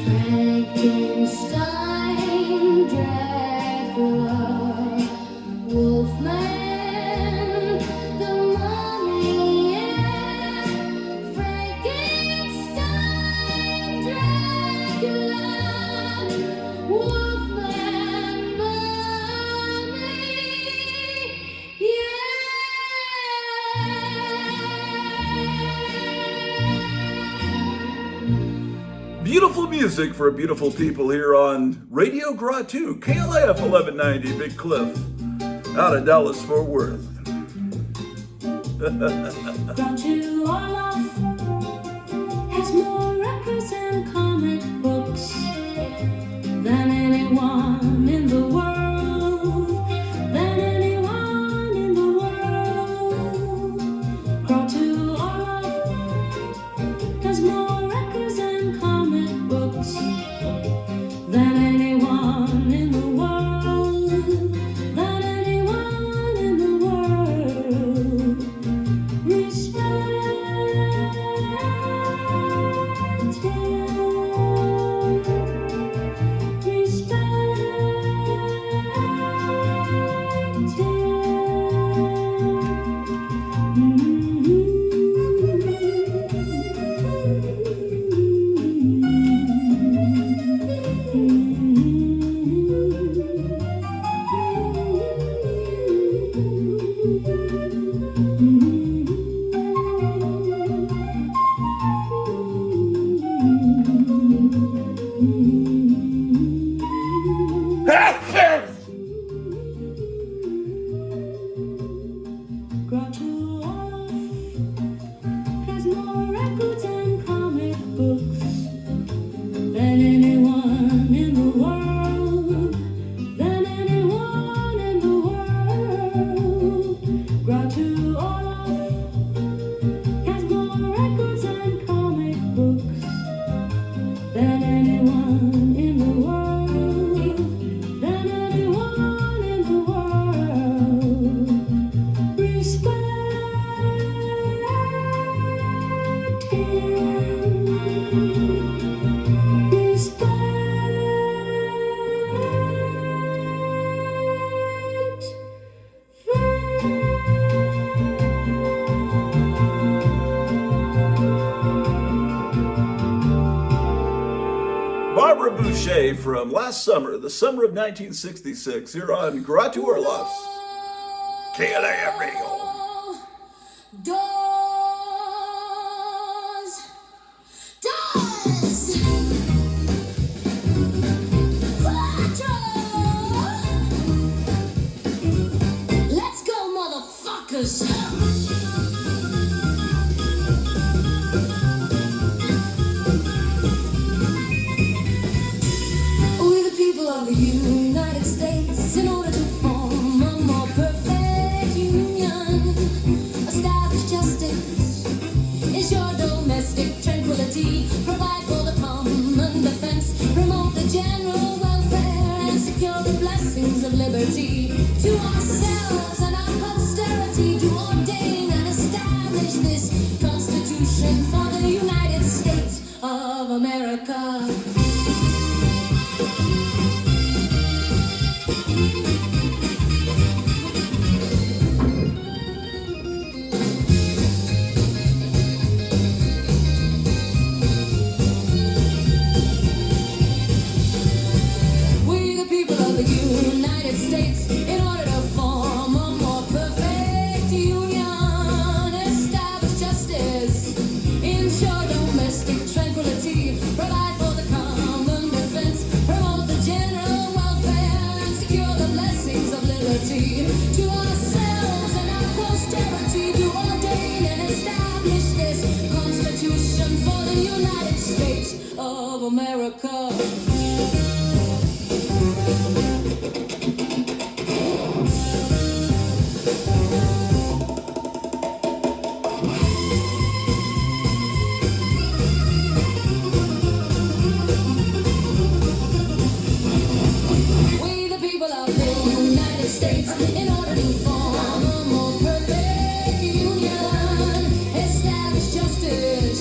G: Frankenstein, Dracula, Wolfman, the Mummy, yeah. Frankenstein, Dracula, Wolfman, Mummy, yeah.
A: Beautiful music for beautiful people here on Radio Grottu, KLIF 1190, Big Cliff, out of Dallas, Fort Worth.
G: Grottu Orloff has more records and comic books than anyone in the world, than anyone in the world. Grottu Orloff has more records and comic books than anyone in the world, than anyone in the world. Respect
A: Barbara Boucher from last summer, the summer of 1966, here on Grottu Orloff's KLIF Radio.
G: Doors. Let's go, motherfuckers. of the United States in order to form a more perfect union. Establish justice, ensure domestic tranquility, provide for the common defense, promote the general welfare, and secure the blessings of liberty. To ourselves and our posterity, to ordain and establish this Constitution for the United States of America. We the people of the United States, in order to form a more perfect union, establish justice, ensure domestic tranquility, provide for the common defense, promote the general welfare, and secure the blessings of liberty. To ourselves and our posterity, to ordain and establish this Constitution for the United States of America. We the people of the United States, in order to form a more perfect union, establish justice,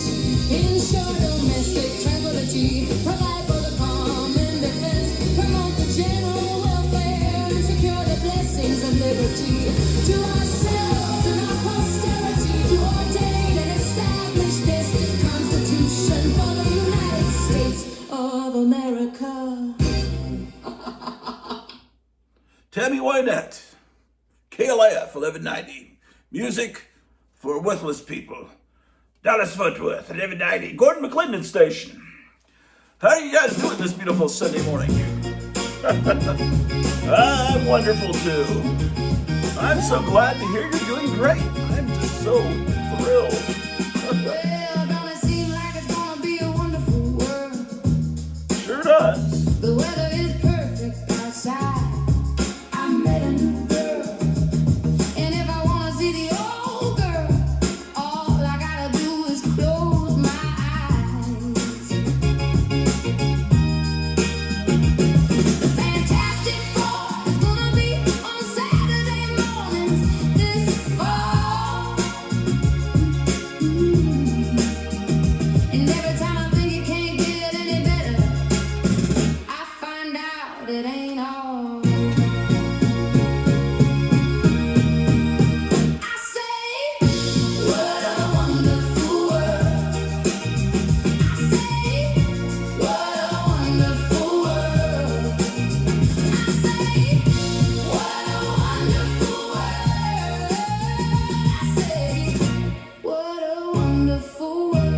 G: ensure domestic tranquility, provide for the common defense, promote the general welfare, and secure the blessings of liberty. To ourselves and our posterity, to ordain and establish this Constitution for the United States of America.
A: Tammy Wynette, KLAF 1190. Music for worthless people. Dallas Fort Worth 1190. Gordon McClendon Station. How are you guys doing this beautiful Sunday morning? I'm wonderful too. I'm so glad to hear you're doing great. I'm just so thrilled.
G: Well, don't it seem like it's gonna be a wonderful world?
A: Sure does.
G: The weather is perfect outside. I met a new girl, and if I wanna see the old girl, all I gotta do is close my eyes. The Fantastic Four is gonna be on Saturday mornings this fall. And every time I think it can't get any better, I find out it ain't all. I say, what a wonderful world. I say, what a wonderful world. I say, what a wonderful world. I say, what a wonderful world.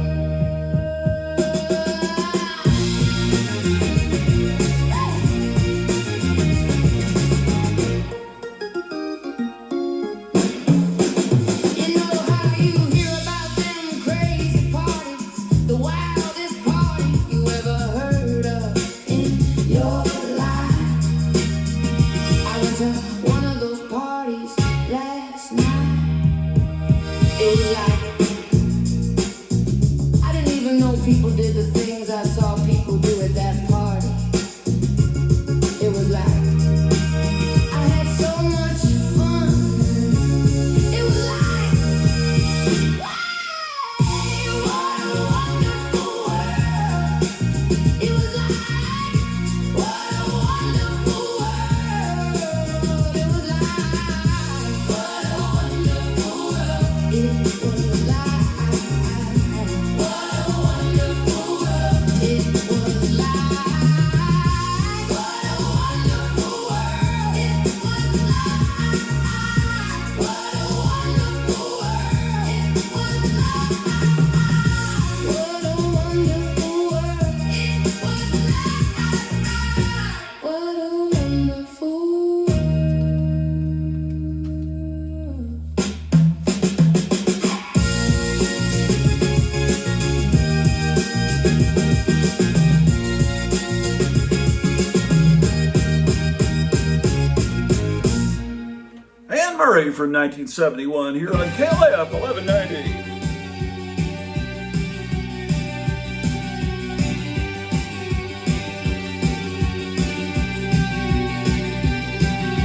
A: Sorry from 1971 here on KLAF 1190.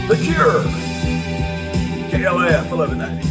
A: The Cure, KLAF 1190.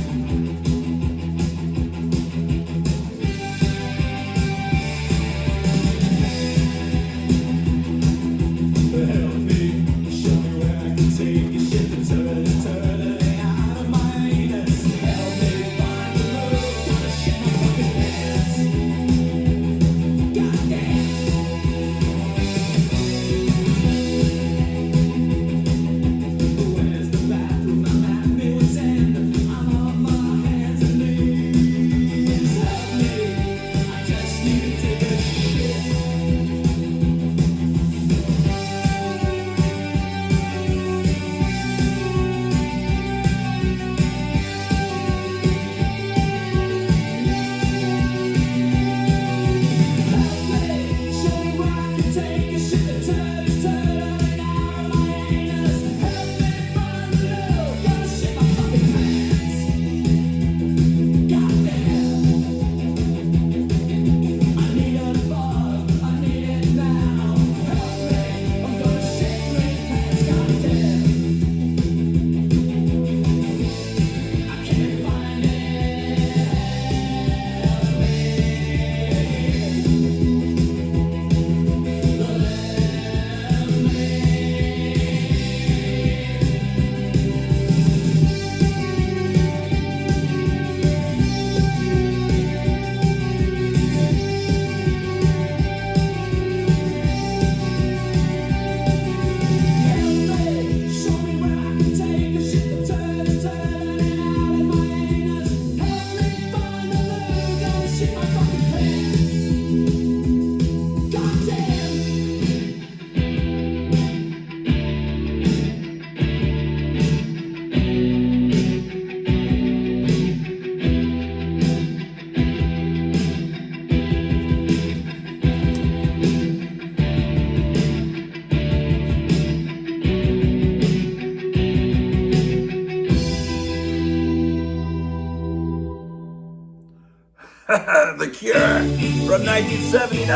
A: The Cure from 1979.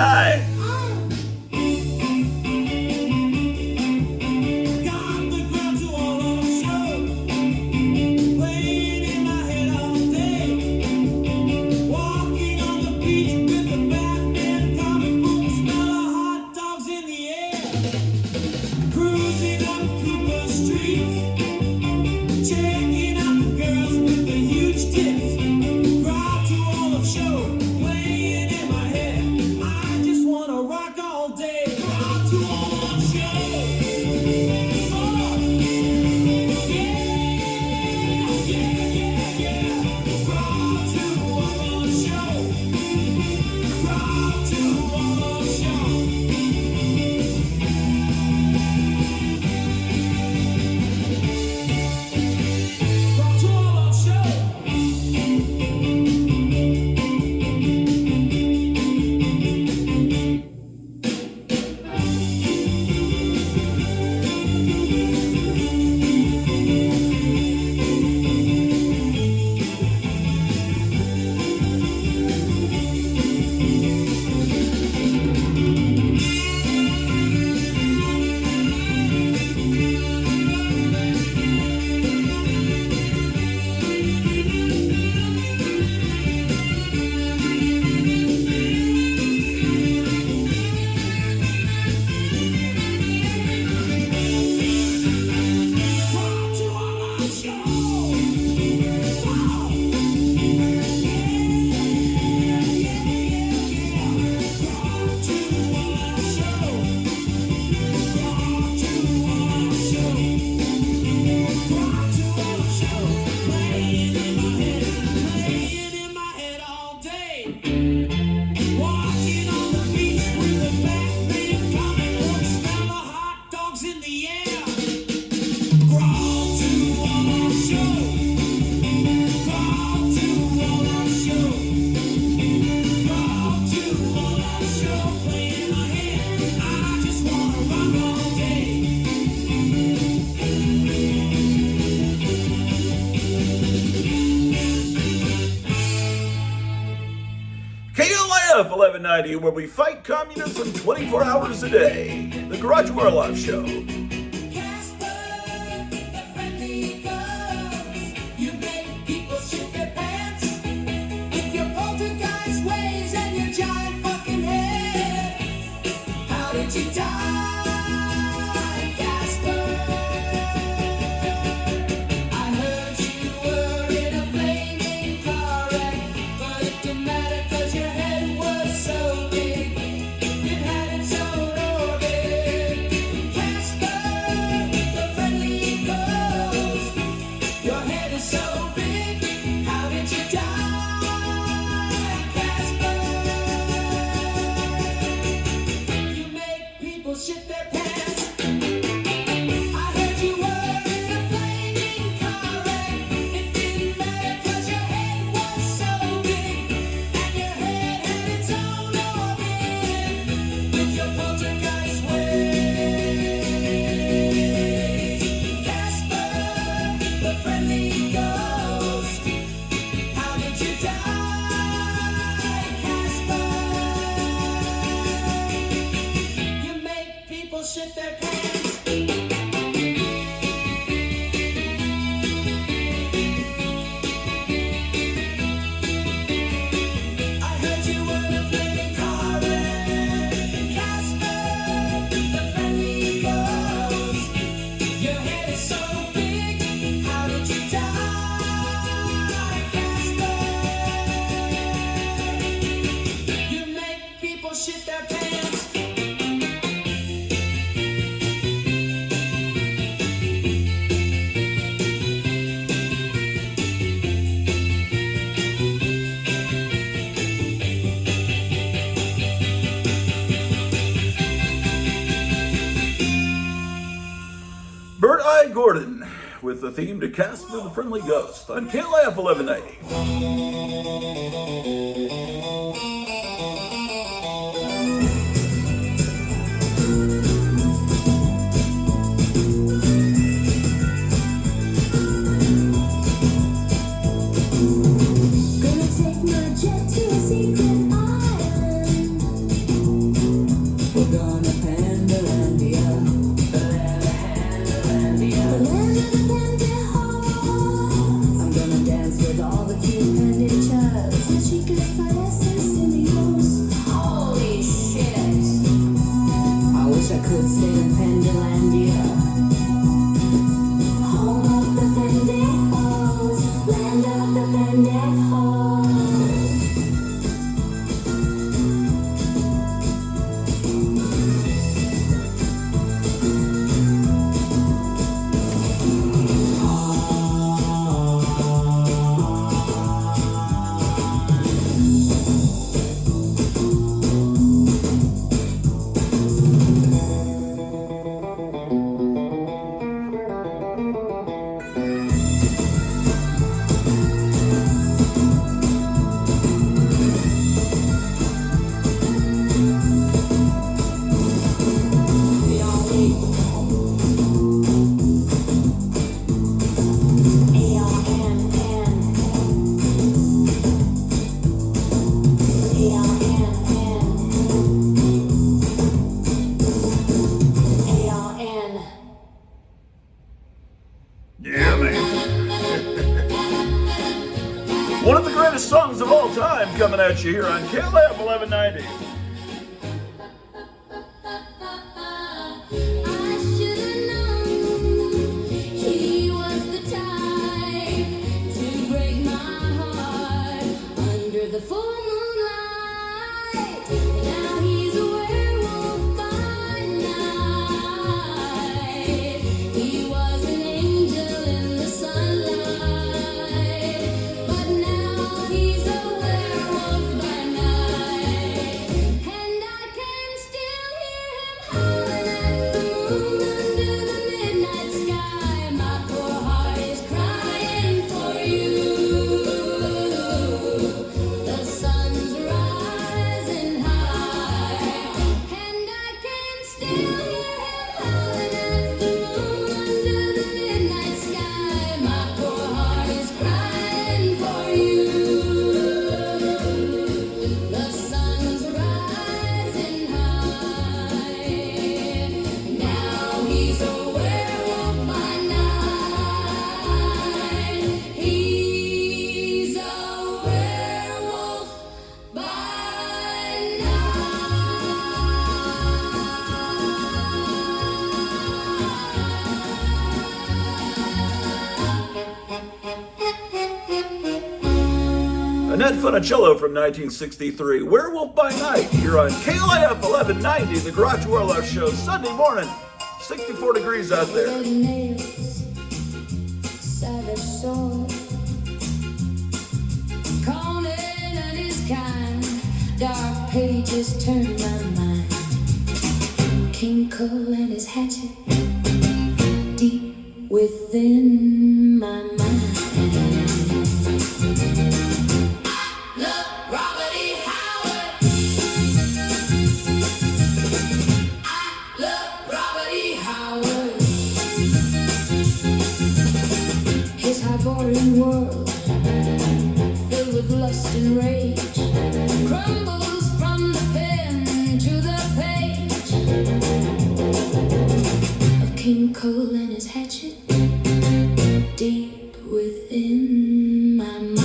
D: Got the Grottu Orloff show playing in my head all day. Walking on the beach with the Batman comic book, smell of hot dogs in the air. Cruising up Cooper Street, checking out the girls with the huge tits. Grottu Orloff show playing in my head. I just wanna rock all day. Grottu Orloff show.
A: KLF 1190, where we fight communism 24 hours a day. The Grottu Orloff Show.
D: Shit their pants. I heard you were in a flaming car wreck. It didn't matter 'cause your head was so big, and your head had its own orbit with your poltergeist ways. Casper, the friendly ghost, how did you die, Casper? You make people shit their pants. I heard you were a flaming car wreck. Casper, the friendly ghost. Your head is so big. How did you die, Casper? You make people shit their pants.
A: Bert I. Gordon with the theme to Casper the Friendly Ghost on KLF 1190.
B: Gonna take my jet to a secret island.
G: We're gonna Pandalandia.
B: The land of the Pantyhose.
G: I'm gonna dance with all the cute pandichas.
B: The chicas parecen simios.
G: Holy shit! I wish I could stay in Pandalandia.
B: Home of the Pantyhose. Land of the Pantyhose.
A: Yeah, man. One of the greatest songs of all time coming at you here on KLF 1190.
B: I should've known he was the type to break my heart under the full moonlight. Now he's a werewolf by night. He was an angel in the sunlight, but now he's a werewolf by night.
A: Ed Funicello from 1963. Werewolf by Night here on KLIF 1190, the Grottu Orloff Show, Sunday morning. 64 degrees out there.
G: Red nails, savage sword, Conan and his kind, dark pages turn my mind. King Cole and his hatchet, deep within my mind. Love Robert E. Howard. I love Robert E. Howard. His Hyborian world, filled with lust and rage, crumbles from the pen to the page of King Cole and his hatchet, deep within my mind.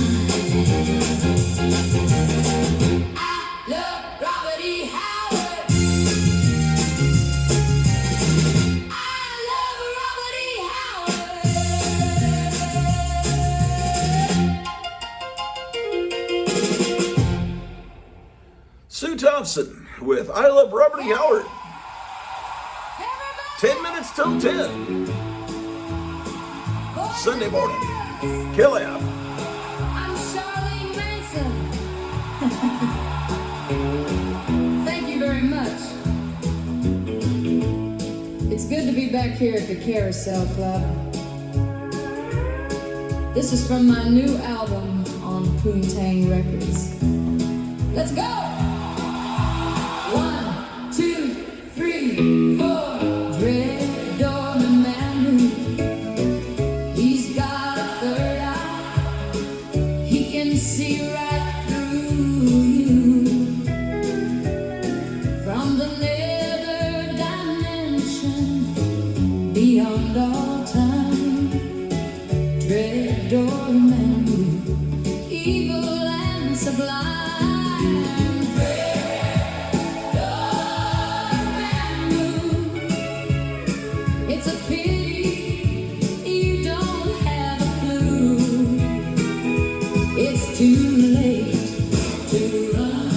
G: I love Robert E. Howard. I love Robert E. Howard.
A: Sue Thompson with I Love Robert E. Howard. 10 minutes till 10. Sunday morning. KLIF.
G: I'm Charlene Manson. Thank you very much. It's good to be back here at the Carousel Club. This is from my new album on Poontang Records. Let's go! 1, 2, 3, 4. Dread Dorman Man, he's got a third eye. He can see right through you from the nether dimension beyond all time. Dread Dorman, evil and sublime. It's a pity you don't have a clue. It's too late to run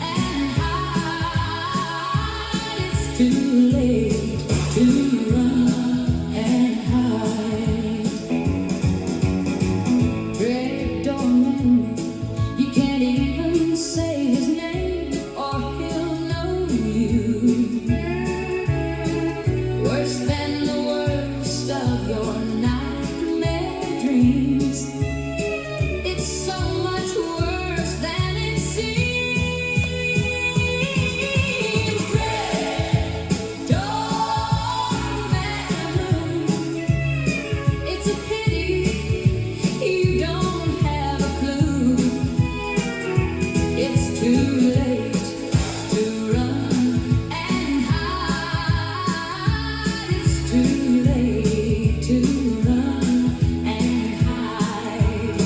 G: and hide. It's too late to run and hide. Dread Dorman, you can't even say his name or he'll know you. Worse than the worst of your nightmare dreams. It's so much worse than it seems. Dread Dorman, it's a pity you don't have a clue. It's too late to run and hide. It's too late to run and hide.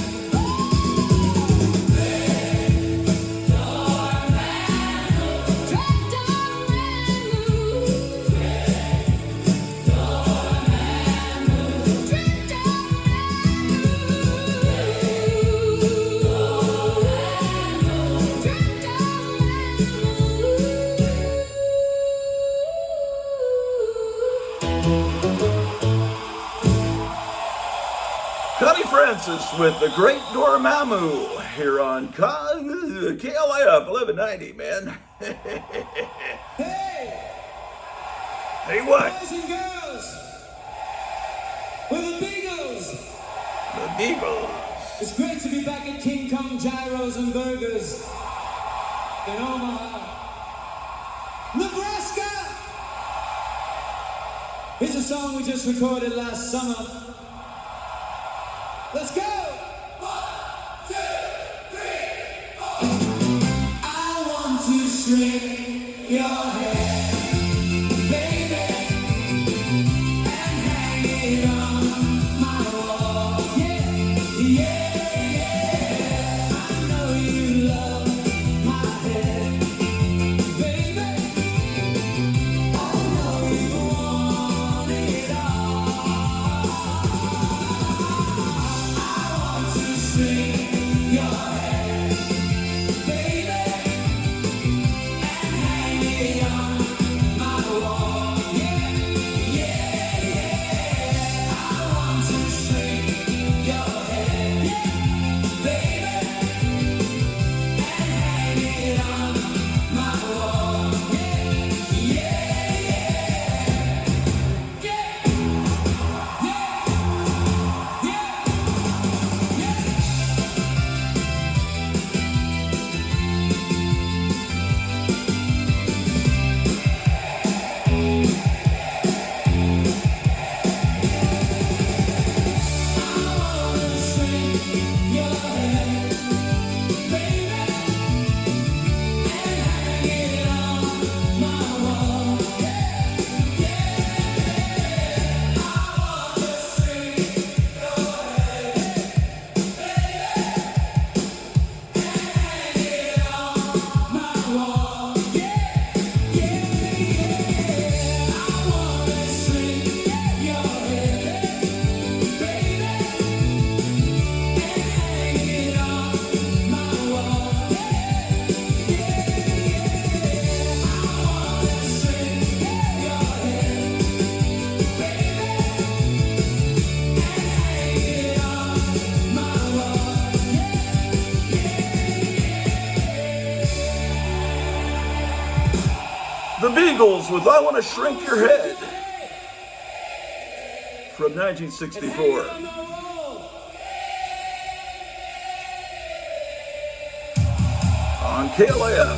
A: Connie Francis with the Great Dormammu here on KLIF 1190, man.
C: Hey!
A: Hey, what?
C: Boys and girls! We're the Beagles!
A: The Beagles.
C: It's great to be back at King Kong Gyros and Burgers in Omaha, Nebraska! Here's a song we just recorded last summer. Let's go! 1, 2, 3, 4. I want to shrink your hair, baby, and hang it on my wall. Yeah, yeah, yeah. I know you love my hair, baby. I know you want it all. I want to shrink your hair.
A: Eagles with I Want to Shrink Your Head from 1964. On KLAF.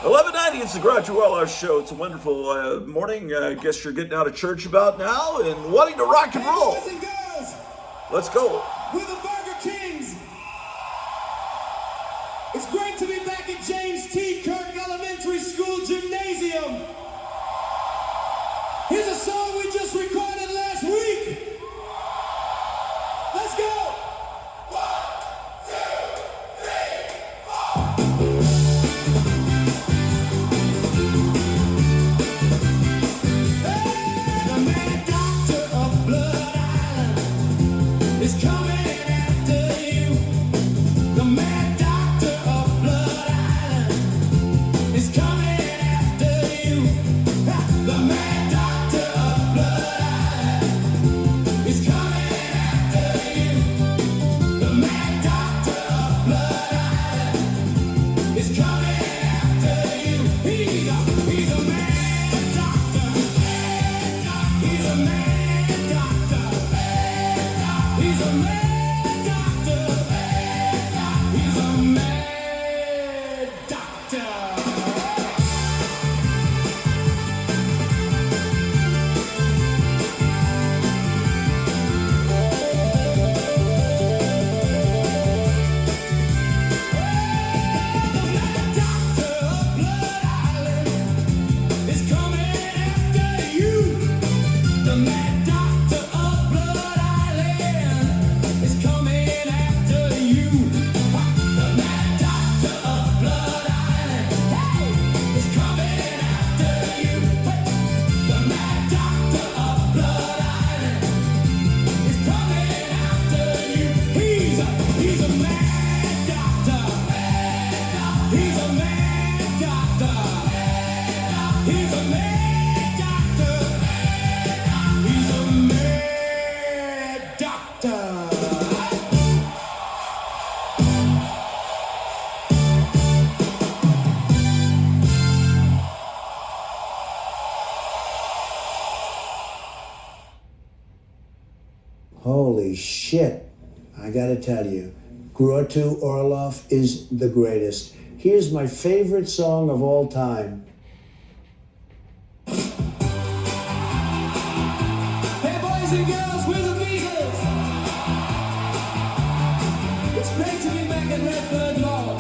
A: 1190, it's the Grottu Orloff Show. It's a wonderful morning. I guess you're getting out of church about now and wanting to rock and roll.
C: Boys and girls,
A: Let's go.
C: we're the Burger Kings. It's great to be back at James T. Kirk Elementary School Gymnasium. Here's a song we just recorded last week. Let's go. The mad doctor of Blood Island is coming after you. The mad doctor of Blood Island is coming after you. The mad doctor of Blood Island is coming after you. The mad doctor of Blood Island is coming after you. He's a mad doctor. He's a mad doctor. He's a mad doctor. He's a mad doctor. Is coming after you. The mad doctor of Blood Island is coming after you. The mad doctor of Blood Island is coming after you. The mad doctor of Blood Island is coming after you. He's a mad doctor. He's a mad doctor. He's a mad doctor. He's a mad doctor.
E: Holy shit. I gotta tell you, Grottu Orloff is the greatest. Here's my favorite song of all time.
C: Hey, boys and girls, we're the Beatles. It's great to be back at Redbird Mall.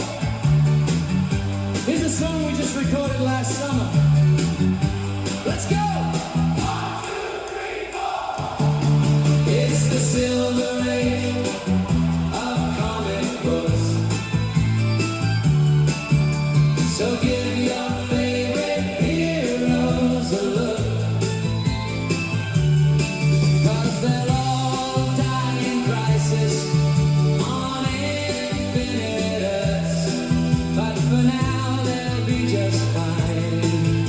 C: Here's a song we just recorded last summer. Let's go. 1, 2, 3, 4. It's the silver age of comic books. So give your favorite heroes a look. 'Cause they'll all die in crisis on infinite Earths. But for now they'll be just fine.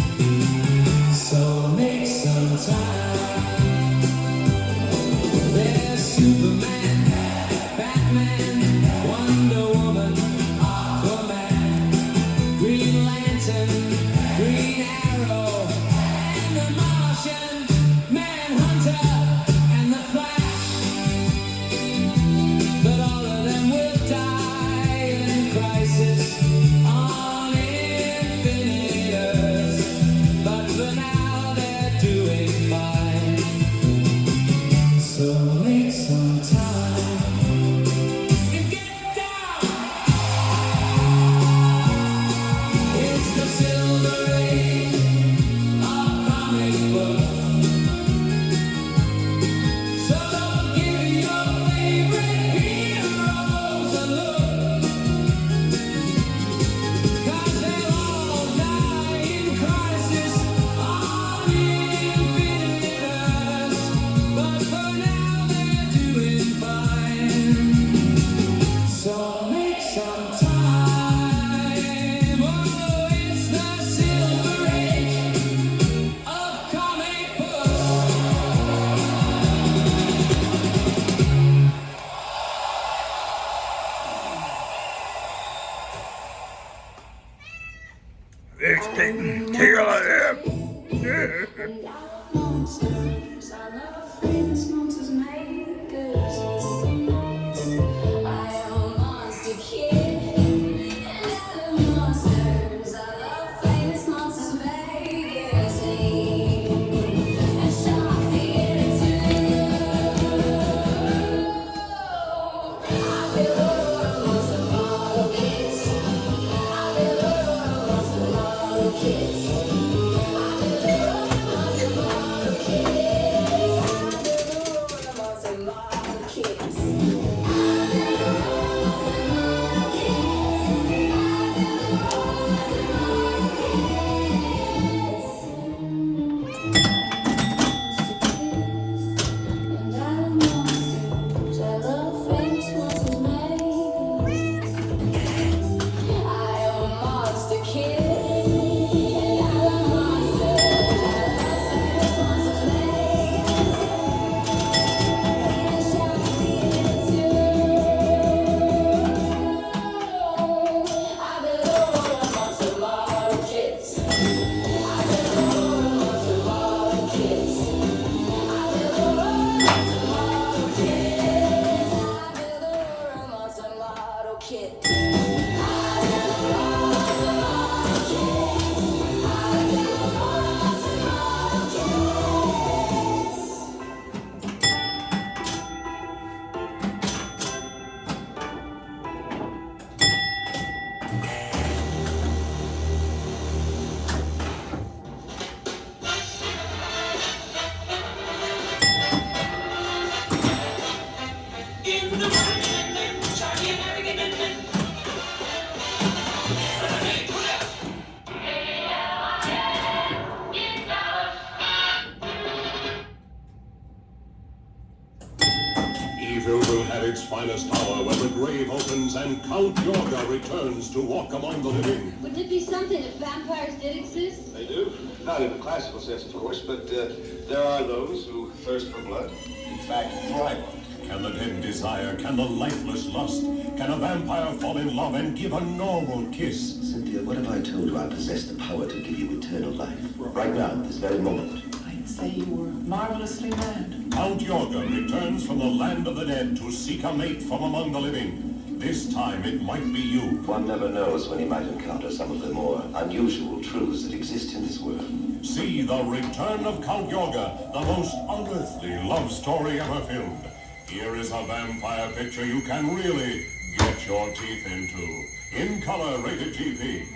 T: will have its finest hour when the grave opens and Count Yorga returns to walk among the living.
B: Wouldn't it be something if vampires did exist?
I: They do. Not in the classical sense, of course, but there are those who thirst for blood. In fact, thrive on it.
T: Can the dead desire? Can the lifeless lust? Can a vampire fall in love and give a normal kiss?
N: Cynthia, what have I told you? I possess the power to give you eternal life. Right now, this very moment.
U: I'd say you were marvelously mad.
T: Count Yorga returns from the land of the dead to seek a mate from among the living. This time it might be you.
N: One never knows when he might encounter some of the more unusual truths that exist in this world.
T: See The Return of Count Yorga, the most unearthly love story ever filmed. Here is a vampire picture you can really get your teeth into. In color, rated GP.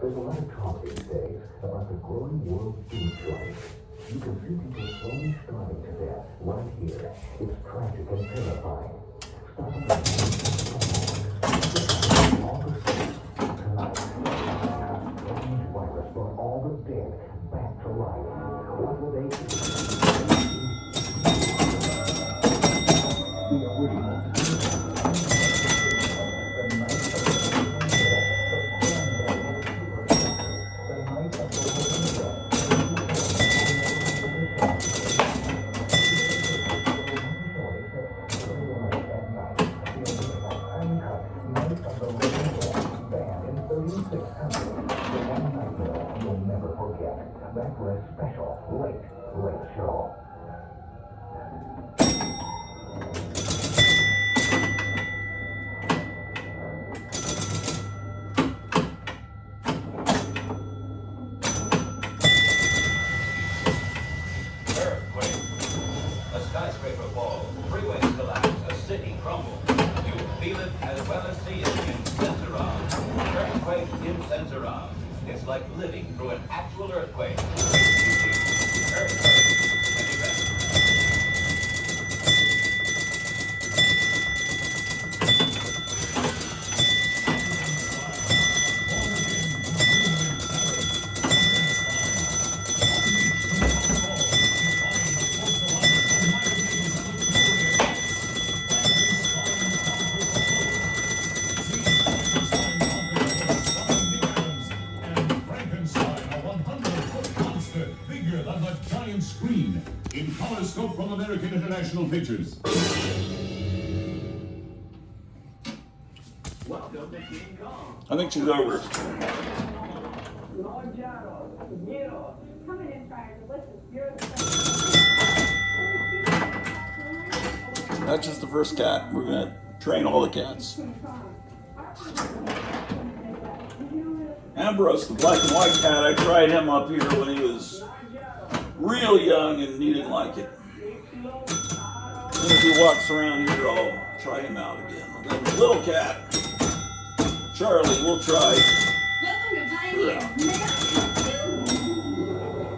V: There's a lot of talk these days about the growing world food shortage. You can see people slowly starving to death right here. It's tragic and terrifying. Stop at all the states tonight. A strange virus brought all the dead back to life. What will they do? The original. You'll never forget. That was a special late show.
W: Earthquake. A skyscraper falls, freeways collapse, a city crumbles. You feel it as well as see it in Sensaron. Earthquake in Sensaron. It's like living through an actual earthquake. Earthquake, an event.
T: Screen in color scope from American International Pictures.
W: Welcome to King Kong.
A: I think she's over. That's just the first cat. We're gonna train all the cats. Ambrose, the black and white cat, I tried him up here when he was real young and he didn't like it. As soon as he walks around here, I'll try him out again. Then the little cat, Charlie, we'll try.
B: Welcome to Pioneer. May I help you?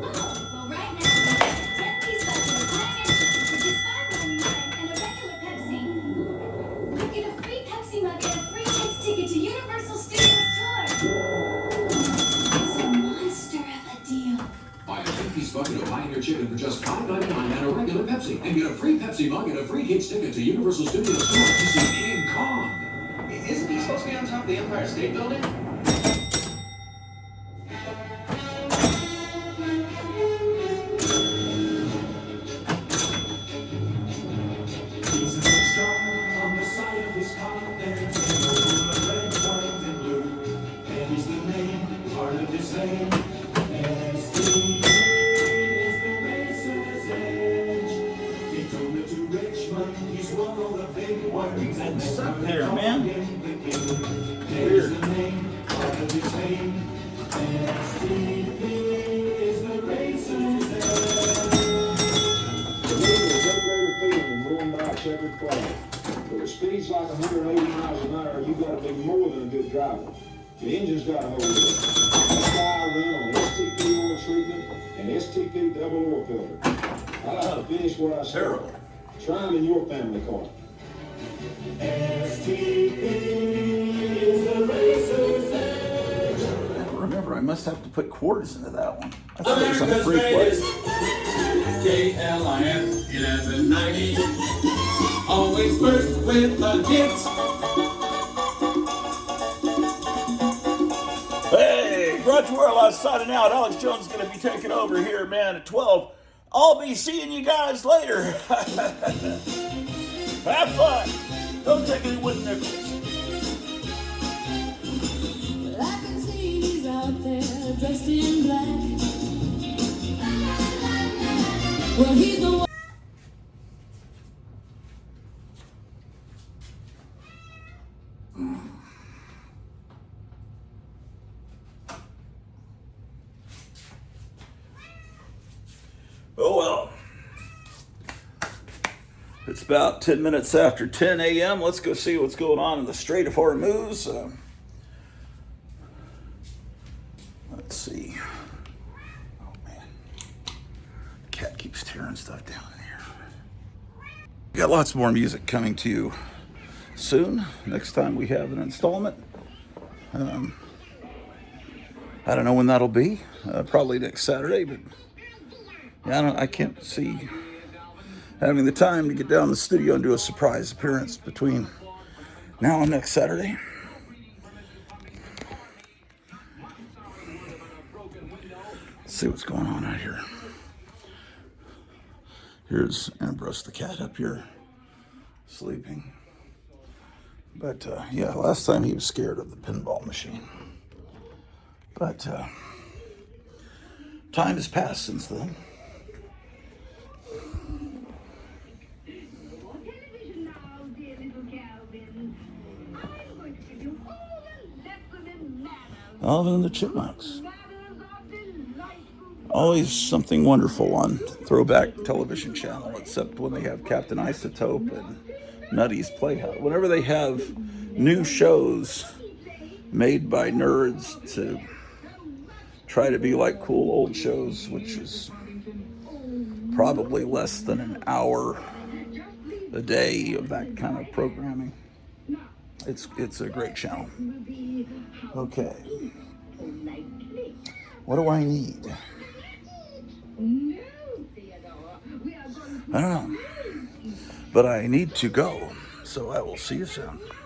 B: Oh, well, right now, there's a 10-piece bucket of Pioneer chicken for just $5.99 and a regular Pepsi. You get a free Pepsi mug and a free kids ticket to Universal Studios tour. It's a monster of a deal.
X: Buy a 10-piece bucket of Pioneer chicken for just $5.99 and a regular Pepsi, and get a free Pepsi mug and a free kids ticket to Universal Studios Tour to see King Kong.
Y: Isn't he supposed to be on top of the Empire State Building?
K: He's a big star on the side of his car. There's a red, white, and blue. And he's the main part of his name. STD is the racer's edge. He told it to Richmond. He's won all the big ones. And
A: What's up there, man?
K: There's the main part of his name. STD is the racer's edge.
Z: Going by a checkered flag. But it speeds like 180 miles an hour, you gotta be more than a good driver. The engine's gotta hold it. That's why I run on STP oil treatment and STP double oil filter. I like to finish what I started. Try them in your family car.
K: STP
A: Remember, I must have to put quarters into that one. I thought it was on free play.
D: KLIF 1190. Always first with the hits.
A: Hey, Grottu Orloff signing out. Alex Jones is going to be taking over here, man, at 12. I'll be seeing you guys later. Have fun. Don't take any wooden nickels.
G: I can see he's out there dressed in black. Well, he's the one.
A: Oh well. It's about 10 minutes after 10 a.m. Let's go see what's going on in the Strait of Hormuz. Let's see. Oh man. The cat keeps tearing stuff down in here. Got lots more music coming to you soon. Next time we have an installment. I don't know when that'll be. Probably next Saturday, but yeah, I can't see having the time to get down to the studio and do a surprise appearance between now and next Saturday. Let's see what's going on out here. Here's Ambrose the cat up here sleeping. But yeah, last time he was scared of the pinball machine. But time has passed since then. Alvin and the Chipmunks. Always something wonderful on Throwback Television Channel, except when they have Captain Isotope and Nutty's Playhouse. Whenever they have new shows made by nerds to try to be like cool old shows, which is probably less than an hour a day of that kind of programming. It's a great channel. Okay. What do I need? I don't know. But I need to go. So I will see you soon.